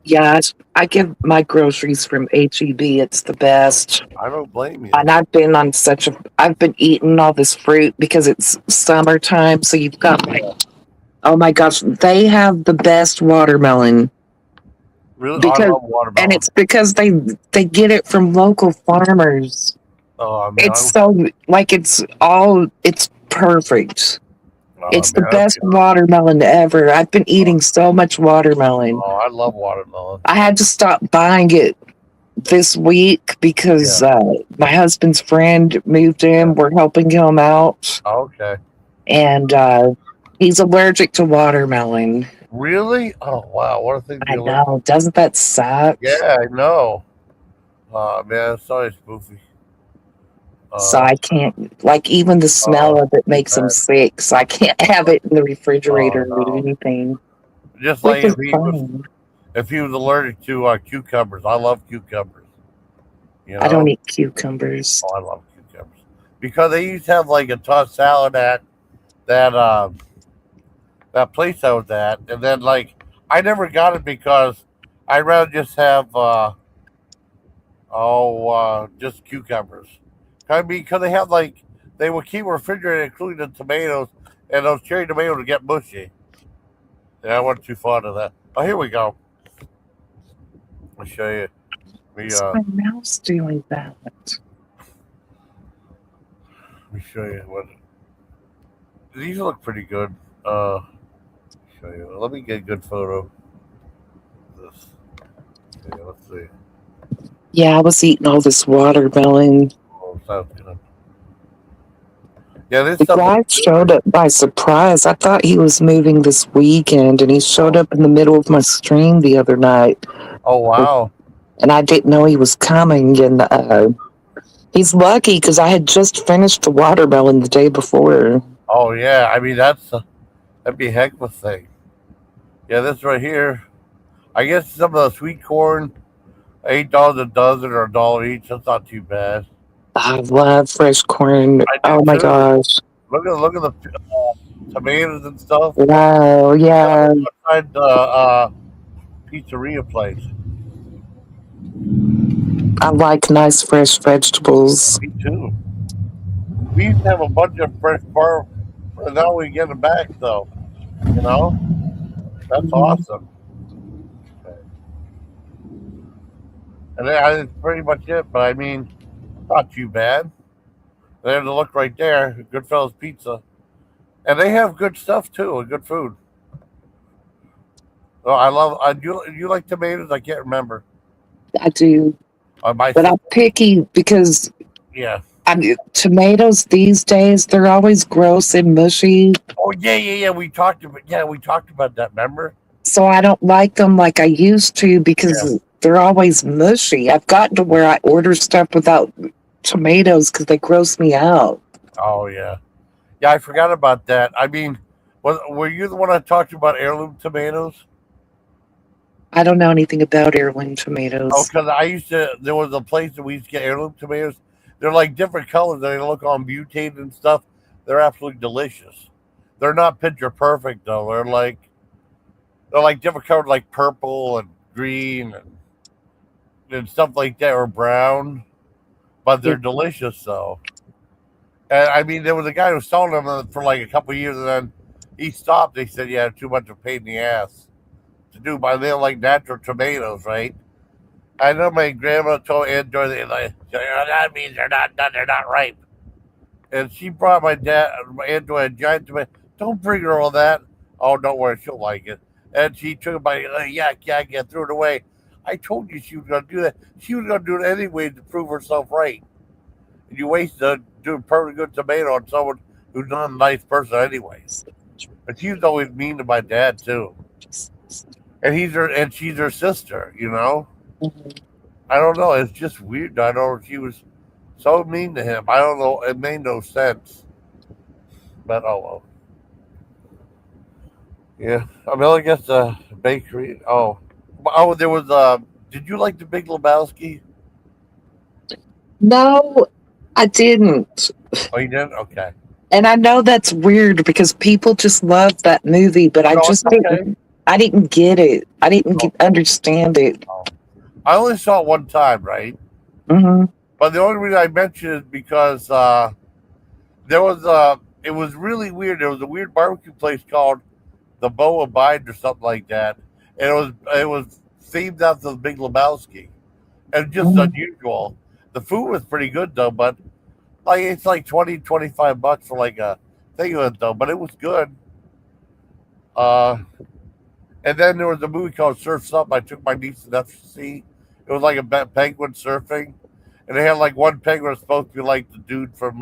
yeah. I get my groceries from HEB. It's the best. I don't blame you. And I've been eating all this fruit because it's summertime. So you've got like, oh my gosh, they have the best watermelon Really, I because, love and watermelon. it's because they get it from local farmers. Oh, I mean, It's so like it's perfect. oh, It's man, the best okay. watermelon ever. I've been eating so much watermelon. Oh, I love watermelon. I had to stop buying it this week Yeah, because my husband's friend moved yeah. in. We're helping him out, Oh, okay. and he's allergic to watermelon. Really? Oh, wow. What a thing to be I allergic. know. Doesn't that suck? Yeah, I know. Man, sorry, Spoofy. So Uh, I can't, like, even the smell oh, of it too makes him bad. sick. So I can't have it in the Oh refrigerator or no. anything, Just which like is fine. if he was allergic to cucumbers. I love cucumbers. You I don't know. eat cucumbers. Oh, I love cucumbers because they used to have like a tossed salad at that that place I was at, and then like I never got it because I'd rather just have just cucumbers. I mean, because they have like they would keep refrigerated, including the tomatoes, and those cherry tomatoes would get mushy. Yeah, I wasn't too fond of that. Oh, here we go. I'll show you. We What's my mouse doing that? let me show you what these look pretty good. Uh, show you. Let me get a good photo of this. Okay, let's see. Yeah, I was eating all this watermelon. Oh, sounds good. Yeah, this The stuff guy looks showed good. up by surprise. I thought he was moving this weekend, and he showed Oh, up in the middle of my stream the other night, oh wow. and I didn't know he was coming. And he's lucky because I had just finished the watermelon the day before. Oh yeah. I mean that'd be a heck of a thing. Yeah, this right here. I guess some of the sweet corn, $8 a dozen or $1 each. That's not too bad. I love fresh corn. I do Oh my too. gosh! Look at the tomatoes and stuff. Wow, I feel like yeah, I'm outside the pizzeria place. I like nice fresh vegetables. Me too. We used to have a bunch of fresh farm, and now we get them back though. You know, that's Mhm. awesome. And that's pretty much it. But I mean, not too bad. There's a look right there, Goodfellas Pizza, and they have good stuff too, and good food. Oh, I love. You like tomatoes? I can't remember. I do, My but I'm sister, picky because yeah. tomatoes these days they're always gross and mushy. Oh yeah. We talked about that. Remember? So I don't like them like I used to Yeah. because they're always mushy. I've gotten to where I order stuff without tomatoes because they gross me out. Oh yeah. Yeah, I forgot about that. I mean, were you the one that talked about heirloom tomatoes? I don't know anything about heirloom Oh, tomatoes. because I used to. There was a place that we used to get heirloom tomatoes. They're like different colors. They look all mutated and stuff. They're absolutely delicious. They're not picture perfect though. They're like different colors, like purple and green and stuff like that, or brown. But Yeah. they're delicious though. And I mean, there was a guy who was selling them for like a couple of years, and then he stopped. They said, "Yeah, too much of a pain in the ass to do." But they like natural tomatoes, right? I know my grandma told Andrew like, that means they're not ripe. And she brought my dad, Andrew, a giant tomato. Don't bring her all that. Oh, don't worry, she'll like it. And she took it by yak, and threw it away. I told you she was going to do that. She was going to do it anyway to prove herself right. And you wasted a doing perfectly good tomato on someone who's not a nice person anyways. But she was always mean to my dad too. And she's her sister, you know? Mhm. I don't know, it's just weird. I don't know, she was so mean to him. I don't know, it made no sense. But oh well. Yeah. I mean, I guess the bakery. Oh, there was. Did you like the Big Lebowski? No, I didn't. Oh, you didn't. Okay. And I know that's weird because people just love that movie, but I No, it's just okay. didn't. I didn't get it. I didn't Oh, understand it. oh. I only saw it one time, right? Hmm. But the only reason I mentioned it is because there was it was really weird. There was a weird barbecue place called the Bow Abide or something like that, and it was themed after the Big Lebowski, and just Hmm. unusual. The food was pretty good though, but like it's like 20, 25 bucks for like a thing of it though, but it was good. Uh, and then there was a movie called Surf's Up. I took my niece to that to see. It was like a penguin surfing, and they had like one penguin was supposed to be like the dude from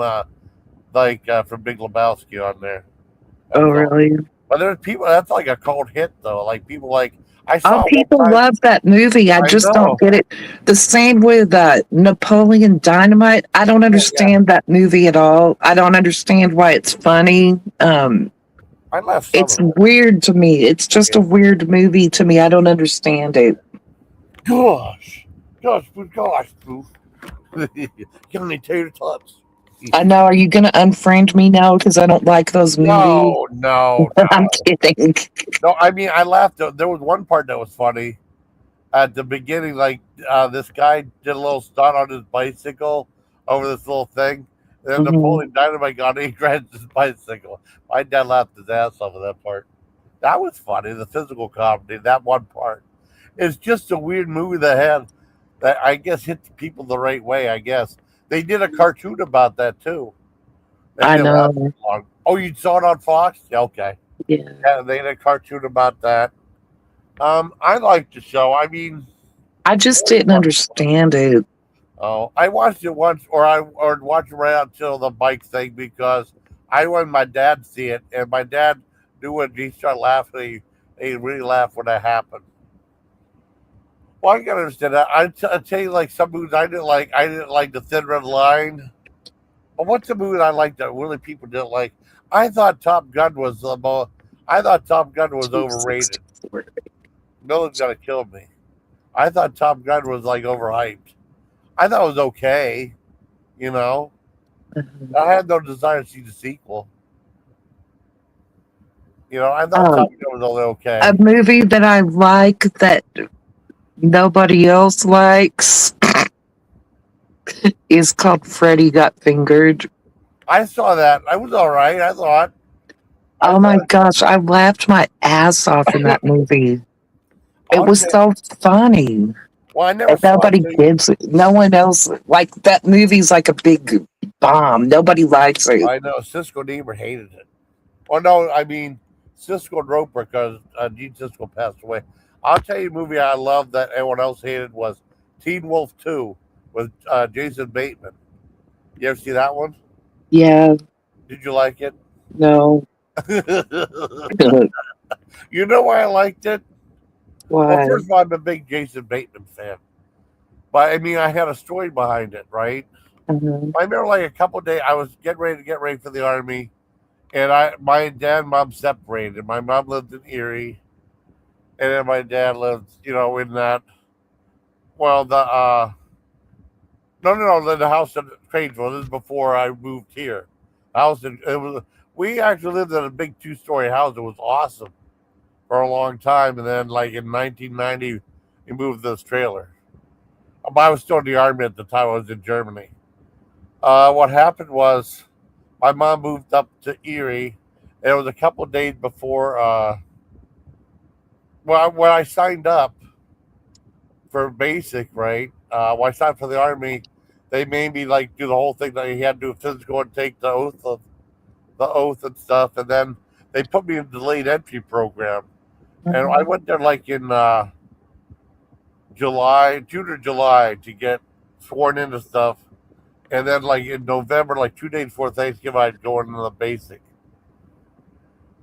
from Big Lebowski on there. That Oh, was all. really? But there's people that's like a cult hit though. Like people like I Oh, saw it one people time. love that movie. I I just don't know. get it. The same with Napoleon Dynamite. I don't Oh yeah, understand that movie at all. I don't understand why it's funny. I left some It's of it. weird to me. It's just a Yeah. weird movie to me. I don't understand it. Gosh, gosh, poof. Give me tater tots. I know. Are you going to unfriend me now because I don't like those movies? No, no, I'm no. kidding. No, I mean, I laughed. There was one part that was funny at the beginning. Like, this guy did a little stunt on his bicycle over this little thing. And then Mhm. Napoleon Dynamite got in, he crashed his bicycle. My dad laughed his ass off of that part. That was funny, the physical comedy, that one part. It's just a weird movie that I guess hit the people the right way, I guess. They did a cartoon about that too. That I didn't last know. long. Oh, you saw it on Fox? Yeah, okay. Yeah. Yeah, they did a cartoon about that. I liked the show. I mean, I just it didn't was understand it. oh, I watched it once, or watched it right out until the bike thing because I wanted my dad to see it, and my dad knew when he started laughing. He really laughed when that happened. Well, I can understand that. I tell you, like some movies I didn't like. I didn't like the Thin Red Line. But what's the movie I liked that really people didn't like? I thought Top Gun was the most. I thought Top Gun was overrated. 264. Miller's gonna kill me. I thought Top Gun was like overhyped. I thought it was okay. You know, Mhm. I had no desire to see the sequel. I thought Um, Top Gun was only a okay. movie that I like that nobody else likes is called Freddy Got Fingered. I saw that. I was all right. I thought. I Oh my thought. gosh, I laughed my ass off in that movie. It I'll was tell. so funny. Well, I never And saw it nobody till you. gives it. No one else like that movie's like a big bomb. Nobody likes it. I know Cisco Niemer hated it. Oh no, I mean Cisco and Roper because Gene Cisco passed away. I'll tell you a movie I love that everyone else hated was Teen Wolf 2 with Jason Bateman. You ever see that one? Yeah, Did you like it? no. You know why I liked it? Well, Why? first of all, I'm a big Jason Bateman fan. But I mean, I had a story behind it, right? Uh-huh. I remember like a couple of days, I was getting ready for the army, and my dad and mom separated. My mom lived in Erie, and then my dad lived, in that. Well, the house in Cranesville. This is before I moved here. House in it was. We actually lived in a big 2-story house. It was awesome for a long time, and then like in 1990, we moved to this trailer. But I was still in the army at the time. I was in Germany. What happened was my mom moved up to Erie, and it was a couple of days before. When I signed up for basic, right? When I signed for the army, they made me like do the whole thing that you had to do physical and take the oath and stuff, and then they put me in the delayed entry program, and I Uh-huh. went there like in June or July to get sworn into stuff, And then like in November, like 2 days before Thanksgiving, I'd go into the basic,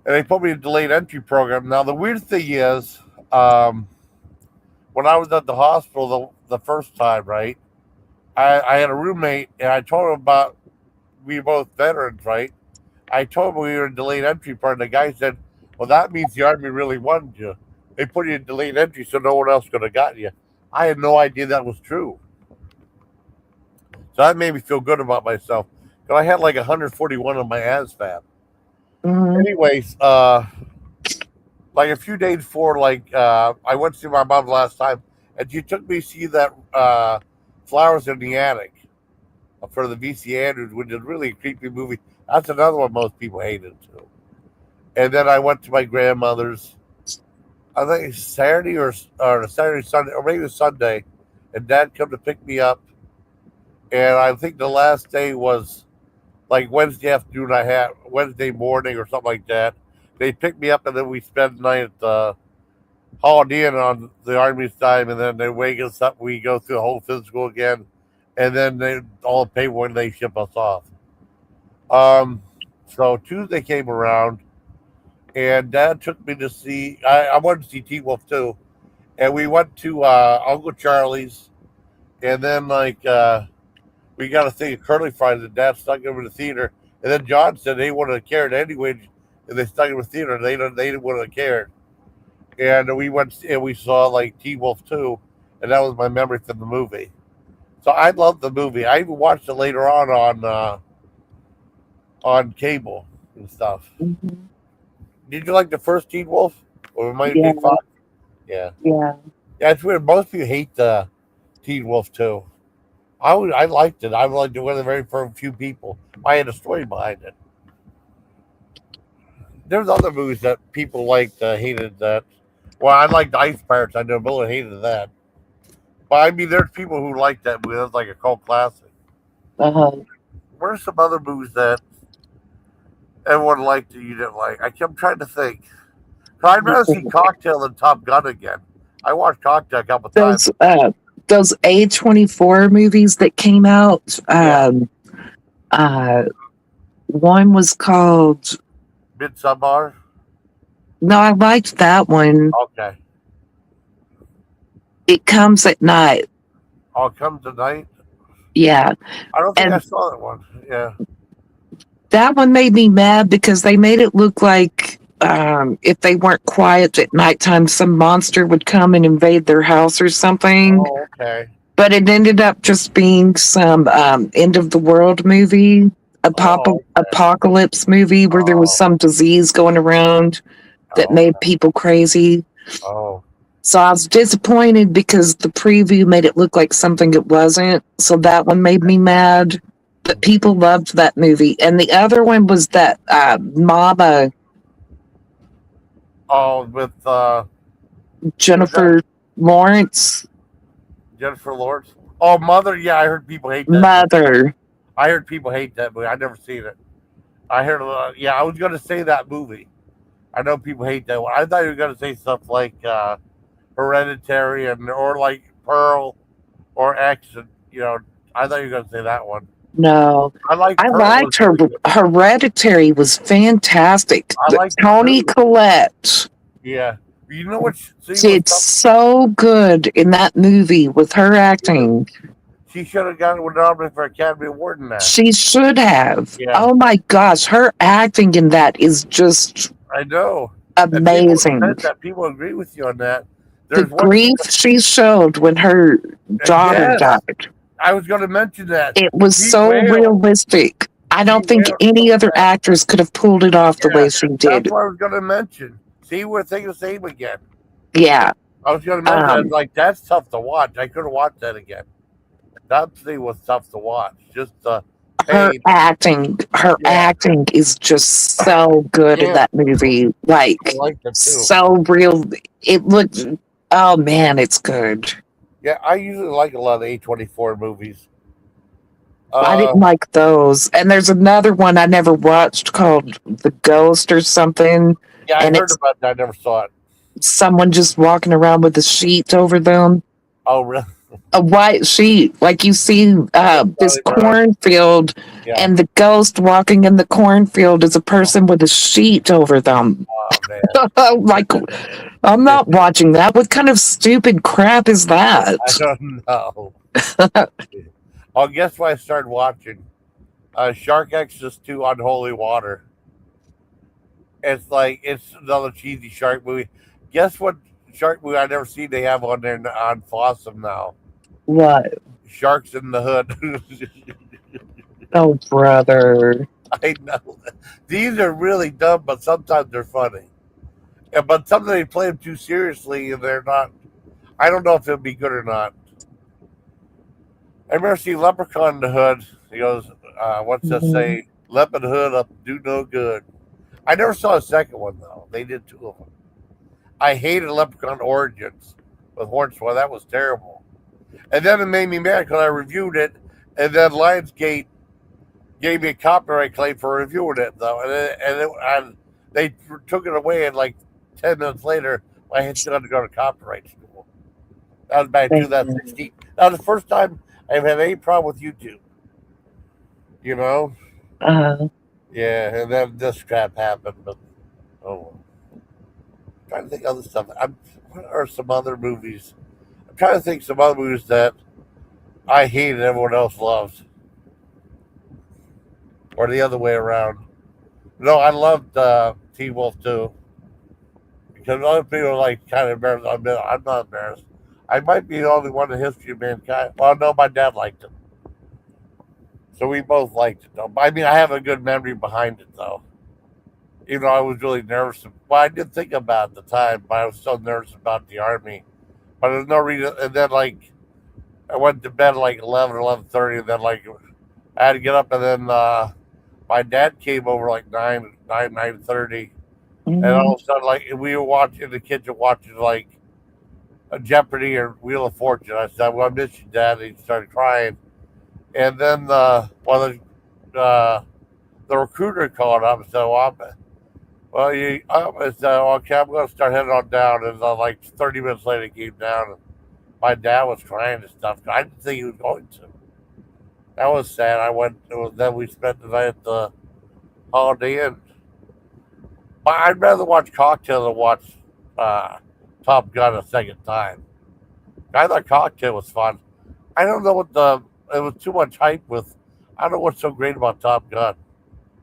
and they put me in a delayed entry program. Now the weird thing is, um, when I was at the hospital the first time, right? I had a roommate, and I told him about we were both veterans, right? I told him we were in delayed entry part, and the guy said, "Well, that means the army really wanted you. They put you in delayed entry, so no one else could have gotten you." I had no idea that was true, so that made me feel good about myself. Cause I had like 141 on my ASVAB. Hmm. Anyways, like a few days before, like I went to see my mom last time, and she took me to see that Flowers in the Attic for the VC Andrews, which is really a creepy movie. That's another one most people hated too. And then I went to my grandmother's. I think Saturday or Saturday Sunday or maybe Sunday, and Dad come to pick me up. And I think the last day was like Wednesday afternoon. I had Wednesday morning or something like that. They picked me up, and then we spent the night at the Holiday Inn on the Army's dime, and then they wake us up. We go through the whole physical again, and then they all the paperwork, they ship us off. Um, so Tuesday came around, and Dad took me to see. I wanted to see T Wolf too, and we went to Uncle Charlie's, and then we got a thing of curly fries, and Dad stuck them in the theater, and then John said they wouldn't have cared anyway, and they stuck them in the theater, and they wouldn't have cared, and we went and we saw like T Wolf too, and that was my memory from the movie. So I loved the movie. I even watched it later on cable and stuff. Hmm. Did you like the first Teen Wolf, or might Yeah, be Fox? Yeah, yeah. yeah. It's weird. Most people hate the Teen Wolf too. I liked it. I liked it with a very few people. I had a story behind it. There's other movies that people liked, hated that. Well, I liked Ice Pirates. I know Miller hated that. But I mean, there's people who like that movie. That's like a cult classic. Uh-huh. What are some other movies that everyone liked that you didn't like? I'm trying to think. I'd rather see Cocktail than Top Gun again. I watched Cocktail a couple times. those uh those A24 movies that came out. Yeah, Uh, one was called. Midsommar. No, I liked that one. Okay. It Comes at Night. All Come Tonight. Yeah, I don't think I and saw that one. Yeah. that one made me mad because they made it look like if they weren't quiet at nighttime, some monster would come and invade their house or something. Oh, okay. But it ended up just being some end of the world movie, Oh, okay. apocalypse movie where there was Oh, some disease going around that oh, made people crazy. oh. So I was disappointed because the preview made it look like something it wasn't. So that one made me mad. But people loved that movie. And the other one was that Mama Oh, with who's that? Jennifer Lawrence Jennifer Lawrence. Oh, Mother. Yeah, I heard people hate that movie. mother. I heard people hate that movie. I never seen it. I heard. Yeah, I was gonna say that movie. I know people hate that one. I thought you were gonna say stuff like Hereditary and or like Pearl or X. And, I thought you were gonna say that one. No, I like I Pearl was liked her. really good. Hereditary was fantastic. I like it Toni too. Collette Yeah. You know what? See, was did so good in that movie with her acting. she should have gotten a nominated for Academy Award in that. She should have. Yeah, Oh my gosh, her acting in that is just I know. And people amazing. said that. People agree with you on that. The There's one scene. grief she showed when her daughter Yes, died, I was going to mention that. it was She so wailed. realistic. I She don't think wailed any so other bad. actress could have pulled it off the Yeah, way she that's did. what I was going to mention. See, we're thinking the same again. Yeah. I was going to mention that. Um, Like, that's tough to watch. I couldn't watch that again. That thing was tough to watch. Just the pain. her Yeah, acting is just so good in yeah. that movie. I Like liked it too. so real. It looked. Oh man, it's good. Yeah, I usually like a lot of A24 movies. I Uh, didn't like those. And there's another one I never watched called The Ghost or something. yeah, I And heard it's about that. I never saw it. someone just walking around with a sheet over them. Oh, really? A white sheet, like you see Yeah, this Charlie Brown. cornfield, Yeah. and the ghost walking in the cornfield is a Oh, person with a sheet over them. oh, man. Like, I'm not watching that. What kind of stupid crap is I that? don't know. Oh, guess what I started watching? Shark Exodus 2 Unholy Water. It's like it's another cheesy shark movie. Guess what shark movie I never seen they have on there on Fossum now? What? Sharks in the Hood. Oh, brother. I know. These are really dumb, but sometimes they're funny. Yeah, but sometimes they play them too seriously and they're not. I don't know if it'll be good or not. I remember seeing Leprechaun in the Hood. He goes, what's that Mhm. say? Leopard Hood up, do no good. I never saw a second one, though. They did two of them. I hated Leprechaun Origins with Hornswoggle. That was terrible. And then it made me mad because I reviewed it, and then Lionsgate gave me a copyright claim for reviewing it, though. And they took it away, and like 10 minutes later, I had to go to copyright school. That was back in 2016. That was the first time I've had any problem with YouTube, you know? Uh, Yeah, and then this crap happened, but oh, I'm trying to think of other stuff. What are some other movies? I'm trying to think some other movies that I hate and everyone else loves, or the other way around. No, I loved Teen Wolf too because other people are like kind of embarrassed. I'm not embarrassed. I might be the only one in the history of mankind. Well, no, my dad liked it, so we both liked it. Though. I mean, I have a good memory behind it though. Even though I was really nervous. Well, I did think about it at the time, but I was so nervous about the army. But there's no reason. And then like I went to bed at like 11:30, and then like I had to get up, and then my dad came over like 9:30, and mm, all of a sudden like we were watching in the kitchen watching like a Jeopardy or Wheel of Fortune. I said, "Well, I miss you, Dad." And he started crying, and then uh, the recruiter called up and said, "Well, I said, okay, I'm going to start heading on down." And like 30 minutes later, he came down, and my dad was crying and stuff. I didn't think he was going to. That was sad. I went. Then we spent the night at the Holiday Inn. But I'd rather watch Cocktail than watch uh, Top Gun a second time. I thought Cocktail was fun. I don't know what the. It was too much hype with. I don't know what's so great about Top Gun.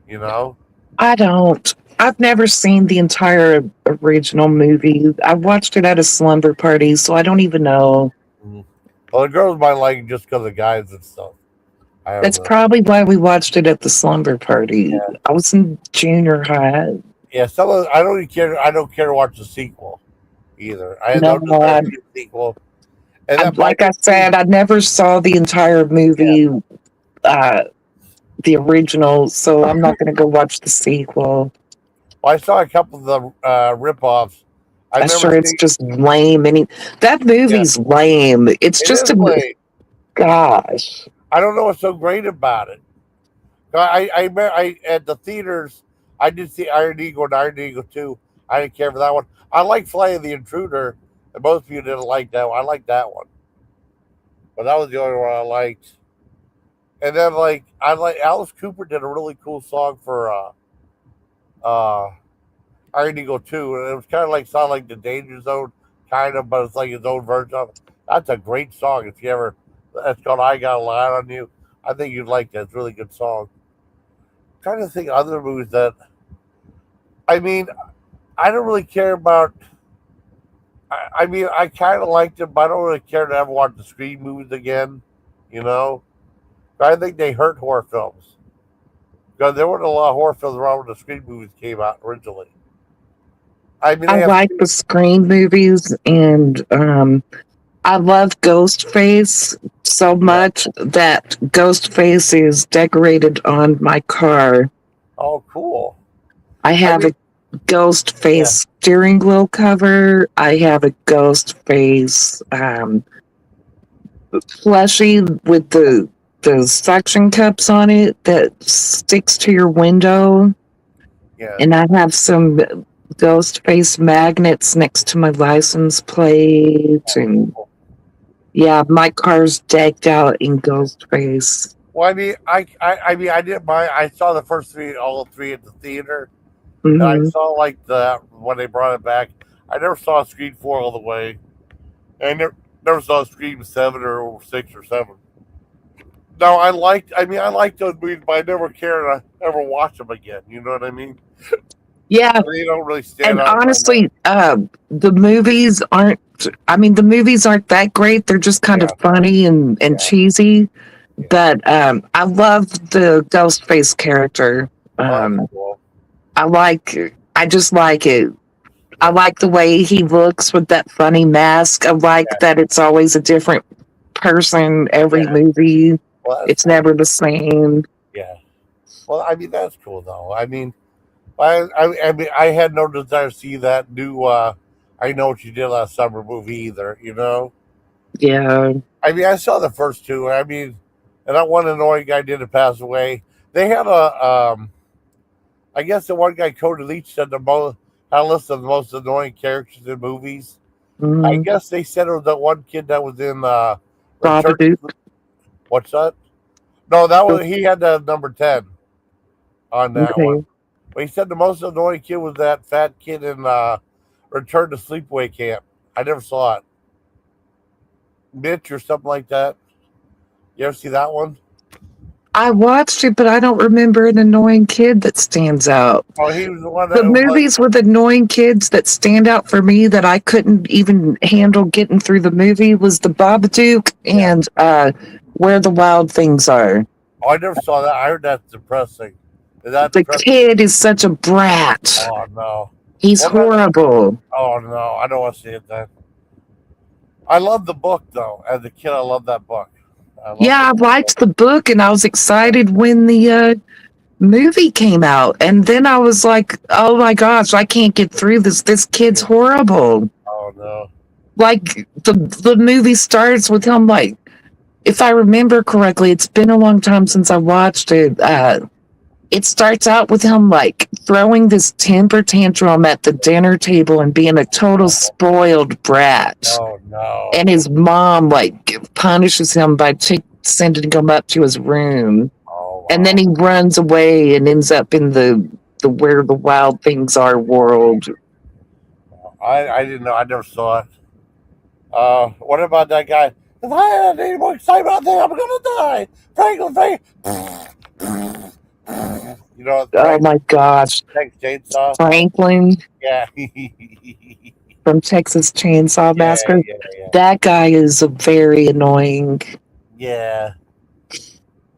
You know. I don't. I've never seen the entire original movie. I watched it at a slumber party, so I don't even know. Mhm. Well, the girls might like it just because of guys and stuff. I don't That's know. probably why we watched it at the slumber party. Yeah, I was in junior high. yeah. Some of I don't even care. I don't care to watch the sequel either. I No, don't desire to see the sequel. And then like I Michael said, B. I never saw the entire Yeah. movie, uh, the original, so I'm not going to go watch the sequel. Well, I saw a couple of the rip-offs. I I'm remember sure it's seeing. just lame. That Yeah, movie's lame. It's it just is a late. gosh. I don't know what's so great about it. I at the theaters. I did see Iron Eagle and Iron Eagle 2. I didn't care for that one. I like Flight of the Intruder, and most people didn't like that one. I like that one, but that was the only one I liked. And then like I like Alice Cooper did a really cool song for uh Iron Eagle 2, and it was kind of like sound like the Danger Zone, kind of, but it's like his own version of it. That's a great song. If you ever, that's called "I Got a Line on You." I think you'd like that. It's a really good song. I'm trying to think of other movies that I mean, I don't really care about. I mean, I kind of liked it, but I don't really care to ever watch the Scream movies again. You know, I think they hurt horror films because there weren't a lot of horror films around when the Scream movies came out originally. I mean, I they have like the Scream movies, and I love Ghostface so yeah. much that Ghostface is decorated on my car. Oh, cool. I I have mean, a Ghostface yeah, steering wheel cover. I have a Ghostface plushie with the suction cups on it that sticks to your window. yeah. And I have some Ghostface magnets next to my license plate. Oh, And cool. Yeah, my car's decked out in ghost face. Well, I didn't mind. I saw the first three, all three at the theater, and I Hmm. saw like the when they brought it back. I never saw Scream 4 all the way, and never saw Scream 7 or 6 or 7. No, I liked those movies, but I never cared to ever watch them again. You know what I mean? Yeah, They don't really stand and out in my mind. honestly, the movies aren't. I mean, the movies aren't that great. They're just kind of Yeah, funny and yeah, cheesy. yeah. But I love the Ghostface character. Oh, that's Um, cool. I like. I just like it. I Yeah, like the way he looks with that funny mask. I like yeah, that it's always a different person every yeah. movie. Well, that's It's cool. never the same. Yeah. Well, I mean, that's cool though. I mean, I had no desire to see that new. I know what you did last summer movie either. You know. Yeah. I mean, I saw the first two. I mean, and that one annoying guy didn't pass away. They had a. I guess the one guy, Cody Leach, said the most. Had a list of the most annoying characters in movies. I Mm, guess they said it was that one kid that was in Return. Babadook. What's that? No, that was he had the number 10 on that one. Okay. But he said the most annoying kid was that fat kid in Return to Sleepaway Camp. I never saw it. Mitch or something like that. You ever see that one? I watched it, but I don't remember an annoying kid that stands out. Oh, he was the one that The was like, movies with annoying kids that stand out for me that I couldn't even handle getting through the movie was the Babadook yeah. and Where the Wild Things Are. Oh, I never saw that. I heard that's depressing. Is that The depressing? kid is such a brat. Oh no. He's Well, that. horrible. Oh no, I don't want to see it then. I love the book though. As a kid, I love that book. I love the Yeah, I book. liked the book and I was Yeah. excited when the movie came out. And then I was like, oh my gosh, I can't get through this. This kid's Yeah. horrible. Oh no. Like the movie starts with him like, if I remember correctly, it's been a long time since I watched it. It starts out with him like throwing this temper tantrum at the dinner table and being a total Oh, spoiled brat. oh no. And his mom like punishes him by sending him up to his room. Oh And then wow. he runs away and ends up in the where the wild things are world. I didn't know. I never saw it. What about that guy? If I had any more excitement, I think I'm gonna die. Franklin, you know, Oh my gosh. Texas Chainsaw. Franklin Yeah, from Texas Chainsaw yeah, Massacre. yeah, yeah, That guy is a very annoying. yeah.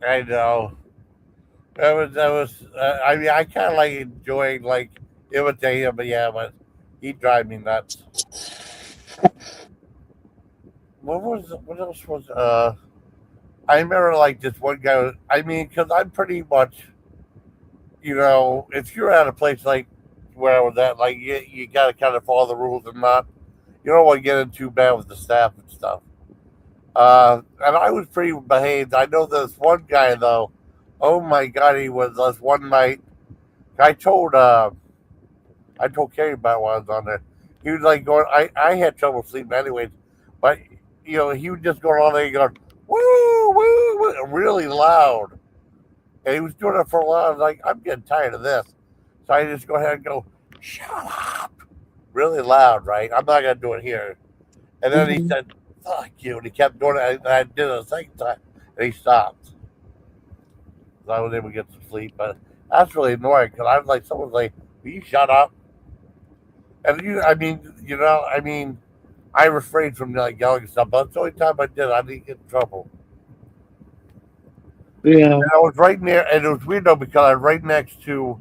I know. That was. I mean, I kind of like enjoying like imitating him, but yeah, but he drive me nuts. What else was? I remember like this one guy. I mean, because I'm pretty much, if you're at a place like where I was at, like you got to kind of follow the rules and not, you don't want to get in too bad with the staff and stuff. And I was pretty behaved. I know this one guy though. Oh my God, he was this one night. I told uh, I told Carrie about while I was on there. He was like going. I had trouble sleeping anyways, but he was just going on there going woo woo woo really loud, and he was doing it for a while. I was like, I'm getting tired of this, so I just go ahead and go shut up really loud, right? I'm not gonna do it here. And then he Mhm. said, "Fuck you," and he kept doing it. And I did it a second time, and he stopped. So I was able to get some sleep, but that's really annoying because I was like, someone's like, "Will you shut up?" And I mean, I refrained from like yelling and stuff, but it's the only time I did, I didn't get in trouble. Yeah. And I was right near, and it was weird though because I was right next to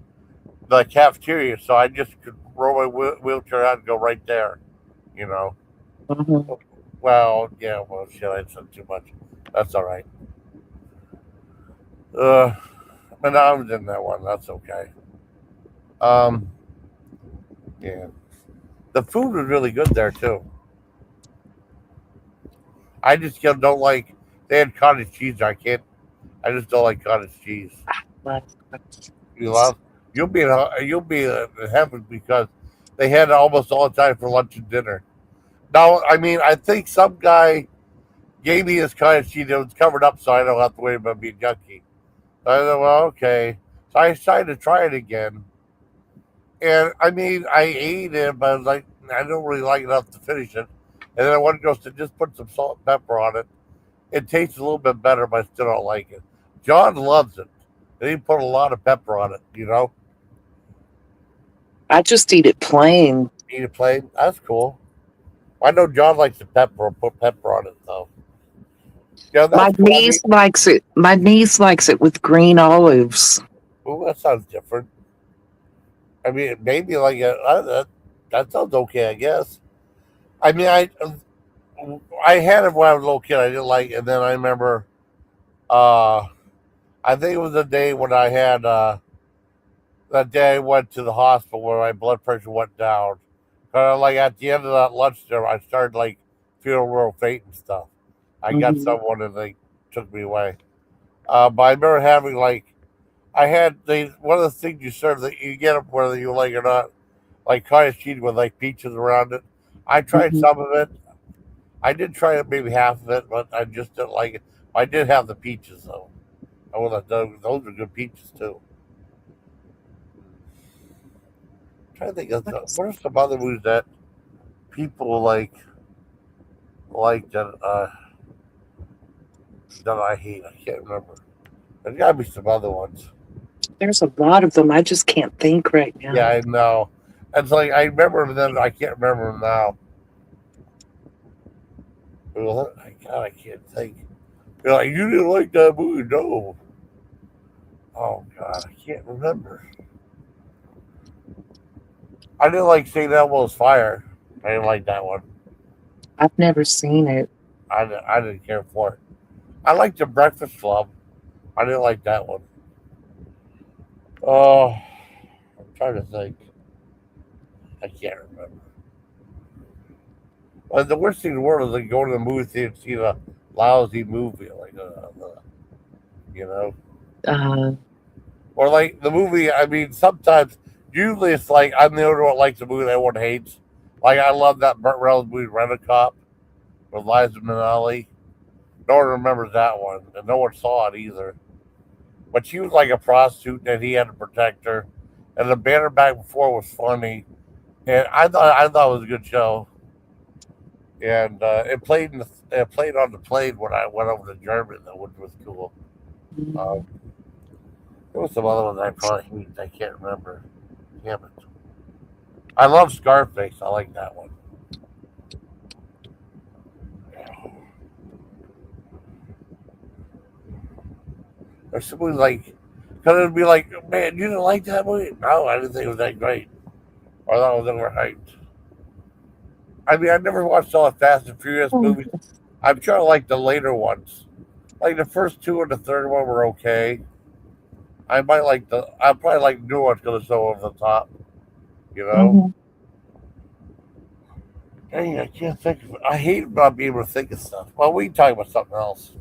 the cafeteria, so I just could roll my wheelchair out and go right there. You know. Uh-huh. Well, yeah. Well, shit, I said too much. That's all right. Uh, but I was in that one. That's okay. Um, yeah. The food was really good there too. I just don't like. They had cottage cheese. I can't. I just don't like cottage cheese. You love. You'll be in heaven because they had it almost all the time for lunch and dinner. Now, I mean, I think some guy gave me his cottage cheese. It was covered up, so I don't have to worry about being junky. So I thought, well, okay. So I decided to try it again, and I mean, I ate it, but like I don't really like it enough to finish it. And then I wanted to just put some salt and pepper on it. It tastes a little bit better, but I still don't like it. John loves it. And he put a lot of pepper on it. I just eat it plain. Eat it plain. That's cool. I know John likes the pepper. Put pepper on it though. Yeah, My that's cool. I mean, niece likes it. My niece likes it with green olives. ooh, that sounds different. I mean, maybe like that sounds okay, I guess. I mean, I had it when I was a little kid. I didn't like, it. And then I remember, uh, I think it was the day when I had that day I went to the hospital where my blood pressure went down. Kind of like at the end of that lunch there, I started like feeling real faint and stuff. I got Mhm. someone and they took me away. But I remember having like I had they one of the things you serve that you get them whether you like it or not, like cottage cheese with like peaches around it. I tried Mhm. some of it. I did try it, maybe half of it, but I just didn't like it. I did have the peaches though. I would have done those are good peaches too. I'm trying to think of what are some other movies that people like that I hate. I can't remember. There's got to be some other ones. There's a lot of them. I just can't think right Yeah, now. I know. It's like I remember them then. I can't remember them now. Well, God, I can't think. You're like you didn't like that movie, no? Oh God, I can't remember. I didn't like St. Elmo's Fire. I didn't like that one. I've never seen it. I didn't care for it. I liked the Breakfast Club. I didn't like that one. Oh, I'm trying to think. I can't remember. The worst thing in the world is like go to the movie theater and see a lousy movie, you know, Uh, or like the movie. I mean, sometimes, usually it's like I'm the only one that likes the movie that everyone hates. Like I love that Burt Reynolds movie, Rent a Cop, with Liza Minnelli. No one remembers that one, and no one saw it either. But she was like a prostitute, and he had to protect her. And the banner back before was funny, and I thought it was a good show. And it played on the plane when I went over to Germany, though, which was cool. mm, Um, there was some other ones I probably hated. I can't remember. Damn it. I love Scarface. I like that one. Or somebody like, because it'd be like, man, you didn't like that movie? No, I didn't think it was that great. Or I thought it was overhyped. I mean, I never watched all the Fast and Furious oh, movies. I'm sure I like the later ones. Like the first two and the third one were okay. I probably like new ones because it's so over the top, you know? mhm. Dang, I can't think of it. I hate not being able to think of stuff. Well, we can talk about something else.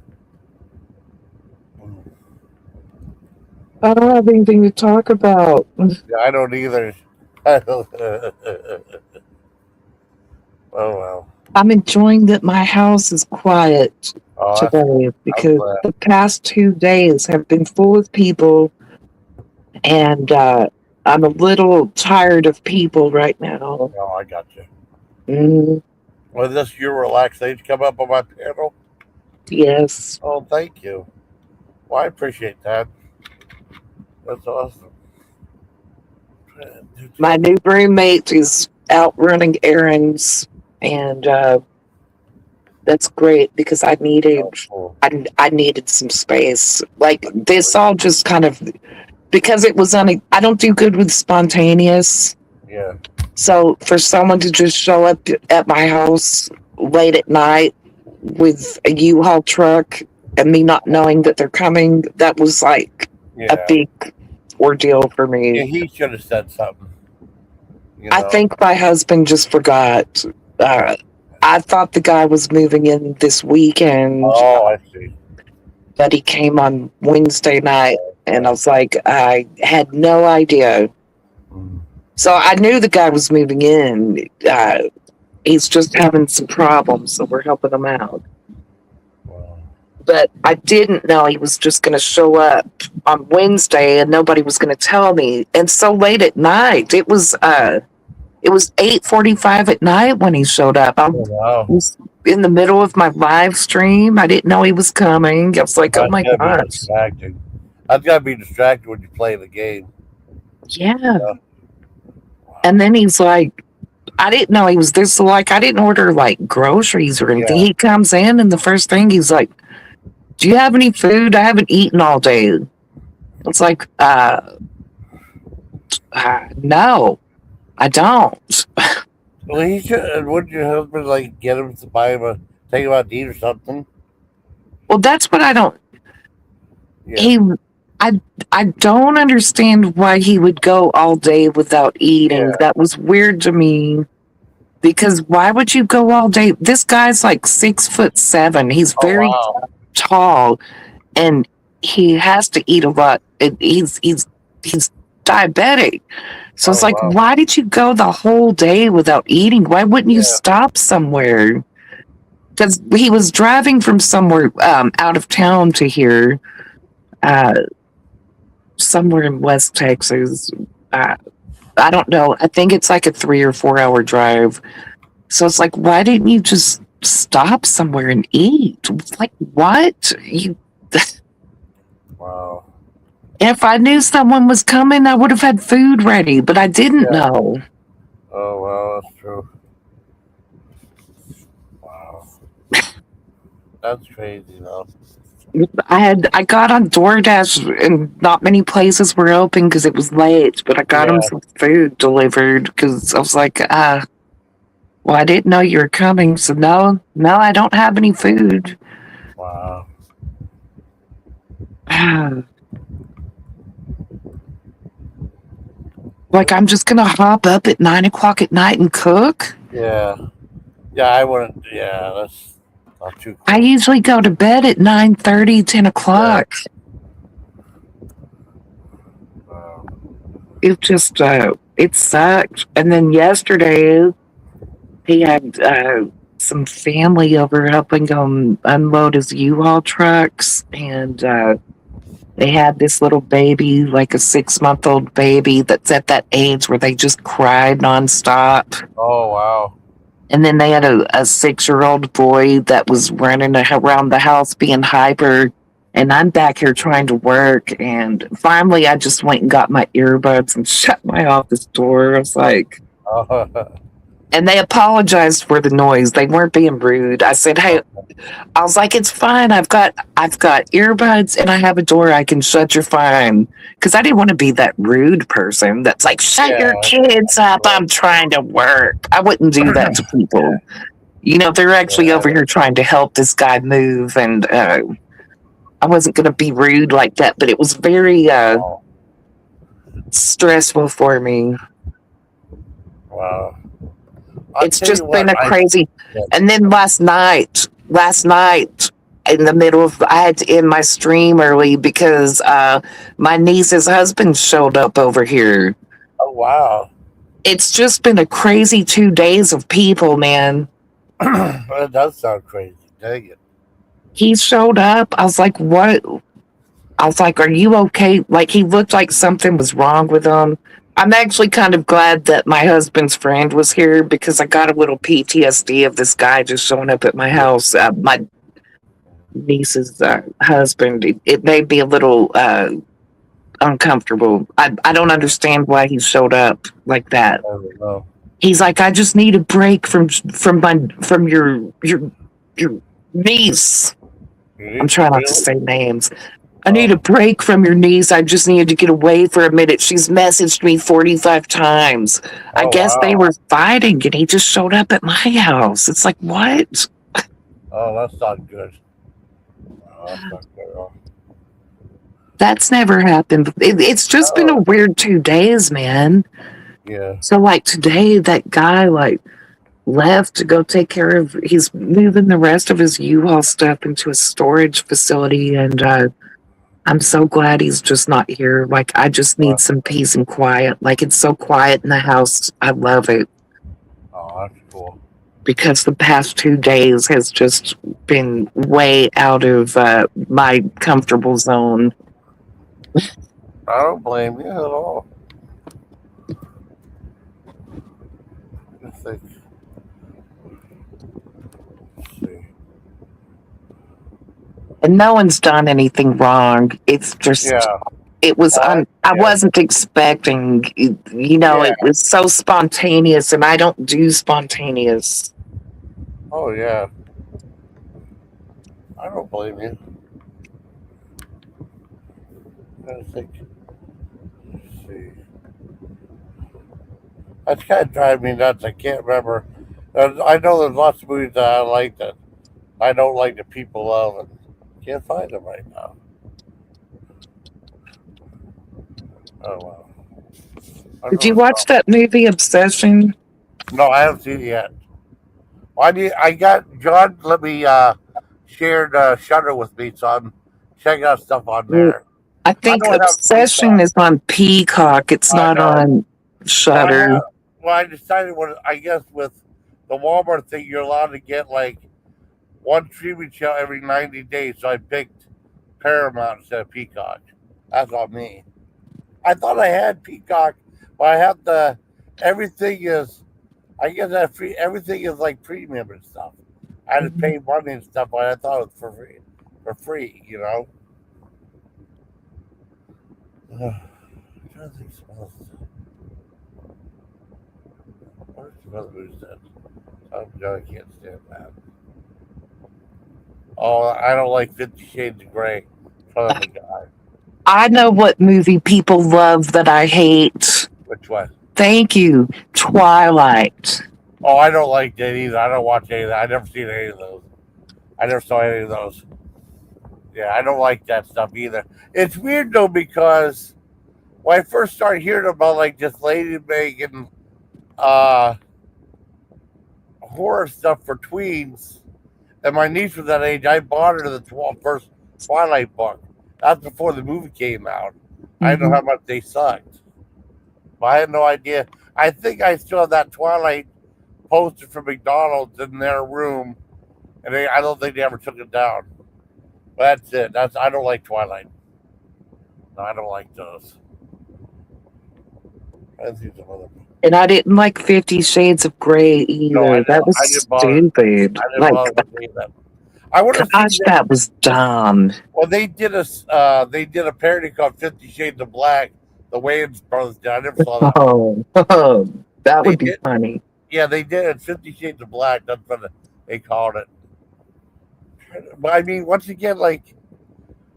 I don't have anything to talk about. Yeah, I don't either. Oh well. I'm enjoying that my house is quiet Oh, that's today cool. I'm because glad. the past 2 days have been full of people, and I'm a little tired of people right now. Oh, I got you. Mm, Well, this your relaxation come up on my panel. yes. Oh, thank you. Well, I appreciate that. That's awesome. My new roommate is out running errands, and that's great because Oh, cool. I needed some space. Like this all just kind of because it was on. I don't do good with spontaneous. Yeah, So for someone to just show up at my house late at night with a U-Haul truck and me not knowing that they're coming, that was like a yeah. big ordeal for Yeah, me. he should have said something. You I know. think my husband just forgot. Uh, I thought the guy was moving in this weekend, Oh, I see. but he came on Wednesday night, and I Right. was like, I had no idea. Mm. So I knew the guy was moving in. He's just having some problems, so we're helping him out. but I didn't know he was just going to show up on Wednesday and nobody was going to tell me. And so late at night, it was 8:45 at night when he showed up. I Oh, wow. was in the middle of my live stream. I didn't know he was coming. I was like, oh That's my gotta be gosh. distracting. That's gotta be distracting when you play the game. Yeah. Yeah. And then he's like, I didn't know he was this, like, I didn't order like groceries or anything. Yeah. He comes in and the first thing he's like, do you have any food? I haven't eaten all day. It's like, no, I don't. Well, he should. Wouldn't your husband like get him to buy him a take him out to eat or something? Well, that's what I don't. Yeah. He, I, I don't understand why he would go all day without eating. Yeah. That was weird to me because why would you go all day? This guy's like 6'7". He's Oh very wow. tall, and he has to eat a lot. And he's diabetic. So Oh it's like, wow. why did you go the whole day without eating? Why wouldn't you Yeah. stop somewhere? Because he was driving from somewhere out of town to here, uh, somewhere in West Texas. Uh, I don't know. I think it's like a 3 or 4 hour drive. So it's like, why didn't you just stop somewhere and eat? Like, what? You. Wow. If I knew someone was coming, I would have had food ready, but I didn't Yeah. know. Oh wow. That's true. Wow. That's crazy though. I got on DoorDash and not many places were open because it was late, but I got him Yeah. some food delivered because I was like, well, I didn't know you were coming, so no, I don't have any food. Wow. Like I'm just gonna hop up at 9 o'clock at night and cook. Yeah. Yeah. I wouldn't. Yeah. That's not too I cool. usually go to bed at 9:30, 10 Yeah. o'clock. Wow. It just it sucked. And then yesterday he had some family over helping him unload his U-Haul trucks, and they had this little baby, like a 6-month-old baby that's at that age where they just cried nonstop. Oh wow. And then they had a 6-year-old boy that was running around the house being hyper. And I'm back here trying to work. And finally, I just went and got my earbuds and shut my office door. I was like, Oh, and they apologized for the noise. They weren't being rude. I said, "Hey," I was like, "It's fine. I've got earbuds and I have a door I can shut. You're fine." Because I didn't want to be that rude person that's like, "Shut your yeah. kids up. I'm trying to work." I wouldn't do that to people. They're actually Yeah. over here trying to help this guy move, and I wasn't going to be rude like that. But it was very Wow. stressful for me. Wow. I'll It's tell you just what. been a I crazy. And then last night, in the middle of, I had to end my stream early because my niece's husband showed up over here. oh wow. It's just been a crazy 2 days of people, man. That does sound crazy. Dang it. He showed up. I was like, what? I was like, are you okay? Like, he looked like something was wrong with him. I'm actually kind of glad that my husband's friend was here because I got a little PTSD of this guy just showing up at my house. My niece's husband. It made me a little uncomfortable. I don't understand why he showed up like that. I don't know. He's like, I just need a break from your niece. I'm trying not to Really? say names. I need a Oh, break from your niece. I just needed to get away for a minute. She's messaged me 45 times. I oh guess they wow. were fighting and he just showed up at my house. It's like, what? Oh, that's not good. Oh, that's not good at all. That's never happened. It's just been a Oh, weird 2 days, man. yeah. So, like, today, that guy, like, left to go take care of, he's moving the rest of his U-Haul stuff into a storage facility. And I'm so glad he's just not here. Like, I just need Wow. some peace and quiet. Like, it's so quiet in the house. I love it. Oh, that's cool. because the past 2 days has just been way out of my comfortable zone. I don't blame you at all. I think. Let's see. And no one's done anything wrong. It's just, Yeah. it was, Oh, I yeah. wasn't expecting, Yeah. it was so spontaneous, and I don't do spontaneous. Oh, yeah. I don't blame you. I think. Let's see. That's kind of driving me nuts. I can't remember. I know there's lots of movies that I like that I don't like that people love, and can't find them right now. Oh well. I Did you know watch some. that movie, Obsession? No, I haven't seen it yet. Well, I got John. Let me shared Shutter with me, so I'm checking out stuff on Well, there. I I think don't have Obsession Peacock. is on Peacock. It's I not know. on Well, I Shutter. have. Well, I decided when I guess with the Walmart thing, you're allowed to get like one streaming channel every 90 days. So I picked Paramount instead of Peacock. That's on me. I thought I had Peacock, but I have the everything is. I guess that free. Everything is like premium and stuff. I had to Mhm. pay money and stuff, but I thought it was for free. For free, you know. I'm trying to think some other stuff. What are some other movies that I can't stand that? Oh, I don't like 50 Shades of Grey. Son of a guy. I know what movie people love that I hate. Which one? Thank you. Twilight. Oh, I don't like that either. I don't watch any of that. I never seen any of those. I never saw any of those. Yeah, I don't like that stuff either. It's weird though because when I first started hearing about like this lady making uh, horror stuff for tweens, and my niece was that age, I bought her the first Twilight book. That's before the movie came out. I didn't know Mhm. how much they sucked. But I had no idea. I think I still have that Twilight poster from McDonald's in their room, and I don't think they ever took it down. But that's it. That's I don't like Twilight. No, I don't like those. I see some other. And I didn't like 50 Shades of Grey No, either. That was I didn't bother. stupid. I didn't Like, bother with any of them. I want to see gosh, that. that was dumb. Well, they did a parody called 50 Shades of Black. The Wayans brothers did. I never saw that one. Oh, that They would be did. funny. Yeah, they did it. 50 Shades of Black. That's what they called it. But I mean, once again, like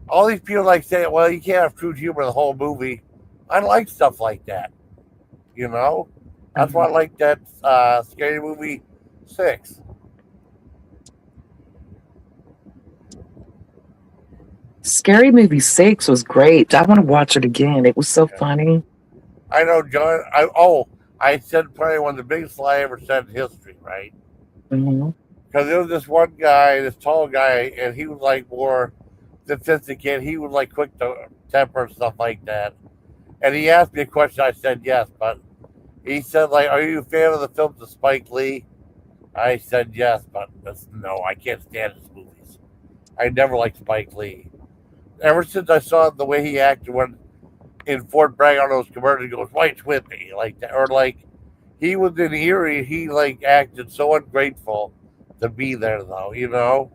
all these people like say, well, you can't have true humor the whole movie. I like stuff like that. You know, that's why I Mhm. like that scary movie 6. Scary Movie 6 was great. I want to watch it again. It was so Yeah. funny. I know, John. I said probably one of the biggest lie I ever said in history, right? Hmm. Because there was this one guy, this tall guy, and he was like more sophisticated. He was like quick to temper and stuff like that. And he asked me a question. I said yes, but he said like, "Are you a fan of the films of Spike Lee?" I said yes, but no, I can't stand his movies. I never liked Spike Lee. Ever since I saw the way he acted when in Fort Bragg on those commercials, he goes, "White's with me," like that, or like he was in Erie. He like acted so ungrateful to be there, though. You know,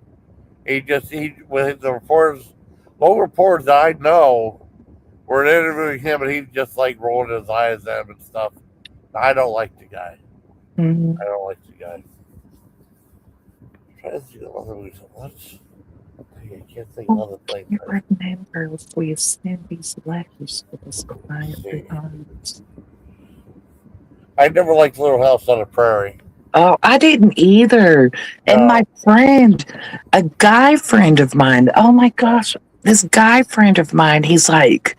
he with the reporters, local reporters that I know were interviewing him, and he's just like rolling his eyes at them and stuff. I don't like the guy. Hmm. I don't like the guy. I'm trying to think of other movies. What? I can't think of I other things. can't remember if we sent these letters to this Let's client see. behind. I never liked Little House on the Prairie. Oh, I didn't either. And my No. friend, a guy friend of mine, oh my gosh, this guy friend of mine, he's like,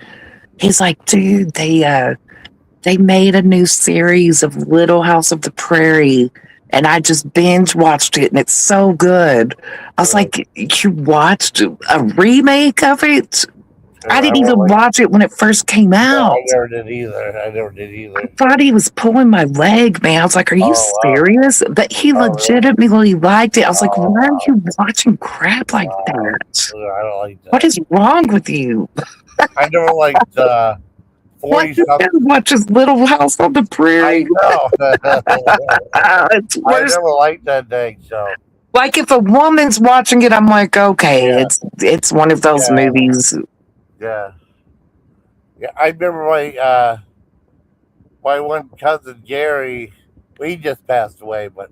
dude, they made a new series of Little House of the Prairie, and I just binge watched it, and it's so good. I was Uh, like, you watched a remake of it? I I didn't went even like, watch it when it first came no, I out. never did either. I never did I either. thought he was pulling my leg, man. I was like, "Are you Oh wow. serious?" But he Oh really? legitimately liked it. I was like, Oh "Why are wow. you watching crap like Wow. that? I don't like What that. is wrong with you?" I never liked Like 40 you said, something. watch his Little House on the I Prairie. know. It's I worse. never liked that dang show. Like if a woman's watching it, I'm like, okay, Yeah, it's one of those yeah, movies. yeah. Yeah, I remember my one cousin Gary. Well, he just passed away, but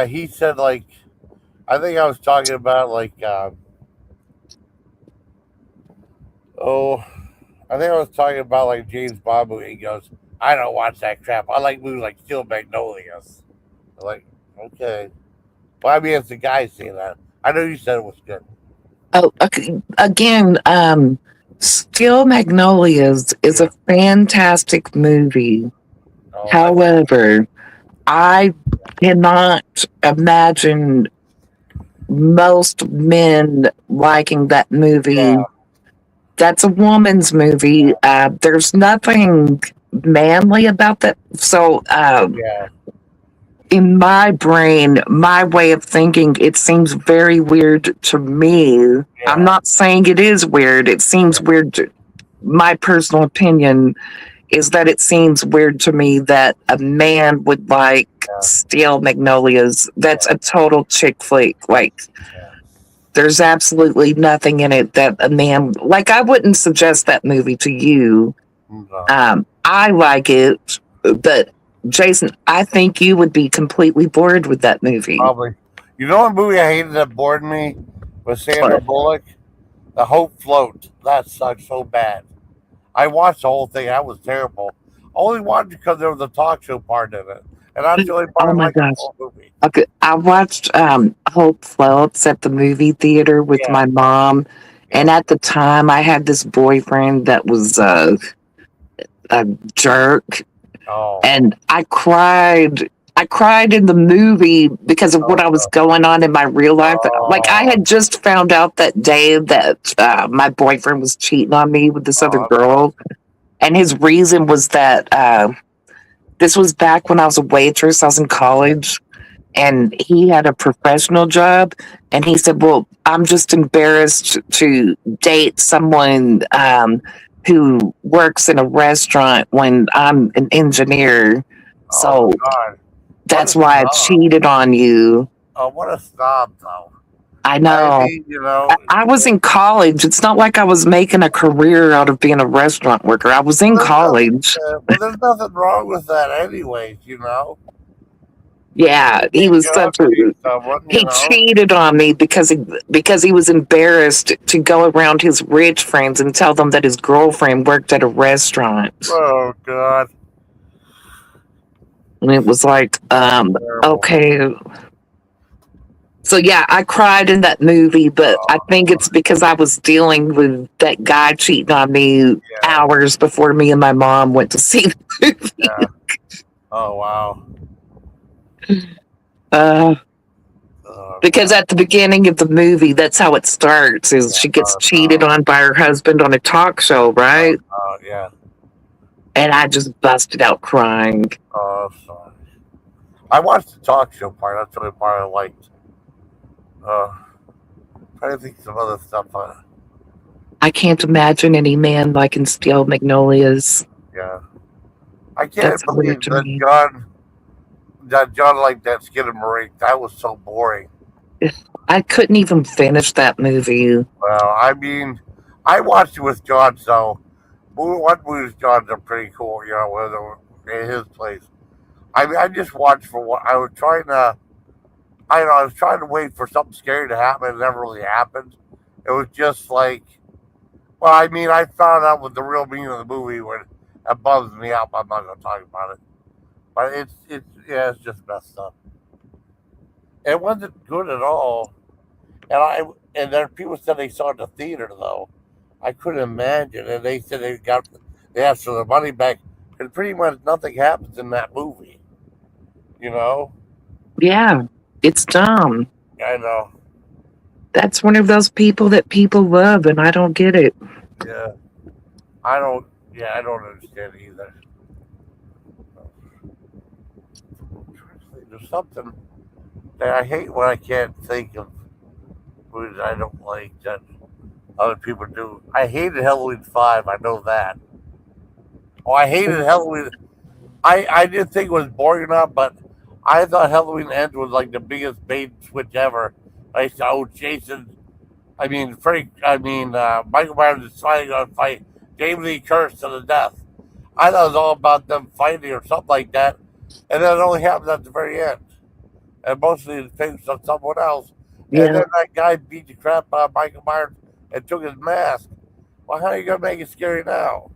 he said like I think I was talking about like oh I think I was talking about like James Bond movie. He goes, I don't watch that crap. I like movies like Steel Magnolias. I'm like, okay. Well, I mean, it's the guy saying that. I know you said it was good. Oh, okay. Again, Steel Magnolias is a Yeah. fantastic movie. Oh, However, I cannot imagine most men liking that movie. yeah, That's a woman's movie. There's nothing manly about that. So, yeah, in my brain, my way of thinking, it seems very weird to me. I'm yeah, not saying it is weird. It seems yeah, weird. My personal opinion is that it seems weird to me that a man would like yeah, Steel Magnolias. That's yeah, a total chick flick. Like, yeah. there's absolutely nothing in it that a man like. I wouldn't suggest that movie to you. No, I like it, but Jason, I think you would be completely bored with that movie. probably. You know what movie I hated that bored me with Sandra But Bullock? The Hope Float. That sucked so bad. I watched the whole thing. That was terrible. Only watched because there was a talk show part in it, and that's the only oh part I my liked the gosh. whole movie. Okay, I watched Hope Floats at the movie theater with Yeah, my mom, and yeah. at the time I had this boyfriend that was a jerk, Oh, and I cried. I cried in the movie because of what oh I was no. going on in my real life. Like I Oh, had just found out that day that my boyfriend was cheating on me with this other oh, I'm sorry. girl, and his reason was that this was back when I was a waitress. I was in Yeah. college, and he had a professional job, and he said, well, I'm just embarrassed to date someone who works in a restaurant when I'm an engineer, Oh so God, what a that's why I snob! cheated on you. Oh, what a snob, though. I I know. mean, you know, I was in college. It's not like I was making a career out of being a restaurant worker. I was well, in college. there's nothing wrong with that, anyways. You know, Yeah, he you was can such a update someone. You he know. cheated on me because he was embarrassed to go around his rich friends and tell them that his girlfriend worked at a restaurant. Oh God, And it was like, that's terrible. okay. So yeah, I cried in that movie, but I think Oh, it's because I was dealing with that guy cheating on me yeah, hours before me and my mom went to see the movie. yeah. Oh wow. Uh, Oh because God. at the beginning of the movie, that's how it starts: is Yeah. she gets cheated on by her husband on a talk show, right? Yeah. And I just busted out crying. Oh, sorry. I watched the talk show part. That's the only part I liked. Uh, trying to think of some other stuff. I can't imagine any man liking Steel Magnolias. Yeah. I That's can't weird believe to me. that John liked that Skid and Marie. That was so boring. I couldn't even finish that movie. Well, I mean, I watched it with John, so one movies John's are pretty cool. You know, whether in his place. I mean, I just watched for what I was trying to. I don't know. I was trying to wait for something scary to happen. It never really happened. It was just like, well, I mean, I found out what the real meaning of the movie when it bugs me out. But I'm not going to talk about it. But yeah, it's just messed up. It wasn't good at all. And and then people said they saw it in the theater though. I couldn't imagine. And they said they asked for their money back. And pretty much nothing happens in that movie. You know. Yeah, it's dumb. I know. That's one of those people that people love, and I don't get it. Yeah, I don't. Yeah, I don't understand either. There's something that I hate when I can't think of movies I don't like that other people do. I hated Halloween 5. I know that. Oh, I hated Halloween. I didn't think it was boring enough, but I thought Halloween Ends was like the biggest bait and switch ever. I said, oh, Jason. I mean, Frank. I mean, Michael Myers is finally going to fight Jamie Lee Curtis to the death. I thought it was all about them fighting or something like that, and then it only happened at the very end. And mostly the things on someone else. And Yeah. then that guy beat the crap out of Michael Myers and took his mask. Well, how are you gonna make it scary now?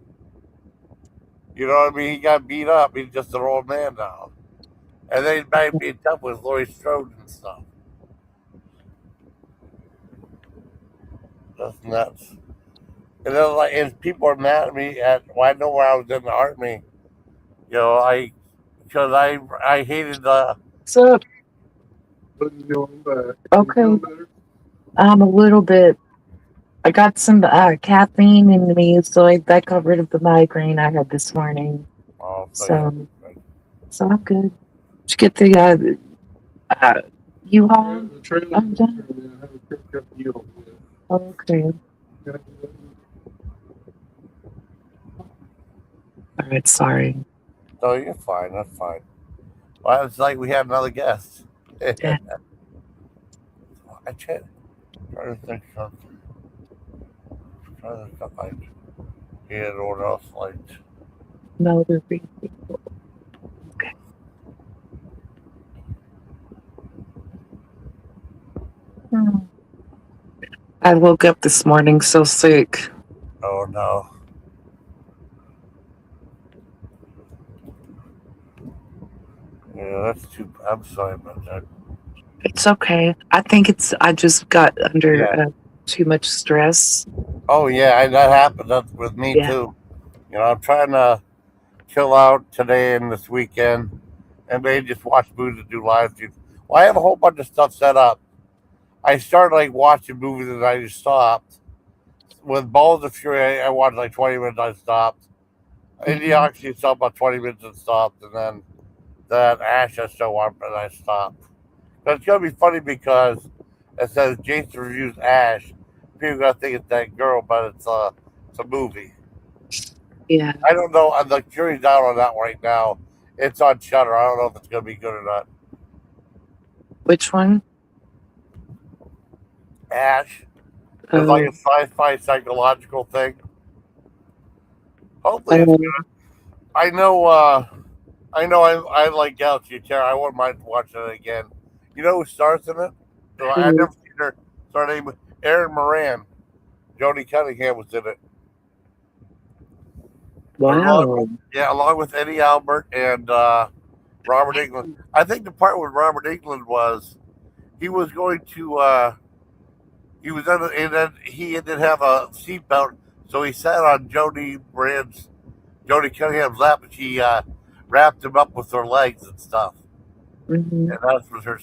You know what I mean? He got beat up. He's just an old man now. And then he's back being tough with Laurie Strode and stuff. That's nuts. And then like, and people are mad at me at. Well, I know where I was in the army. You know, because I hated the. What's up? Okay. I'm a little bit. I got some caffeine in me, so that got rid of the migraine I had this morning. Oh, so yeah. So, so I'm good. Did you get the U-Haul? I'm done. Okay. All right. Sorry. No, you're fine. That's fine. Well, it's like we had another guest. Yeah. I can't. Trying to think something. Trying to think like he had what else like. No, they're being okay. Hmm. I woke up this morning so sick. Oh no. Yeah, that's too. I'm sorry about that. It's okay. I think I just got under Yeah. too much stress. Oh yeah, that happened. That's with me Yeah. too. You know, I'm trying to chill out today and this weekend, and maybe just watch movies and do live streams. Well, I have a whole bunch of stuff set up. I started like watching movies and I just stopped. With Balls of Fury, I watched like 20 minutes. I stopped. Hmm. Idiocracy saw about 20 minutes and stopped, and then that Ash I still want, but I stopped. But it's gonna be funny because it says Jason reviews Ash. People gonna think it's that girl, but it's a movie. Yeah. I don't know. The jury's out on that right now. It's on Shutter. I don't know if it's gonna be good or not. Which one? Ash is like Oh. a sci-fi psychological thing. Hopefully, it's Oh. good. I know. I know. I like Galaxy of Terror. I wouldn't mind watching it again. You know who stars in it? So I Who? never seen her. Her name was Erin Moran. Jodie Cunningham was in it. Along with, Wow. yeah, along with Eddie Albert and Robert England. I think the part with Robert England was he was going to he was in, and then he didn't have a seatbelt, so he sat on Jodie Cunningham's lap, and she wrapped him up with her legs and stuff. Hmm. And that was her,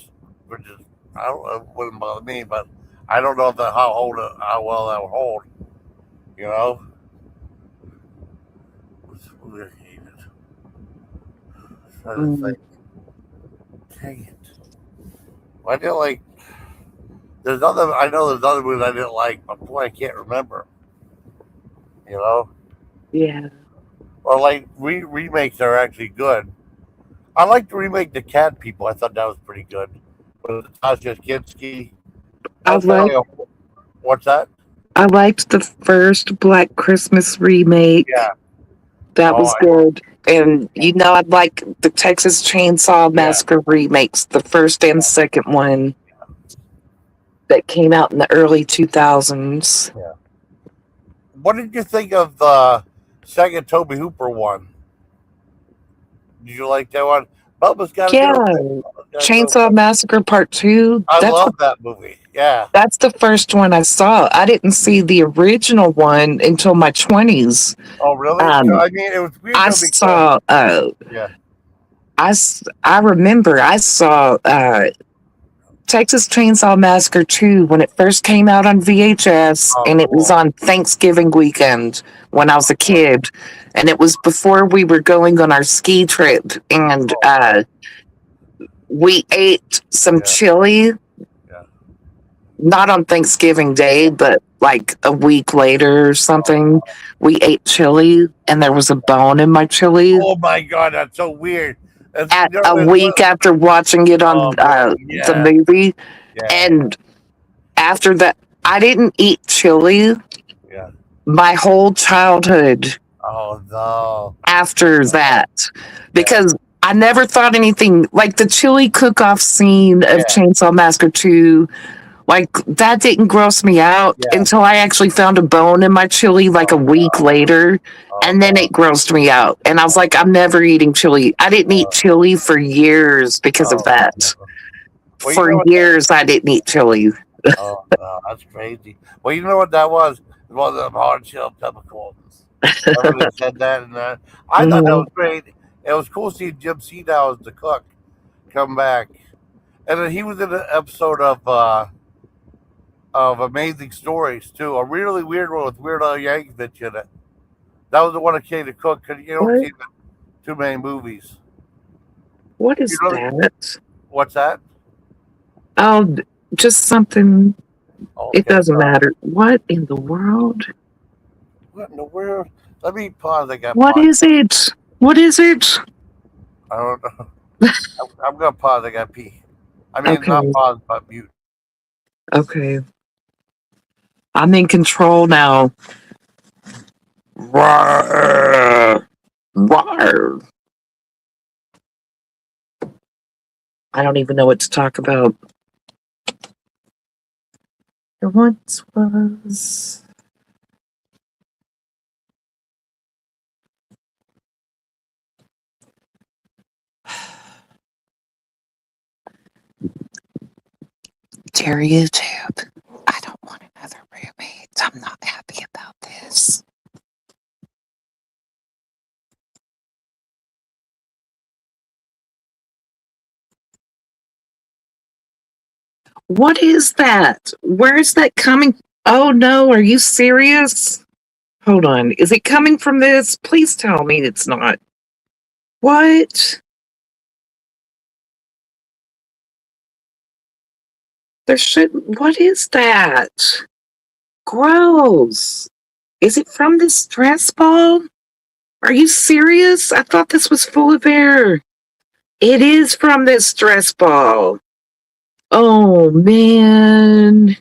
which is I don't know, it wouldn't bother me, but I don't know if that how well that would hold. You know, what's who I hated. Trying to Mm. think. Dang it. I didn't like. There's other. I know there's other movies I didn't like, but boy, I can't remember. You know, Yeah. or like remakes are actually good. I like to remake the Cat People. I thought that was pretty good. With Tasha Kinski. That I was kind of like like a. What's that? I liked the first Black Christmas remake. Yeah. That Oh, was good. And I like the Texas Chainsaw yeah. Massacre remakes, the first and second one that came out in the early 2000s. Yeah. What did you think of the second Toby Hooper one? Did you like that one? Bubba's got to Yeah, go. Bubba's got to go. Chainsaw Massacre Part 2. I love that movie. Yeah. That's the first one I saw. I didn't see the original one until my 20s. Oh, really? Um, I mean, it was weird I though because saw yeah, I remember I saw Texas Chainsaw Massacre 2 when it first came out on VHS, Oh, and it was cool. on Thanksgiving weekend when I was a kid. And it was before we were going on our ski trip. And Oh, no. we ate some Yeah, chili, yeah. not on Thanksgiving Day, but like a week later or something. Oh, We ate chili, and there was a bone in my chili. oh my God, that's so weird. It's, At you know, a week after watching it on oh man, the yeah, movie, yeah, and after that, I didn't eat chili yeah. my whole childhood Oh no, after that yeah, because I never thought anything like the chili cook off scene of yeah, Chainsaw Massacre 2. Like that didn't gross me out yeah. until I actually found a bone in my chili like a Oh week no, later. oh And then no, it grossed me out. And I was like, I'm never eating chili. I didn't eat chili for years because of oh that. no. Well, you For know what? years, I didn't eat chili. Oh no, that's crazy. Well, you know what that was? It was them hard shell chemicals. Remember they said that and that. I thought that Mhm. was great. It was cool seeing Jim Cena as the cook come back, and then he was in an episode of Amazing Stories too. A really weird one with Weird Al Yankovic in it. That was the one that came to cook because you don't What? see too many movies. What You is know that? what's that? Oh, just something. It Okay, doesn't sorry. matter. What in the world? What in the world? Let me pause. I got What pause. is it? What is it? I don't know. I'm gonna pause. I got pee. I mean, not Okay. pause, but mute. Okay. I'm in control now. Rawr. Rawr. I don't even know what to talk about. There once was. Dear YouTube, I don't want another roommate. I'm not happy about this. What is that? Where is that coming? Oh no, are you serious? Hold on. Is it coming from this? Please tell me it's not. What? There should. What is that? Gross. Is it from this stress ball? Are you serious? I thought this was full of air. It is from this stress ball. Oh man.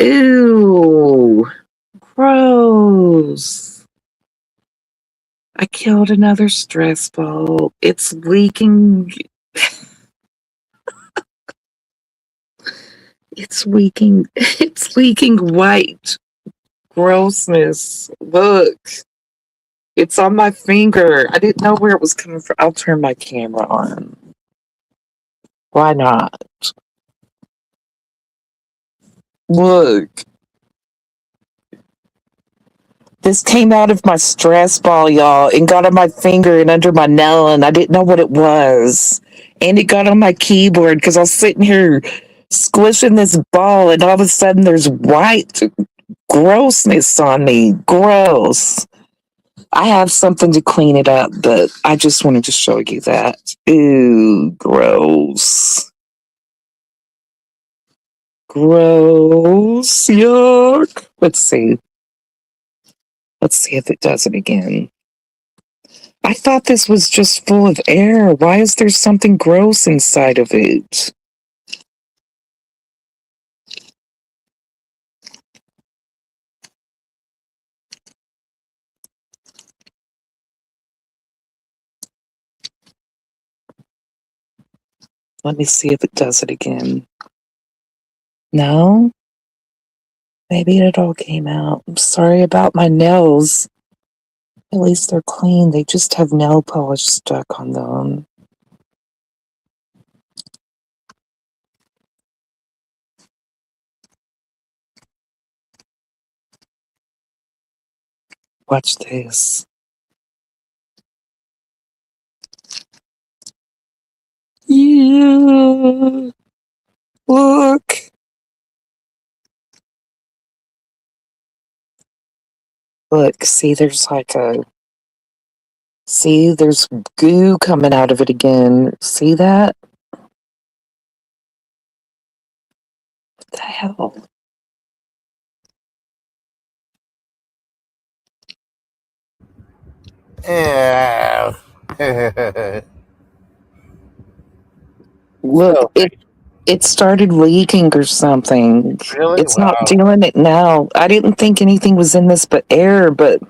Ew. Gross. I killed another stress ball. It's leaking. It's leaking. It's leaking white grossness. Look. It's on my finger. I didn't know where it was coming from. I'll turn my camera on. Why not? Look. This came out of my stress ball, y'all, and got on my finger and under my nail, and I didn't know what it was. And it got on my keyboard because I was sitting here squishing this ball, and all of a sudden there's white grossness on me. Gross. I have something to clean it up, but I just wanted to show you that. Ew, gross. Gross. Yuck. Let's see. Let's see if it does it again. I thought this was just full of air. Why is there something gross inside of it? Let me see if it does it again. No? Maybe it all came out. I'm sorry about my nails. At least they're clean. They just have nail polish stuck on them. Watch this. Look, see, there's goo coming out of it again. See that? What the hell? Yeah. Look, So it started leaking or something. really, It's not wow. doing it now. I didn't think anything was in this but air, but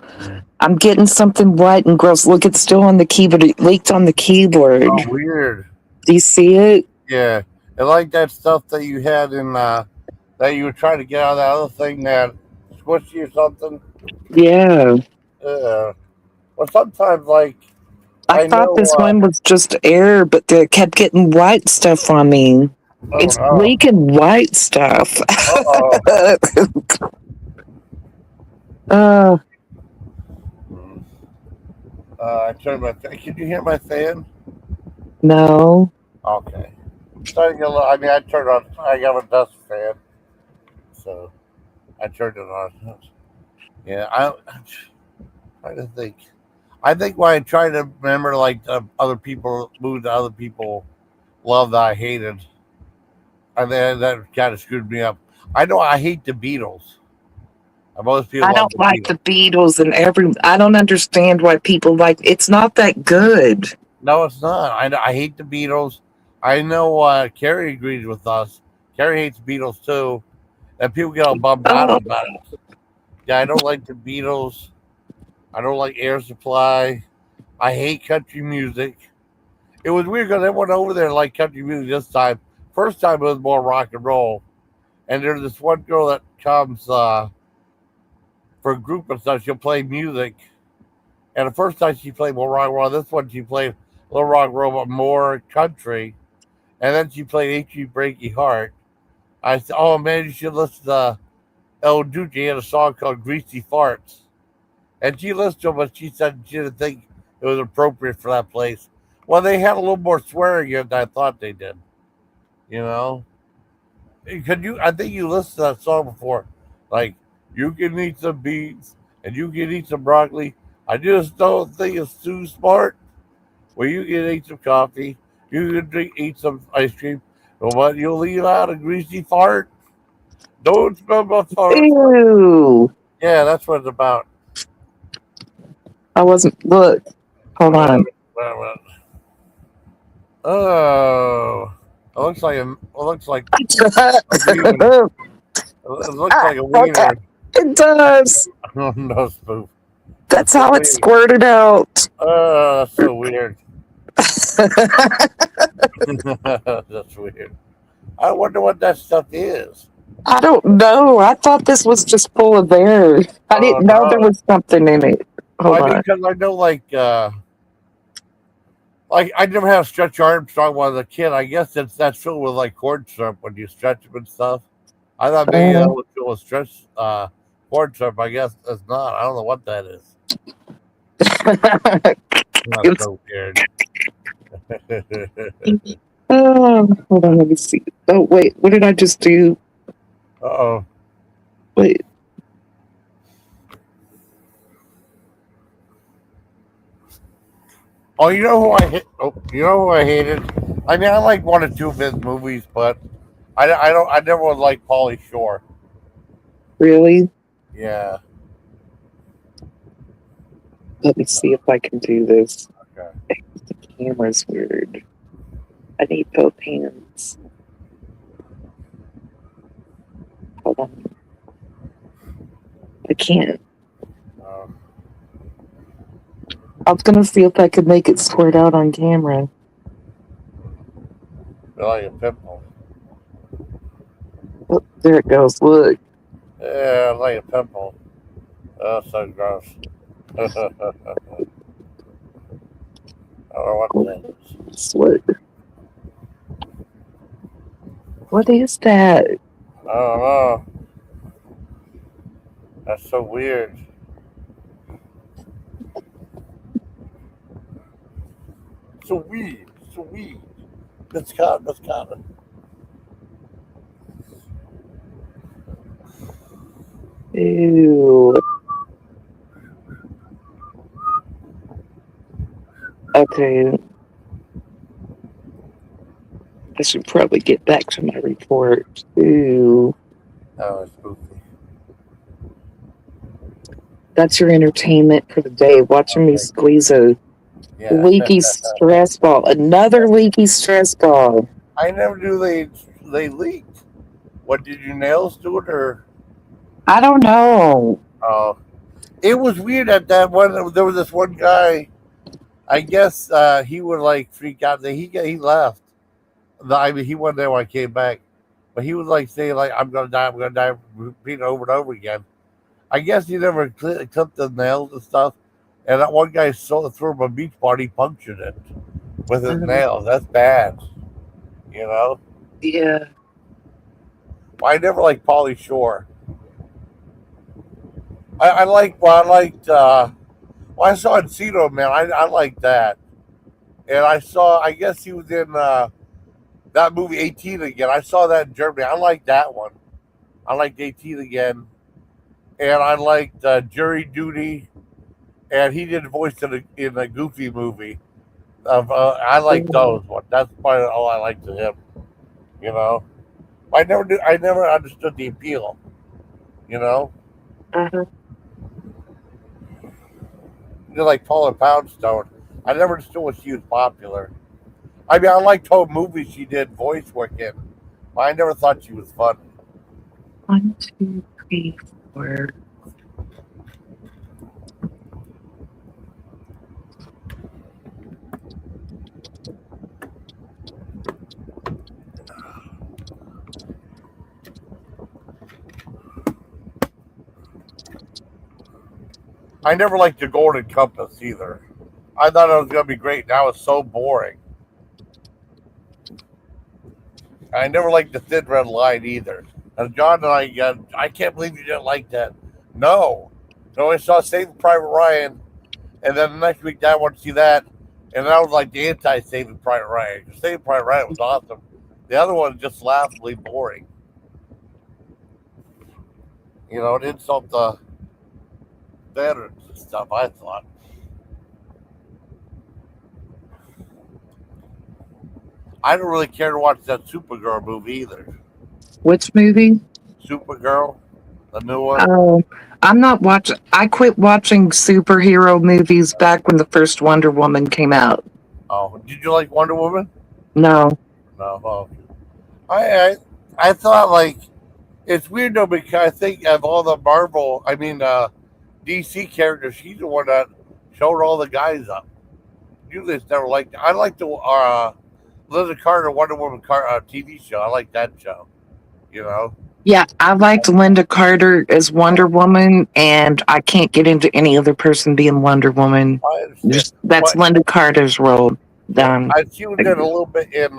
I'm getting something white and gross. Look, it's still on the keyboard. It leaked on the Oh, keyboard. weird. Do you see it? Yeah, and like that stuff that you had in that you were trying to get out of that other thing that squishy or something. Yeah. Well, sometimes like I I thought know. this one was just air, but it kept getting white stuff on me. Oh It's no. leaking white stuff. Uh oh. uh, I turned my. Can you hear my fan? no. Okay. Starting to get a little, I mean, I turned on. I got a dust fan, so I turned it on. Yeah, I'm trying to think. I think when I try to remember like other people, movies that other people love that I hated, and then that kind of screwed me up. I know I hate the Beatles. And most people I love don't the like Beatles. the Beatles I don't understand why people like it's not that good. No, it's not. I hate the Beatles. I know Carrie agrees with us. Carrie hates Beatles too, and people get all bummed out Oh, about it. Yeah, I don't like the Beatles. I don't like Air Supply. I hate country music. It was weird because everyone over there liked country music this time. First time it was more rock and roll. And there's this one girl that comes for a group and stuff. She'll play music. And the first time she played more rock and roll. This one she played a little rock and roll, but more country. And then she played H.E. Breaky Heart. I said, oh man, you should listen to El Duce. He had a song called Greasy Farts. And she listened to it, but she said she didn't think it was appropriate for that place. Well, they had a little more swearing in it than I thought they did. You know, could you? I think you listened to that song before. Like, you can eat some beans and you can eat some broccoli. I just don't think it's too smart. Well, you can eat some coffee. You can eat some ice cream. But you'll eat out a greasy fart. Don't smell my fart. ew. Yeah, that's what it's about. I wasn't look, hold Uh, on. uh, Oh, it looks like a wiener. It looks like a Okay. wiener. It does. No spoof. That's That's so how it weird. squirted out. Oh, that's so weird. That's weird. I wonder what that stuff is. I don't know. I thought this was just full of air. I Oh didn't know there no. was something in it. Well, Hold I mean, on. because I know like I never had a stretch Armstrong when I was a kid. I guess that's filled with like corn syrup when you stretch them and stuff. I thought maybe that Uh, was filled with stretch corn syrup. I guess it's not. I don't know what that is. That's it's, so weird. hold on. Let me see. Oh, wait. What did I just do? Oh. Wait. Oh, you know who I hate? Oh, you know who I hated? I mean, I like one or two of his movies, but I don't. I never would like Pauly Shore. Really? Yeah. Let me see if I can do this. Okay. The camera's weird. I need both hands. Hold on. I can't. Um, I was gonna see if I could make it squirt out on camera. feel like a pimple. Oh, there it goes. Look. Yeah, like a pimple. Oh, so gross. I don't know what that is. What? What is that? I don't know. That's so weird. So weird. So weird. That's kind. That's kind of. Ew. Okay, I should probably get back to my report too. Oh, it's goofy. That's your entertainment for the day. Watching me Okay. squeeze a Yeah. leaky stress ball. Another leaky stress ball. I never knew they leaked. What did your nails do it or? I don't know. Oh, it was weird at that one. There was this one guy. I guess he would like freak out. That he left. I mean, he wasn't there when I came back, but he was like saying like I'm gonna die. I'm gonna die. Repeating over and over again. I guess he never clipped the nails and stuff. And that one guy threw him a beach party, punctured it with his Uh, nails. That's bad, you know. yeah. I never liked Pauly Shore. I like well, I liked. Well, I saw Encino Man. I liked that, and I saw. I guess he was in that movie 18 again. I saw that in Germany. I liked that one. I liked 18 again, and I liked Jury Duty, and he did a voice in a Goofy movie. I like those ones. That's probably all I liked to him. You know, I never knew. I never understood the appeal. You know, Uh-huh. just like Paula Poundstone. I never understood when she was popular. I mean, I liked whole movies she did voice work in, but I never thought she was funny. 1, 2, 3, 4. I never liked the Golden Compass either. I thought it was gonna be great. Now it's so boring. I never liked the Thin Red Line either. And John and I can't believe you didn't like that. No, no, I saw Saving Private Ryan, and then the next week I wanted to see that, and that was like the anti-Saving Private Ryan. Saving Private Ryan was awesome. The other one was just laughably boring. You know, it insult the veterans and stuff. I thought. I don't really care to watch that Supergirl movie either. Which movie? Supergirl, the new one. Oh, I'm not watching. I quit watching superhero movies back when the first Wonder Woman came out. Oh, did you like Wonder Woman? No. No. Oh. I I I thought like it's weird though because I think of all the Marvel, I mean DC characters, she's the one that showed all the guys up. Usually it's never like that. I like the Linda Carter Wonder Woman TV show. I like that show. You know. Yeah, I liked Linda Carter as Wonder Woman, and I can't get into any other person being Wonder Woman. I understand, Just that's but Linda Carter's role. yeah, Done. I she was in a little bit in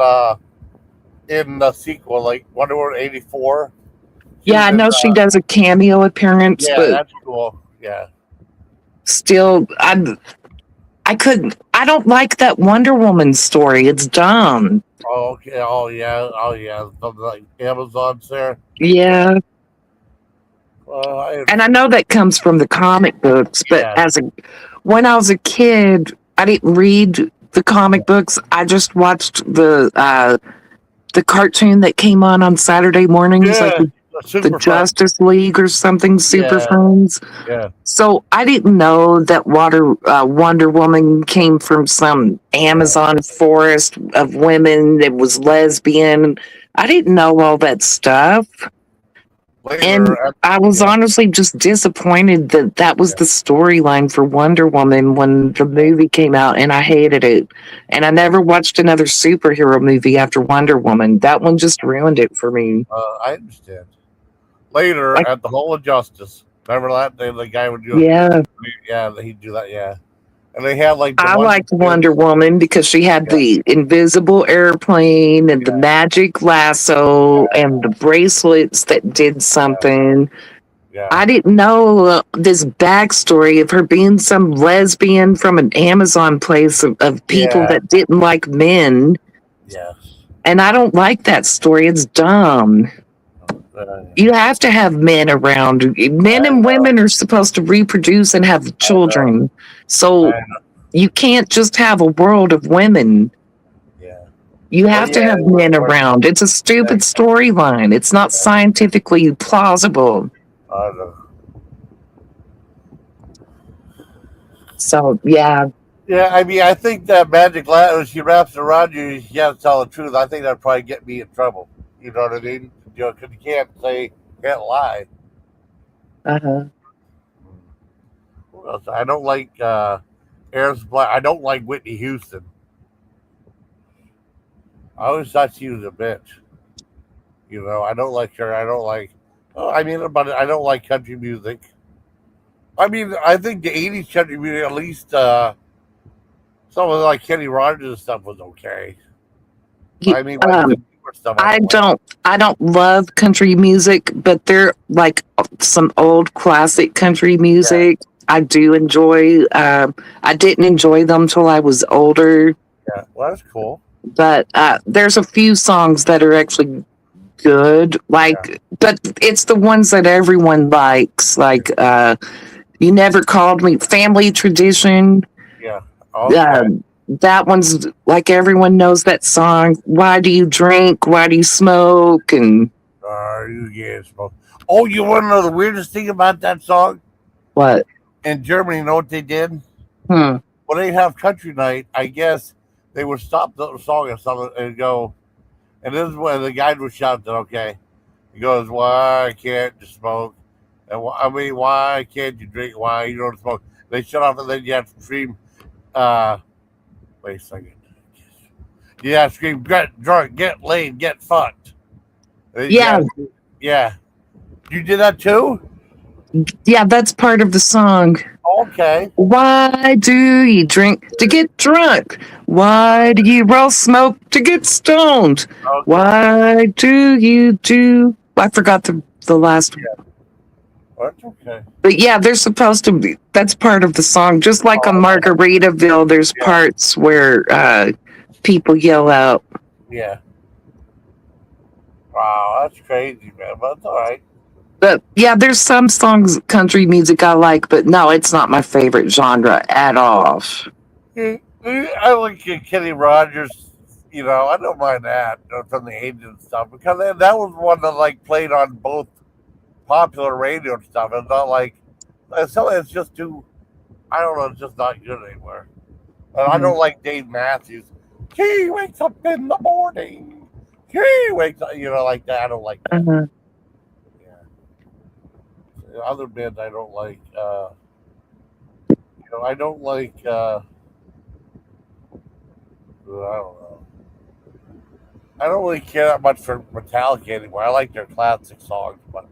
the sequel like Wonder Woman 84. She Yeah, was I in know she does a cameo appearance, yeah, but that's cool. Yeah. still, I couldn't. I don't like that Wonder Woman story. It's dumb. Oh, okay. Oh, yeah. Oh, yeah. Something like Amazon's there. Yeah. Yeah, I and I know that comes from the comic books, but yeah. when I was a kid, I didn't read the comic books. I just watched the cartoon that came on Saturday mornings, like Yeah. the Super fun. Justice League or something, Super Yeah. Friends. Yeah. So I didn't know that Wonder Woman came from some Yeah. Amazon forest of women that was lesbian. I didn't know all that stuff. And Later. I was Yeah. honestly just disappointed that that was Yeah. the storyline for Wonder Woman when the movie came out, and I hated it. And I never watched another superhero movie after Wonder Woman. That one just ruined it for me. I understand. Later Like, at the Hall of Justice. Remember that? The guy would do it. yeah, Yeah, he'd do that. Yeah. And they had like the I one. liked Wonder Woman because she had Yeah. the invisible airplane and the Yeah. magic lasso and the bracelets that did something. Yeah. I didn't know this backstory of her being some lesbian from an Amazon place of people Yeah. that didn't like men. Yes. And I don't like that story. It's dumb. You have to have men around. Men I and know. women are supposed to reproduce and have children. So I know. you can't just have a world of women. Yeah. You Well, have to yeah, have men around. It's a stupid storyline. It's not scientifically plausible. I don't know. So yeah, Yeah, I mean, I think that magic lamp, when she wraps it around you, you got to tell the truth. I think that'd probably get me in trouble. You know what I mean? Because you can't say, can't lie. uh-huh. What else? I don't like Aaron Supply. I don't like Whitney Houston. I always thought she was a bitch. I don't like her. I don't like. Oh, I mean, but I don't like country music. I mean, I think the '80s country music, at least some of like Kenny Rogers and stuff, was okay. You, I mean, like the newer stuff, I I don't like. don't love country music, but they're like some old classic country Yeah, music. I do enjoy. I didn't enjoy them till I was older, yeah. Well, that's cool. but there's a few songs that are actually good. Yeah, But it's the ones that everyone likes. You never called me. Family Tradition. yeah. Uh, Okay. that one's like everyone knows that song. Why do you drink? Why do you smoke? And You get smoke. Oh, you want to know the weirdest thing about that song? what? In Germany, you know what they did? Hmm. When they have country night, I guess they would stop the song or something and go. And this is when the guy would shout, okay. He goes, "Why can't you smoke? And I mean, why can't you drink? Why you don't smoke?" They shut off, and then you have to scream. Uh, Wait a second. You have to scream, "Get drunk, get laid, get fucked." Yeah, Yeah. You did that too? yeah, that's part of the song. Okay. Why do you drink to get drunk? Why do you roll smoke to get stoned? Okay. Why do you do? I forgot the last one. Yeah. That's okay. But yeah, they're supposed to be. That's part of the song. Just like on Oh, Margaritaville, there's yeah. parts where people yell out. Yeah. Wow, that's crazy, man. But it's all right. But yeah, there's some songs, country music I like, but no, it's not my favorite genre at all. I like Kenny Rogers. I don't mind that from the '80s and stuff because that was one that like played on both popular radio and stuff. It's not like it's just too. I don't know. It's just not good anymore. And I Mhm. don't like Dave Matthews. He wakes up in the morning. He wakes up. Like that. I don't like that. Uh, Yeah. Other bands I don't like. I don't like. I don't know. I don't really care that much for Metallica anymore. I like their classic songs, but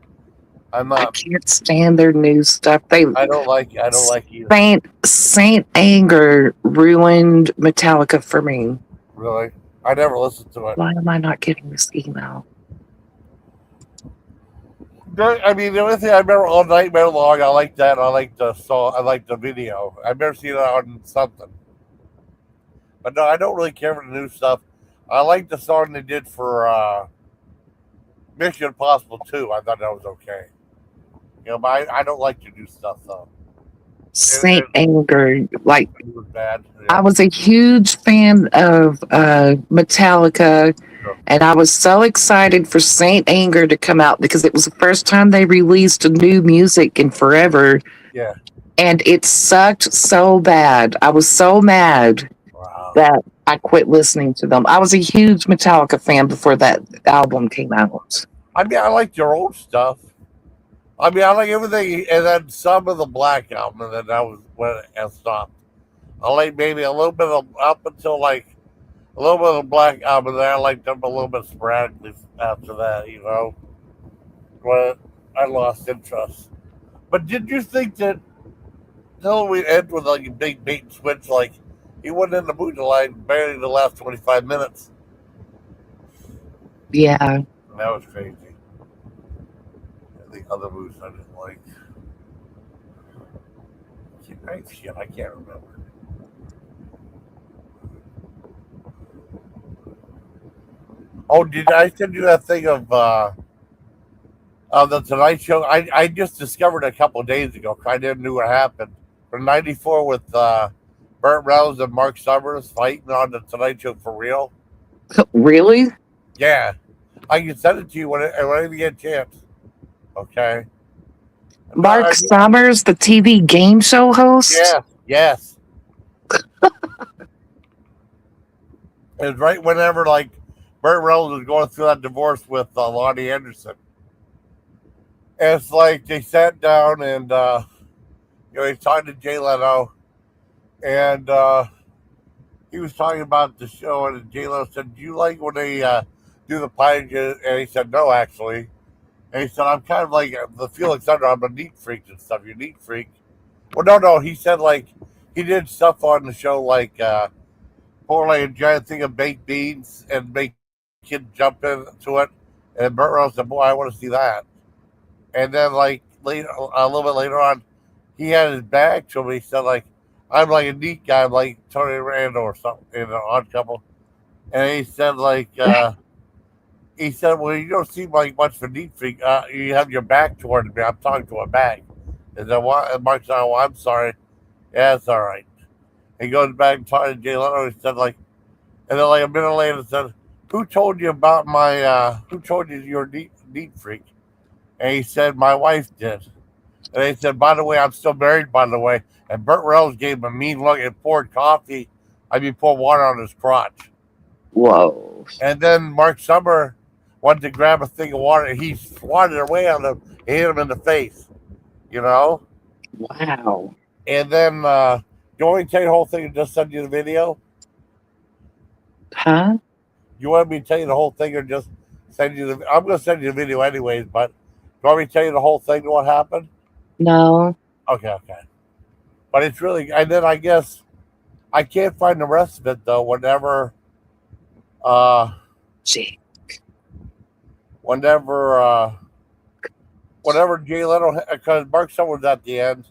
I'm I not. can't stand their new stuff. They I don't like. I don't like either. Saint Anger ruined Metallica for me. Really. I never listened to it. Why am I not getting this email? I mean, the only thing I remember all Nightmare Long. I like that. I like the song. I like the video. I've never seen it on something. But no, I don't really care for the new stuff. I like the song they did for Mission Impossible 2. I thought that was okay. But I don't like the new stuff though. Saint Anger. Like It was bad. I Yeah. was a huge fan of Metallica, So, and I was so excited for Saint Anger to come out because it was the first time they released a new music in forever, yeah. and it sucked so bad. I was so mad Wow. that I quit listening to them. I was a huge Metallica fan before that album came out. I mean, I like your old stuff. I mean, I like everything, and then some of the Black album, and then that was when it stopped. I like maybe a little bit of up until like a little bit of the Black album. Then I liked them a little bit sporadically after that. But I lost interest. But did you think that till we end with like a big bait and switch, like he went in the movie line barely the last 25 minutes? Yeah. That was crazy. The other movies I didn't like. I can't remember. Oh, did I send you that thing of the Tonight Show? I just discovered a couple of days ago. I didn't know what happened. From '94 with Burt Reynolds and Mark Summers fighting on the Tonight Show for real? Really? Yeah, I can send it to you whenever you get a chance. Okay. No, Mark Summers, the TV game show host? yes, yes. It's right whenever like Burt Reynolds was going through that divorce with Lonnie Anderson. And it's like they sat down and he's talking to Jay Leno, and he was talking about the show, and Jay Leno said, "Do you like when they do the pie?" And he said, "No, actually." And he said, "I'm kind of like the Felix Under. I'm a neat freak and stuff. You're a neat freak." Well, no, no. He said like he did stuff on the show like pour like a giant thing of baked beans and make kids jump into it. And Burt Reynolds said, "Boy, I want to see that." And then like later, a little bit later on, he had his bag to me. He said like, "I'm like a neat guy. I'm like Tony Randall or something in an Odd Couple." And he said like, he said, "Well, you don't seem like much of a neat freak. You have your back toward me. I'm talking to a back." And then what? And Mark said, "Oh, I'm sorry. Yeah, it's all right." He goes back and talks to Jay Leno. He said like, and then like a minute later, he said, "Who told you about my? Who told you you're a neat freak?" And he said, "My wife did." And he said, "By the way, I'm still married, by the way." And Burt Reynolds gave him a mean look and poured water on his crotch. Whoa. And then Mark Summer wanted to grab a thing of water. And he swatted it away on him and hit him in the face, you know? Wow. And then, you want me to tell you the whole thing and just send you the video? Huh? You want me to tell you the whole thing or just send you the I'm going to send you the video anyways, but you want me to tell you the whole thing, what happened? No. Okay, okay. But it's really, and then I guess I can't find the rest of it though. Uh, Gee. whenever, whenever Jay Leno, because Mark Summer was at the end,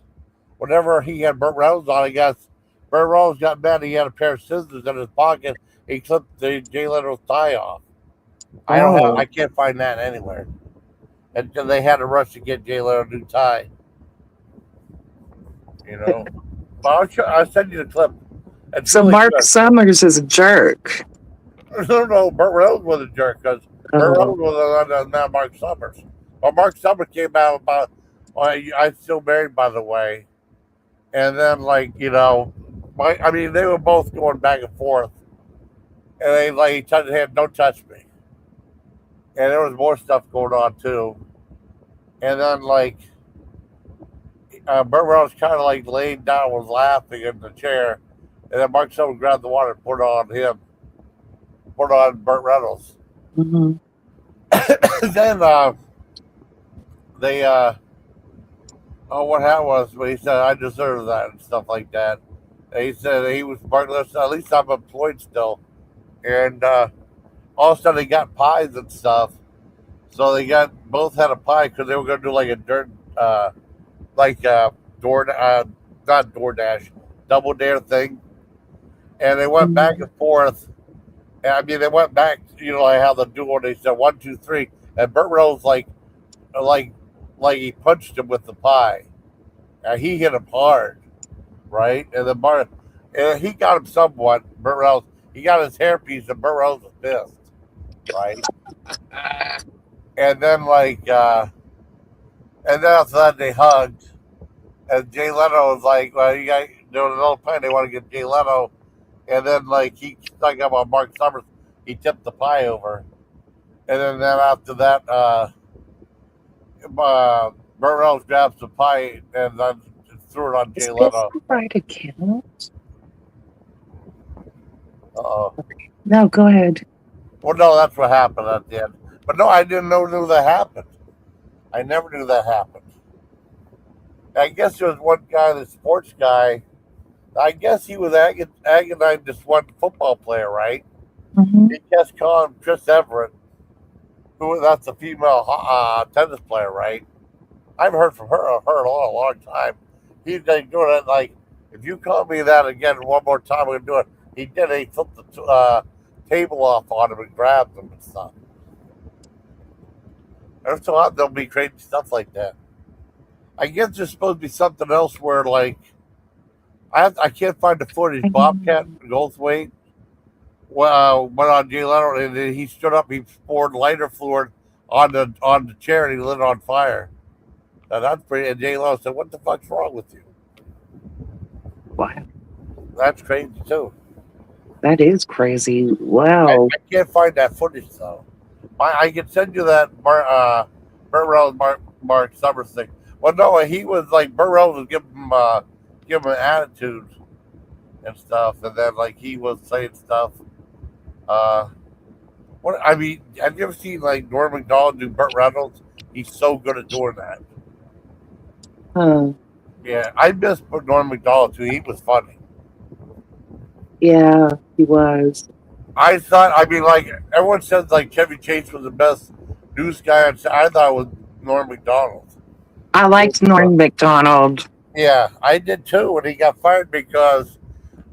whenever he had Burt Reynolds on, I guess Burt Reynolds got mad. He had a pair of scissors in his pocket. He clipped the Jay Leno's tie off. I Oh. can't find that anywhere. And they had to rush to get Jay Leno a new tie. You know, but I'll send you the clip. It's So really Mark good. Summers is a jerk. No, no, Burt Reynolds was a jerk because Burt Oh. Reynolds was not Mark Summers. Well, Mark Summers came out about, well, I'm still married, by the way. And then, like, I mean, they were both going back and forth. And they, like, he touched his hand, "Don't touch me." And there was more stuff going on, too. And then, like, Burt Reynolds kind of, like, laid down, was laughing in the chair. And then Mark Summers grabbed the water and put it on Burt Reynolds. Hmm. Then, they, oh, what happened was, but he said, "I deserve that," and stuff like that. And he said he was Martin. At least I'm employed still. And all of a sudden they got pies and stuff. So they got both had a pie because they were going to do like a dirt, like door, not DoorDash, double dare thing. And they went back and forth. And, I mean, they went back, like how they do when they said one, two, three. And Burt Reynolds like, like he punched him with the pie. And he hit him hard, right? And then and he got him somewhat. Burt Reynolds, he got his hairpiece, and Burt Reynolds was pissed, right? And then and then after that they hugged, and Jay Leno was like, "Well, you got there was another plan. They want to get Jay Leno," and then like he stuck up on Mark Summers. He tipped the pie over, and then after that, Burt Reynolds grabs the pie and then threw it on Is Jay this Leno. the right account? Uh-oh. No, go ahead. Well, no, that's what happened at the end. But no, I didn't knew that happened. I never knew that happened. I guess there was one guy, the sports guy. I guess he was agonizing this one football player, right? Hmm. He kept calling him Chris Everett, who that's a female tennis player, right? I've heard from her a long time. He's like doing it like, if you call me that again one more time, we're gonna do it. He did. He flipped the table off on him and grabbed him and stuff. Every so often there'll be crazy stuff like that. I guess there's supposed to be something else where like I can't find the footage. Bobcat Goldthwait went on Jay Leno, and then he stood up. He poured lighter fluid on the chair, and he lit it on fire. Now that's pretty. And Jay Leno said, "What the fuck's wrong with you?" Wow, That's crazy too. that is crazy. I, Wow. I can't find that footage though. I can send you that Burt Reynolds Mark Summers thing. Well, no, he was like Burt Reynolds was give him an attitude and stuff, and then like he was saying stuff. Uh, what I mean, have you ever seen like Norm Macdonald do Burt Reynolds? He's so good at doing that. Huh. Yeah, I miss Norm Macdonald too. He was funny. Yeah, he was. I thought, I mean, like everyone says, like Chevy Chase was the best news guy. I thought it was Norm Macdonald. I liked Norm Macdonald. Yeah, I did too. When he got fired because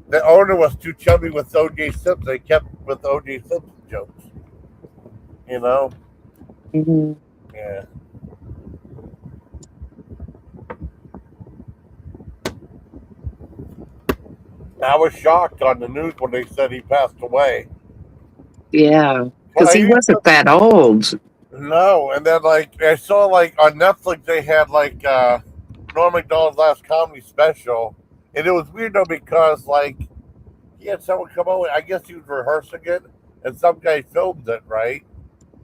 the owner was too chubby with O.J. Simpson. They kept with O.J. Simpson jokes. You know? Hmm. Yeah. I was shocked on the news when they said he passed away. Yeah, Well, because he wasn't that old. no, and then like I saw like on Netflix they had like Norm Macdonald's last comedy special, and it was weird though because like he had someone come over. I guess he was rehearsing it, and some guy filmed it, right?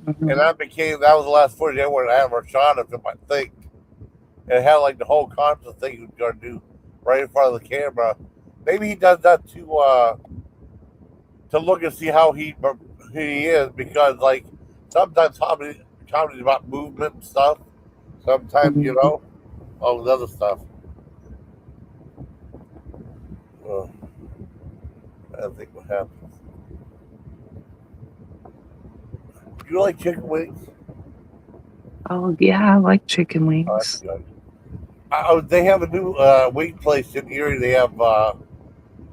And Mhm. that was the last footage I wanted to have a shot of him. I think and it had like the whole concept thing he was gonna do right in front of the camera. Maybe he does that to look and see how he is because like sometimes comedy is about movement and stuff. Sometimes Mhm. all this other stuff. Uh, I think what happens. Do you like chicken wings? Oh yeah, I like chicken Oh, that's wings. good. They have a new wing place in Erie. They have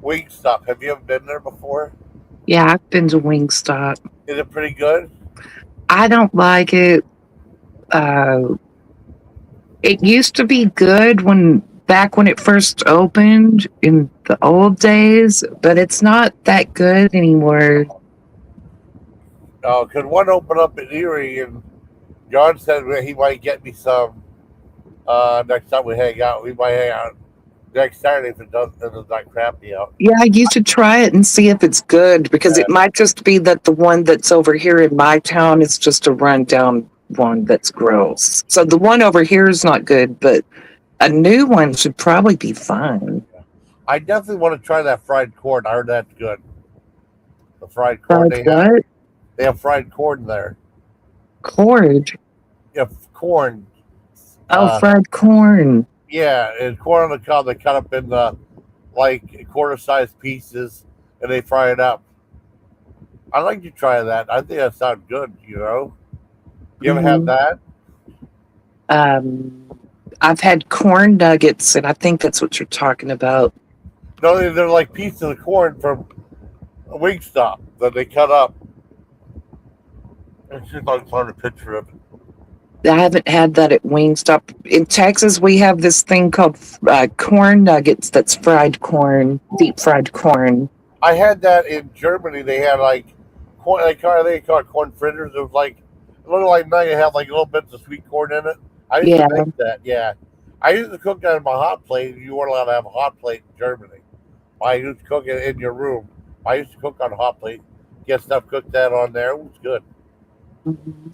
wing stop. Have you ever been there before? Yeah, I've been to Wingstop. Is it pretty good? I don't like it. Uh, it used to be good when back when it first opened in the old days, but it's not that good anymore. Oh, could one open up in Erie and John said he might get me some next time we hang out. We might hang out next Saturday if it's not crappy out. Yeah, you should try it and see if it's good because Yeah. it might just be that the one that's over here in my town is just a rundown one that's gross. So the one over here is not good, but a new one should probably be fine. I definitely want to try that fried corn. I heard that's good. The fried corn Fried what? they have fried corn there. Corn. Yeah, corn. Oh, Uh, fried corn. yeah, and corn on the cob. They cut up in the like quarter sized pieces and they fry it up. I'd like to try that. I think that sounds good. You ever have Hmm. that? Um, I've had corn nuggets, and I think that's what you're talking about. No, they're like pieces of corn from a Wingstop that they cut up. Let's see if I can find a picture of it. I haven't had that at Wingstop. In Texas, we have this thing called corn nuggets that's fried corn, deep fried corn. I had that in Germany. They had like corn. They call it corn fritters. It was like a little like now you have like little bits of sweet corn in it. I used to Yeah. make that. Yeah, I used to cook that in my hot plate. You weren't allowed to have a hot plate in Germany. I used to cook it in your room. I used to cook on a hot plate. Get stuff cooked that on there. It was good. Mhm.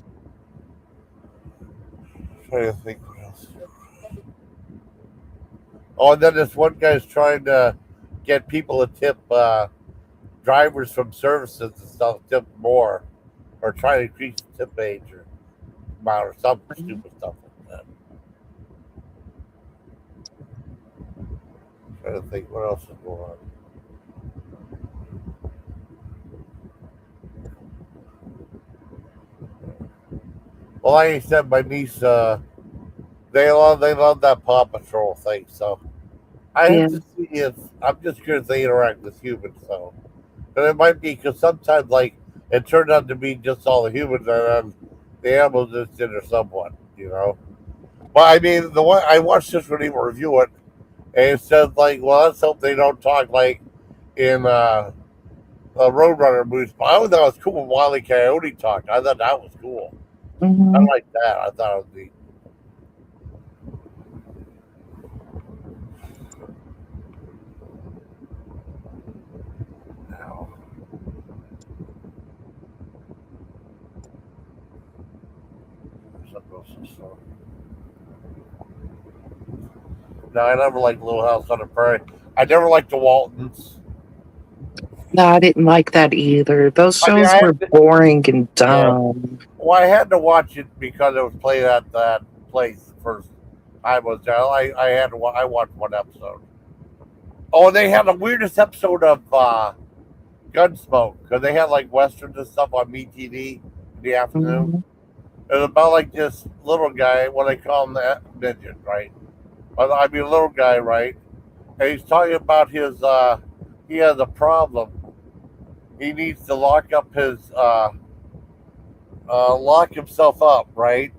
Trying to think what else. Oh, and then this one guy's trying to get people to tip drivers from services and stuff, tip more, or try to increase the tip age or amount or some stupid stuff like that. Trying to think what else is going on. Well, like I said, my niece, they love that Paw Patrol thing. So I have Yeah. to see if I'm just curious if they interact with humans. So, but it might be because sometimes like it turned out to be just all the humans and then the animals just did or somewhat. But I mean, the one I watched this one even review it. And it said like, well, let's hope they don't talk like in Roadrunner movies. But I always thought it was cool when Wile E. Coyote talked. I thought that was cool. I Hmm. like that. I thought it was neat. Now, no, I never liked Little House on the Prairie. I never liked the Waltons. No, I didn't like that either. Those I mean, shows were boring and yeah. dumb. Well, I had to watch it because it was played at that place the first I was there. I had to. I watched one episode. Oh, they had the weirdest episode of Gunsmoke because they had like westerns and stuff on MeTV in the afternoon. Hmm. It was about like this little guy. What they call him, the midget, right? I mean, little guy, right? And he's talking about his. He has a problem. He needs to lock himself up, right?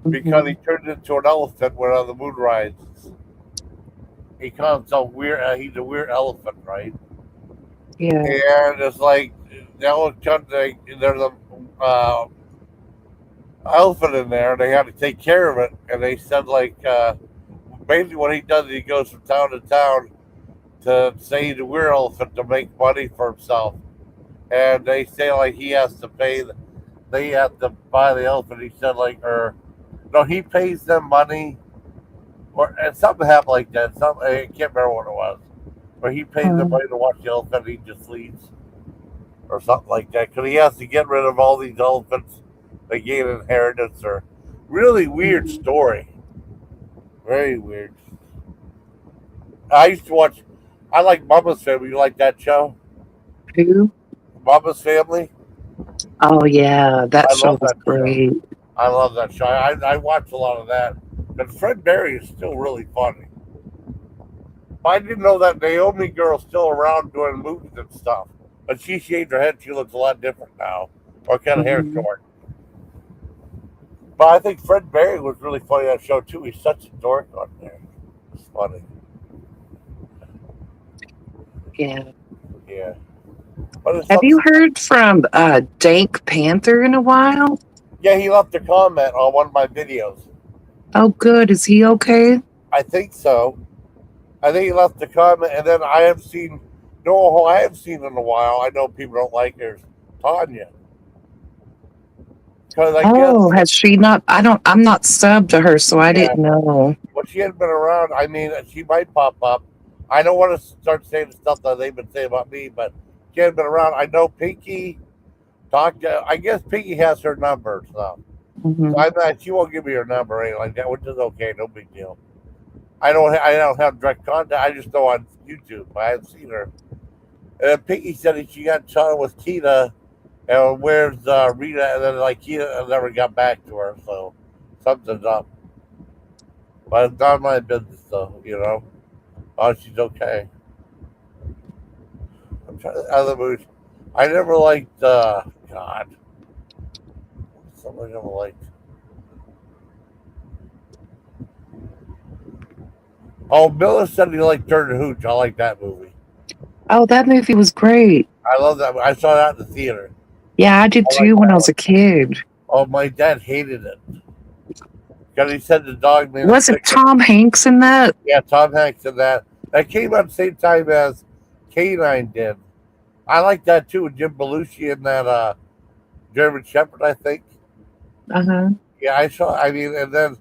Because he Hmm. turned into an elephant when on the moon rises. He calls himself weird. He's a weird elephant, right? Yeah. And it's like the elephant. There's a uh, elephant in there. They had to take care of it, and they said like basically what he does is he goes from town to town to say he's a weird elephant to make money for himself. And they say like he has to pay. They have to buy the elephant. He said like or no, he pays them money or and something happened like that. Some I can't remember what it was, but he pays them Uh, money to watch the elephant. He just leaves or something like that because he has to get rid of all these elephants. They gain inheritance or really weird mhm. story. Very weird. I used to watch. I like Mama's Family. You like that show? Who? Mama's Family. Oh yeah, that I show love was that show. great. I love that show. I watch a lot of that. But Fred Berry is still really funny. I didn't know that Naomi girl's still around doing movies and stuff. But she shaved her head. She looks a lot different now. Or cut her hair Hmm. short. But I think Fred Berry was really funny on that show too. He's such a dork on there. It's funny. Yeah. Yeah. But it's Have you something. heard from Dank Panther in a while? Yeah, he left a comment on one of my videos. Oh, good. Is he okay? I think so. I think he left a comment, and then I have seen no, who I have seen in a while. I know people don't like her. Tanya, because I Oh, guess has she not? I don't. I'm not subbed to her, so I yeah, didn't know. well, she hadn't been around. I mean, she might pop up. I don't want to start saying the stuff that they've been saying about me, but she hadn't been around. I know Pinky talked. I guess Pinky has her number, so Hmm. I'm not. She won't give me her number or anything like that, which is okay. No big deal. I don't have direct contact. I just know on YouTube. I haven't seen her. And then Pinky said that she got shot with Tina, and where's Rita? And then like Tina never got back to her, so something's up. But it's not my business, though. Oh, she's okay. I'm trying to other movies. I never liked. God, something I never liked. Oh, Miller said he liked Turn and Hooch. I like that movie. Oh, that movie was great. I love that. I saw that in the theater. Yeah, I did I like too when I that was one. a kid. Oh, my dad hated it because he said the dog made him Was it sick. Tom Hanks in that? Yeah, Tom Hanks in that. That came out the same time as Canine did. I like that too with Jim Belushi and that German Shepherd, I think. Uh huh. Yeah, I saw. I mean, and then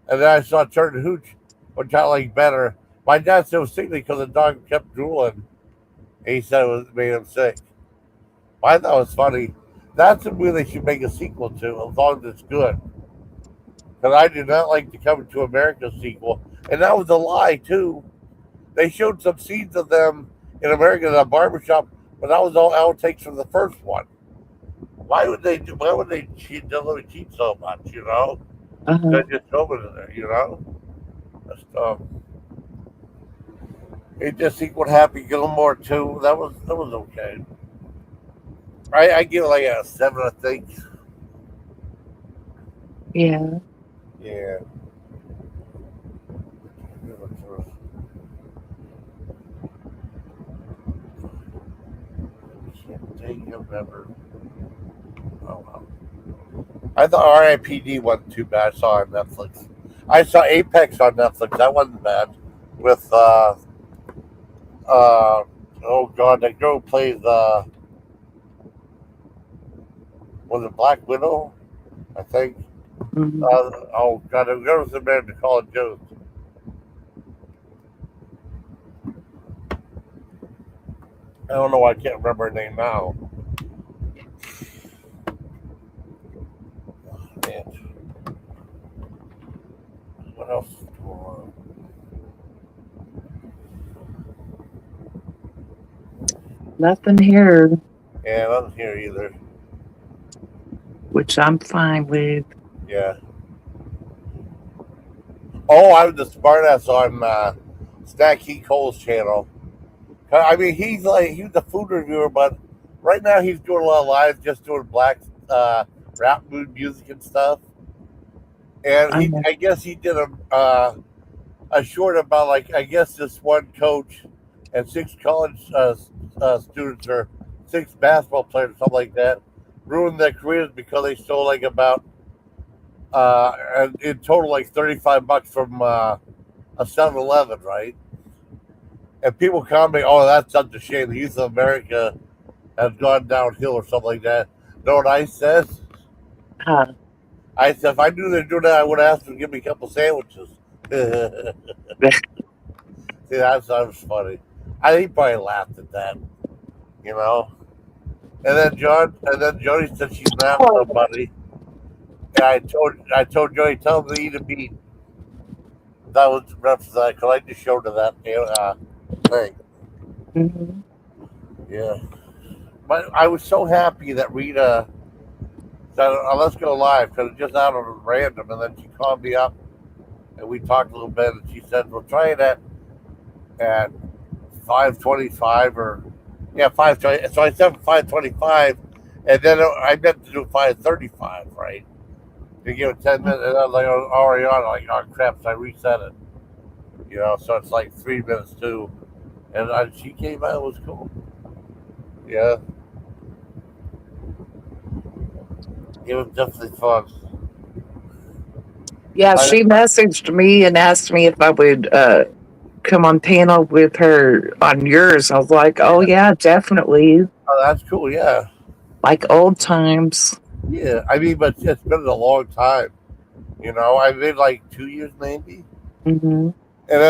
I saw Turn and Hooch, which I like better. My dad said it was sickly because the dog kept drooling. And he said made him sick. I thought it was funny. That's a movie they should make a sequel to, as long as it's good. Because I did not like the Coming to America sequel, and that was a lie too. They showed some scenes of them in America in a barbershop, but that was all outtakes from the first one. Why would they? Why would they cheat? They let me cheat so much, Uh They huh. just film it in there. That's It just equaled Happy Gilmore too. That was okay. I give it like a 7, I think. Yeah. Yeah. They can remember. Oh well. I thought R.I.P.D. wasn't too bad. I saw it on Netflix. I saw Apex on Netflix. That wasn't bad. With uh oh god, the girl who plays was it Black Widow? I think. Mhm. Oh god, the girl's the man to call it Jones. I don't know why I can't remember her name now. Man, what else is going on? Nothing here, Yeah, I don't hear either. which I'm fine with. Yeah. Oh, I was the smartass on Stack Heat Cole's channel. I mean, he's a food reviewer, but right now he's doing a lot of live, just doing black rap mood music and stuff. And I'm I guess he did a short about like I guess this one coach and six college students or six basketball players or something like that ruined their careers because they stole like about in total like $35 from a 7-Eleven, right? And people comment, "Oh, that's such a shame. The youth of America has gone downhill or something like that." Know what I said? huh. I said if I knew they'd do that, I would ask them to give me a couple sandwiches. See, that was funny. I think he probably laughed at that, you know. And then Jody said she's mad at somebody. And I told Jody, tell them to eat a meat. That was the reference to that because I just showed her that thing. Mhm. Yeah, but I was so happy that Rita said, "Let's go live," because it just out of random, and then she called me up and we talked a little bit, and she said, "We'll try it at 5:25 or yeah 5:20." So I said 5:25, and then I meant to do 5:35, right? To give it 10 minutes, and I was like, I was already on. Like, oh crap! So I reset it, So it's like 3 minutes to, and she came out. It was cool. Yeah, it was definitely fun. Yeah, I, she messaged me and asked me if I would come on panel with her on yours. I was like, oh, yeah, yeah, definitely. oh, that's cool. Yeah, Like old times. yeah. I mean, but it's been a long time. I did like 2 years maybe. Hmm. And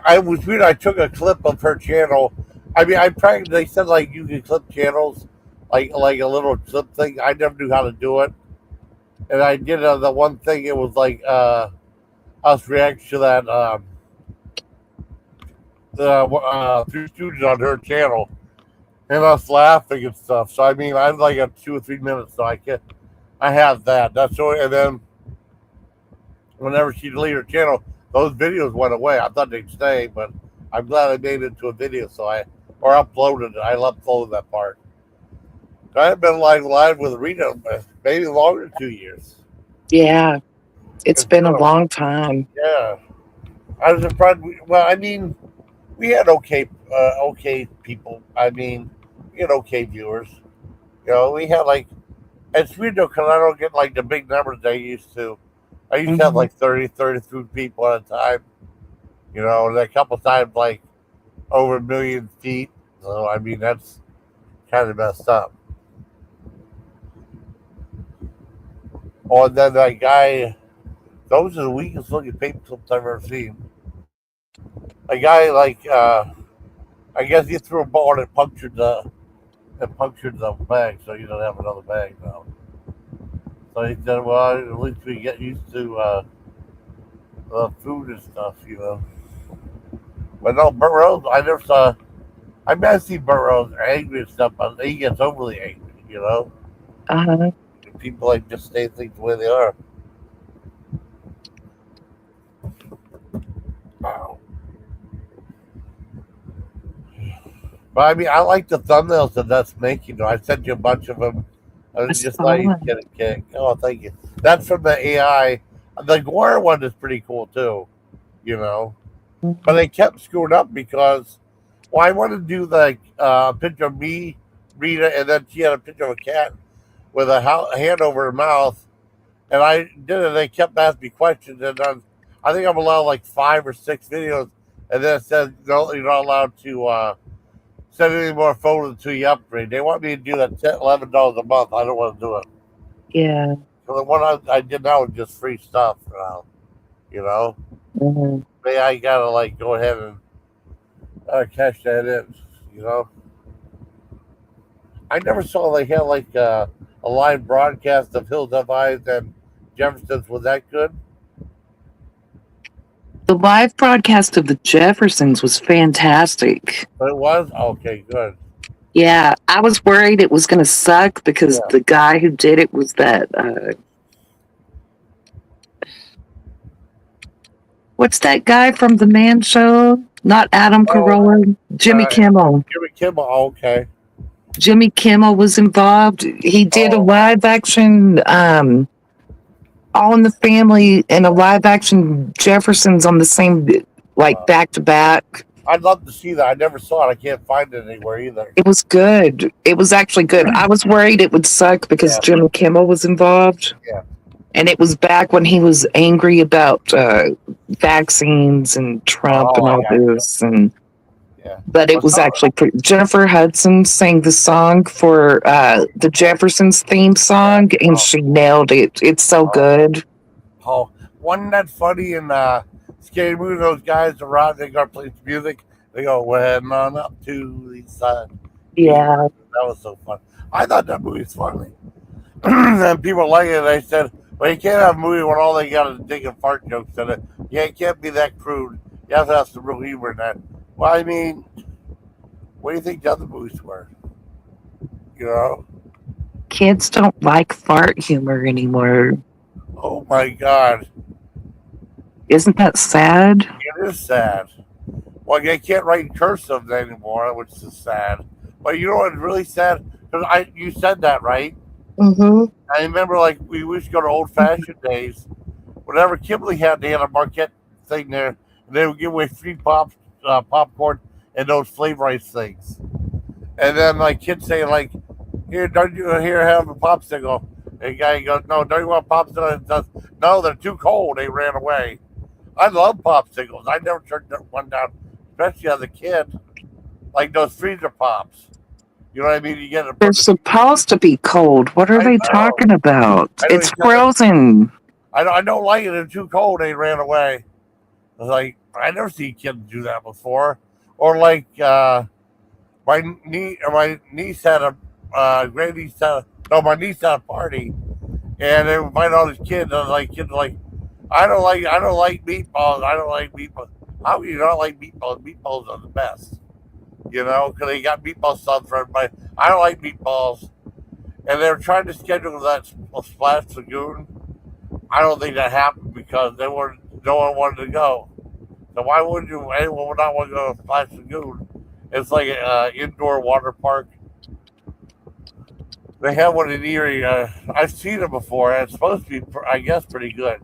I was weird. I took a clip of her channel. I mean, I practiced. They said like you can clip channels, like a little clip thing. I never knew how to do it, and I did the one thing. It was like us react to that the three students on her channel, and us laughing and stuff. So I mean, I was like a 2 or 3 minutes. So I have that. That's so. And then whenever she deleted her channel, those videos went away. I thought they'd stay, but I'm glad I made it into a video. So or uploaded it. I uploaded that part. I have been live with Rita maybe longer than 2 years. Yeah, it's It's been been a long time. yeah. I was surprised. Well, I mean, we had okay people. I mean, we had okay viewers. We had like it's weird though because I don't get like the big numbers I used to. I used to have Hmm. like 33 people at a time. And a couple times like over 1,000,000 feet. So I mean that's kind of messed up. Oh, and then that guy, those are the weakest looking paper clips I've ever seen. A guy like I guess he threw a ball and it punctured the bag, so you don't have another bag now. So he said, "Well, at least we get used to food and stuff." But no, Burt Rose, I never saw. I mean, I see Burt Rose angry and stuff, but he gets overly angry. Uh-huh. People like just stay things the way they are. Wow. But I mean, I like the thumbnails that that's making. I sent you a bunch of them. I I was just saw like, it. get a kick. Oh, thank you. That's from the AI. The Gwar one is pretty cool too. You know, but Mhm. they kept screwing up because, well, I want to do like a picture of me read it, and then she had a picture of a cat with a hand over her mouth, and I did it. They kept asking me questions, and then I think I'm allowed like 5 or 6 videos, and then it says no, you're not allowed to send any more photos until you upgrade. They want me to do that $11 a month. I don't want to do it. Yeah. So the one I did now is just free stuff now. You know, Mhm. maybe I gotta like go ahead and cash that in. You know, I never saw they had like a live broadcast of Hills Have Eyes and Jefferson's. Was that good? The live broadcast of the Jeffersons was fantastic. But it was okay. Good. Yeah, I was worried it was going to suck because Yeah. the guy who did it was that what's that guy from the Man Show? Not Adam Oh, Carolla, Jimmy uh, Kimmel. Jimmy Kimmel. Okay. Jimmy Kimmel was involved. He did a Oh, live action All in the Family and a live action Jeffersons on the same like uh, back to back. I'd love to see that. I never saw it. I can't find it anywhere either. It was good. It was actually good. I was worried it would suck because Yeah. Jimmy Kimmel was involved. Yeah. And it was back when he was angry about vaccines and Trump Oh, and I all got you. this. And Yeah. but it What's was up? actually pretty. Jennifer Hudson sang the song for the Jeffersons theme Yeah. song, and Oh, she nailed it. It's so oh, good. oh. Wasn't that funny in Scary Movie? Those guys around, they got play music. They go, "We're heading on up to the sun." Yeah, That was so fun. I thought that movie was funny. And people like it. They said, "Well, you can't have a movie when all they got is dick and fart jokes in it. Yeah, it can't be that crude. You have to have some real humor in that." Well, I mean, what do you think the other movies were? You know? kids don't like fart humor anymore. Oh my God, Isn't that sad? it is sad. Well, they can't write in cursive anymore, which is sad. But you know what's really sad? Because you said that right. Mm-hmm. I remember, like we used to go to old fashioned days. Whenever Kimberly had, they had a Marquette thing there, and they would give away free popcorn, and those flavor ice things. And then like kids say like, "Here, don't you here have a popsicle?" And the guy goes, "No, don't you want popsicle?" And says, "No, they're too cold." They ran away. I love popsicles. I never turned one down, especially as a kid. Like those freezer pops. You know what I mean? You get it They're from the. supposed to be cold. What are I they know. talking about? I know. It's frozen. I don't like it. They're too cold. They ran away. I was like, I never seen kids do that before. Or like my niece had a great niece had a, no, my niece had a party, and they invited all these kids. And kids are like, I don't like meatballs. I don't like meatballs. How do you not like meatballs? Meatballs are the best, you know, because they got meatball subs for everybody. I don't like meatballs, and they were trying to schedule that Splash Lagoon. I don't think that happened because no one wanted to go. So why would you? Anyone would not want to go to Splash Lagoon? It's like an indoor water park. They have one in Erie. I've seen it before. And it's supposed to be, I guess, pretty good.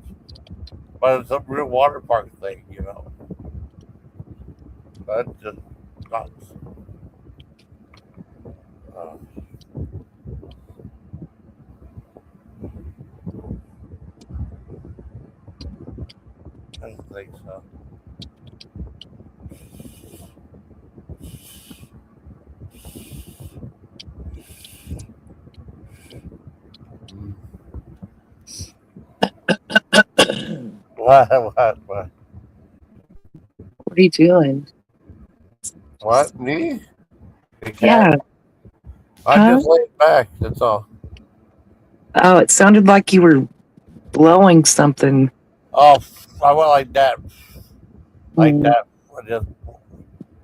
But it's a real water park thing, you know. That's just nuts. Uh, I don't think so. Mm. What? What are you doing? What? Me? The cat? Yeah. I Huh? just laid back. That's all. Oh, it sounded like you were blowing something. Oh, I went like Mm, that. I just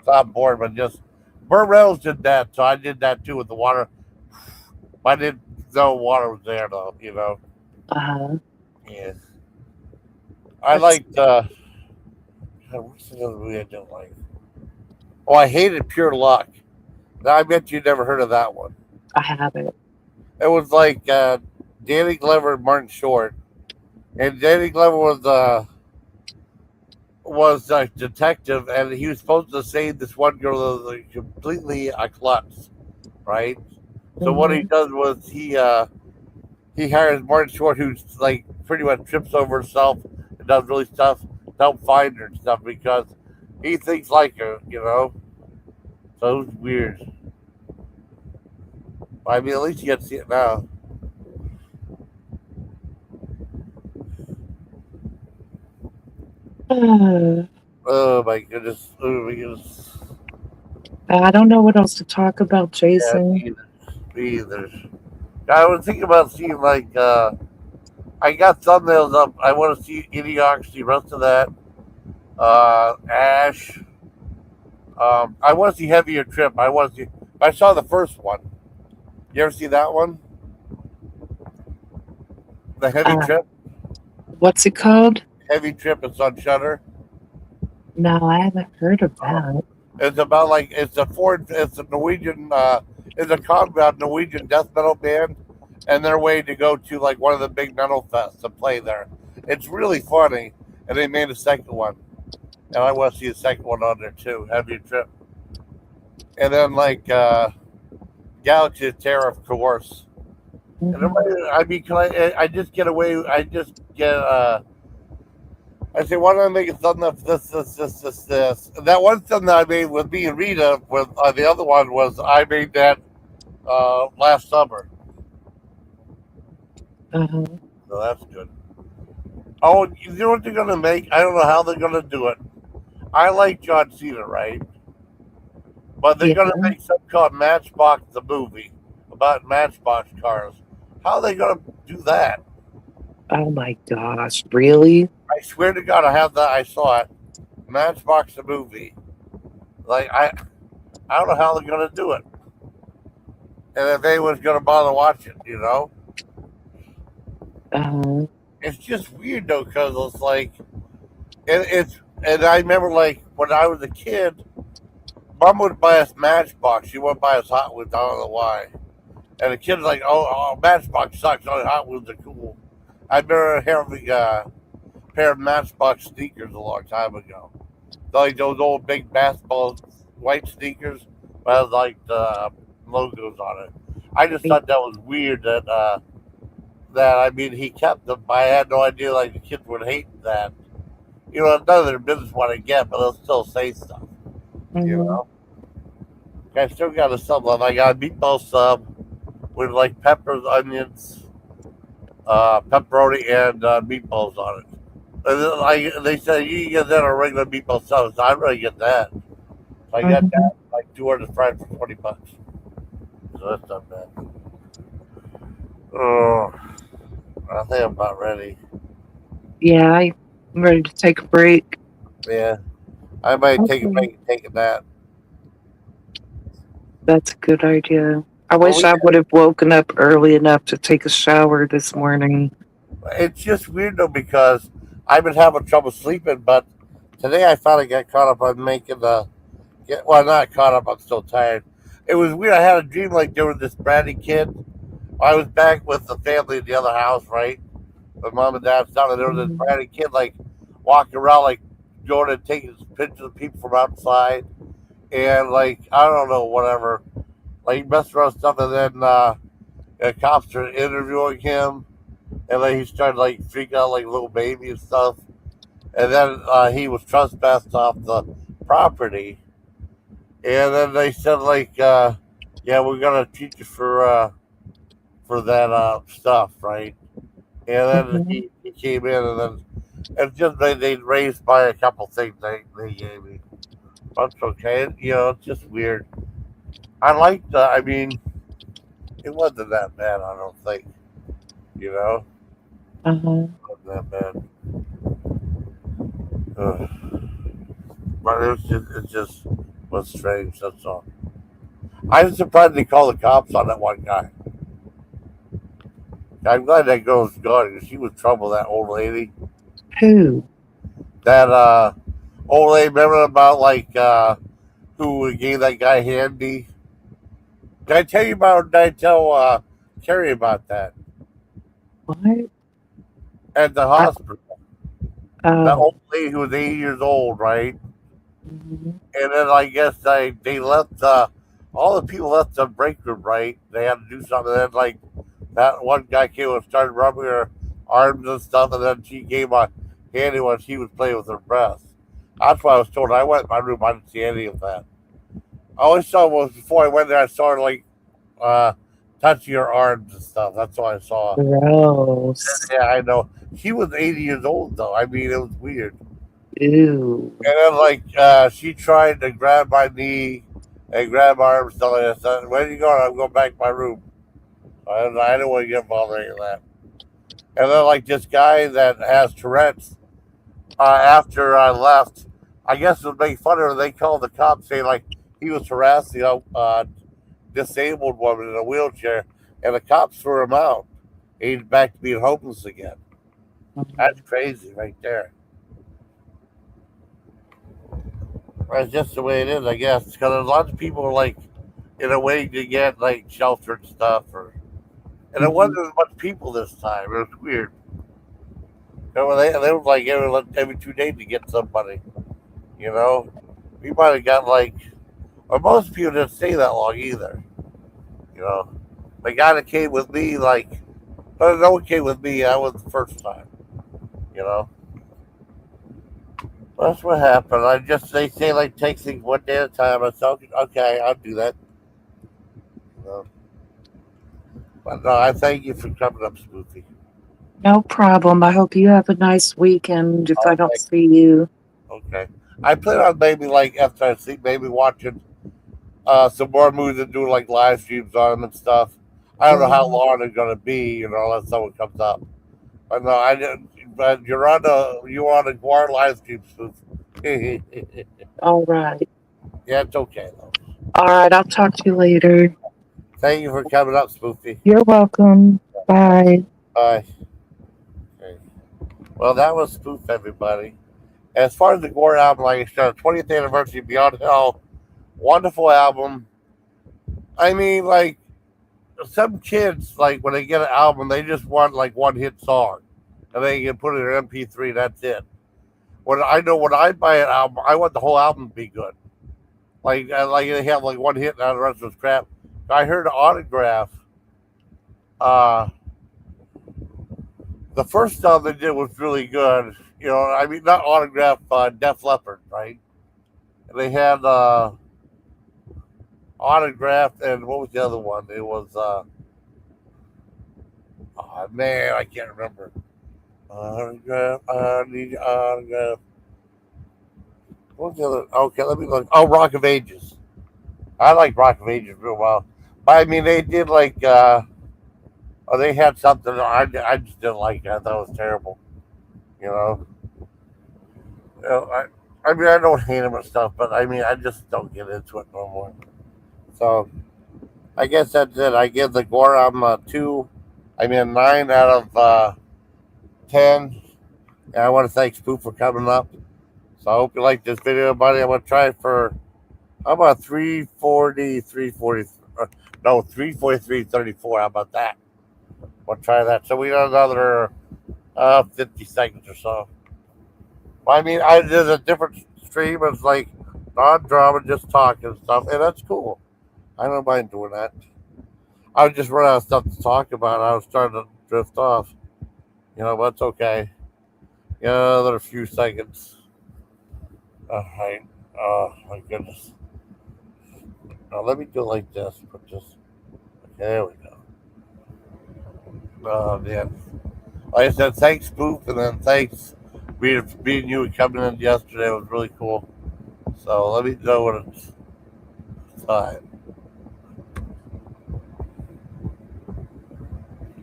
I'm bored, but just Burt Reynolds did that, so I did that too with the water. I didn't know water was there though, you know. uh, Yeah, I that's liked. What's another movie I don't like? Oh, I hated Pure Luck. Now I bet you never heard of that one. I have it. It was like Danny Glover and Martin Short, and Danny Glover was a detective, and he was supposed to save this one girl that was like, completely a klutz, right? So what he Mhm. does was he hires Martin Short, who's like pretty much trips over himself and does really stuff to help find her and stuff because he thinks like her, you know. So it's weird. I mean, at least you get to see it now. Uh, Oh my goodness. Oh my goodness. I don't know what else to talk about, Yeah, Jason. me either. Me either. I was thinking about seeing like I got thumbnails up. I want to see Idiox, the rest of that. Ash. I want to see Heavier Trip. I want to see. I saw the first one. You ever see that one? The Heavy Uh, Trip. what's it called? Heavy Trip. It's on Shutter. No, I haven't heard of Uh, that. it's about like it's a foreign. It's a Norwegian. It's a combat Norwegian death metal band, and they're waiting to go to like one of the big metal fests to play there. It's really funny, and they made a second one, and I want to see a second one on there too. Heavy Trip, and then like Galaxy of Terror, of course. And Mhm. everybody, I mean, can I just get away? I just get. I say, why don't I make a thumbnail for this? And that one thumbnail I made with me and Rita, with the other one was I made that last summer. Uh-huh. So that's good. Oh, you know what they're gonna make? I don't know how they're gonna do it. I like John Cena, right? But they're Yeah. gonna make something called Matchbox the movie about Matchbox cars. How are they gonna do that? Oh my gosh, really? I swear to God, I have that. I saw it. Matchbox the movie. Like I don't know how they're gonna do it, and if anyone's gonna bother watching, you know, Uh-huh. it's just weird though, because it's like it's. And I remember like when I was a kid, Mom would buy us Matchbox. She wouldn't buy us Hot Wheels. I don't know why. And the kid's like, "Oh, Matchbox sucks. Only Hot Wheels are cool." I remember having a pair of Matchbox sneakers a long time ago. Like those old big basketball white sneakers, but had like the logos on it. I just Y- thought that was weird that I mean he kept them. I had no idea like the kids would hate that. You know, none of their business what I get, but they'll still say stuff. You Mhm. know, I still got a sub. I got a meatball sub with like peppers, onions, pepperoni, and meatballs on it. And then, they said you can get that on a regular meatball sub. So I'm gonna get that. So I got Mhm. that like 200 fried for $20. So that's not bad. Oh, I think I'm about ready. Yeah, I'm ready to take a break. Yeah, I might take a Okay. break and take a nap. That's a good idea. I Well, wish I would have woken up early enough to take a shower this morning. it's just weird though because I've been having trouble sleeping, but today I finally got caught up on making the. Well, not caught up. I'm still tired. It was weird. I had a dream like there was this bratty kid. I was back with the family in the other house, right? My mom and dad's down, and there was this Mhm. bratty kid like walking around like Jordan taking pictures of people from outside, and like I don't know, whatever. Like messing around with stuff, and then the cops started interviewing him, and then he started like freaking out like a little baby and stuff. And then he was trespassed off the property, and then they said like, yeah, we're gonna treat you for that stuff, right? And then Mhm. he came in, and then it's just they raised by a couple things they gave me. That's okay. You know, it's just weird. I liked. I mean, it wasn't that bad. I don't think. You know, Uh-huh. it wasn't that bad. Ugh. But it just was strange. That's all. I was surprised they called the cops on that one guy. I'm glad that girl's gone because she was trouble. That old lady. Who? That old lady. Remember about like who gave that guy handy? Did I tell you about? Did I tell Carrie about that What? at the I, hospital? That oh. old lady who was 80 years old, right? Mhm. And then I guess they left all the people left the break room, right? They had to do something. And then, like, that one guy came and started rubbing her arms and stuff, and then she gave a handy when she was playing with her breasts. That's what I was told. I went in my room, I didn't see any of that. I always saw was before I went there, I saw her, like, uh, touching her arms and stuff. That's what I saw. Gross. Yeah, I know. She was 80 years old, though. I mean, it was weird. Ew. And then, like, she tried to grab my knee and grab my arm, stuff like that. So, where are you going? I'm going back to my room. I don't want to get involved in any of that. And then, like, this guy that has Tourette's, after I left, I guess it would make fun of her. They called the cops saying, like, he was harassing a disabled woman in a wheelchair, and the cops threw him out. He's back to being homeless again. That's crazy right there. That's just the way it is, I guess. Because a lot of people are, like, in a way to get, like, shelter and stuff. And it Mhm. wasn't as much people this time. It was weird. You know, they were like every 2 days to get somebody. You know, we might have got like, or most people didn't stay that long either. You know, the guy that came with me, like, no one came with me. I was the first time. You know, that's what happened. I just they say like take things one day at a time. I said okay, I'll do that. You know, but no, I thank you for coming up, Spoofy. No problem. I hope you have a nice weekend if I don't Okay, see you. okay. I plan on maybe like after I sleep, maybe watching some more movies and doing like live streams on them and stuff. I don't know how Mm. long they're gonna be, unless someone comes up. But no, I didn't. But you're on a Gwar live stream, Spoof. Yeah, All right. it's okay though. All right. I'll talk to you later. Thank you for coming up, Spoofy. You're welcome. Bye. Bye. Okay. Well, that was Spoof, everybody. As far as the Gwar album, like I said, 20th anniversary, Beyond Hell, wonderful album. I mean, like some kids, like when they get an album, they just want like one hit song, and they can put it in MP3. That's it. When I buy an album, I want the whole album to be good. Like they have like one hit, and the rest was crap. I heard Autograph. Uh, the first song they did was really good. I mean, not Autograph, Def Leppard, right? And they had Autograph, and what was the other one? It was oh man, I can't remember. Autograph, I need your autograph. What was the other? Okay, let me look. Oh, Rock of Ages. I like Rock of Ages real well. But I mean, they did like, oh, they had something. I just didn't like it. I thought it was terrible. You know, you know I mean, I don't hate them and stuff, but I mean, I just don't get into it no more. So I guess that's it. I give the Goram two. I mean, 9 out of 10. And I want to thank Spook for coming up. So I hope you like this video, buddy. I'm gonna try it for how about 340, 340, no 343.34. How about that? We'll try that. So we got another 50 seconds or so. Well, I mean, I did a different stream. It's like non-drama, just talking and stuff, and that's cool. I don't mind doing that. I was just running out of stuff to talk about. I was starting to drift off, but it's okay. Another few seconds. All right. Oh my goodness. Now let me do it like this. Put this. Okay, there we go. Oh man. Like I said, thanks, Spook, and then thanks being you and coming in yesterday. It was really cool. So let me know when it's time.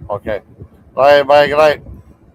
Okay. Bye. Bye. Good night.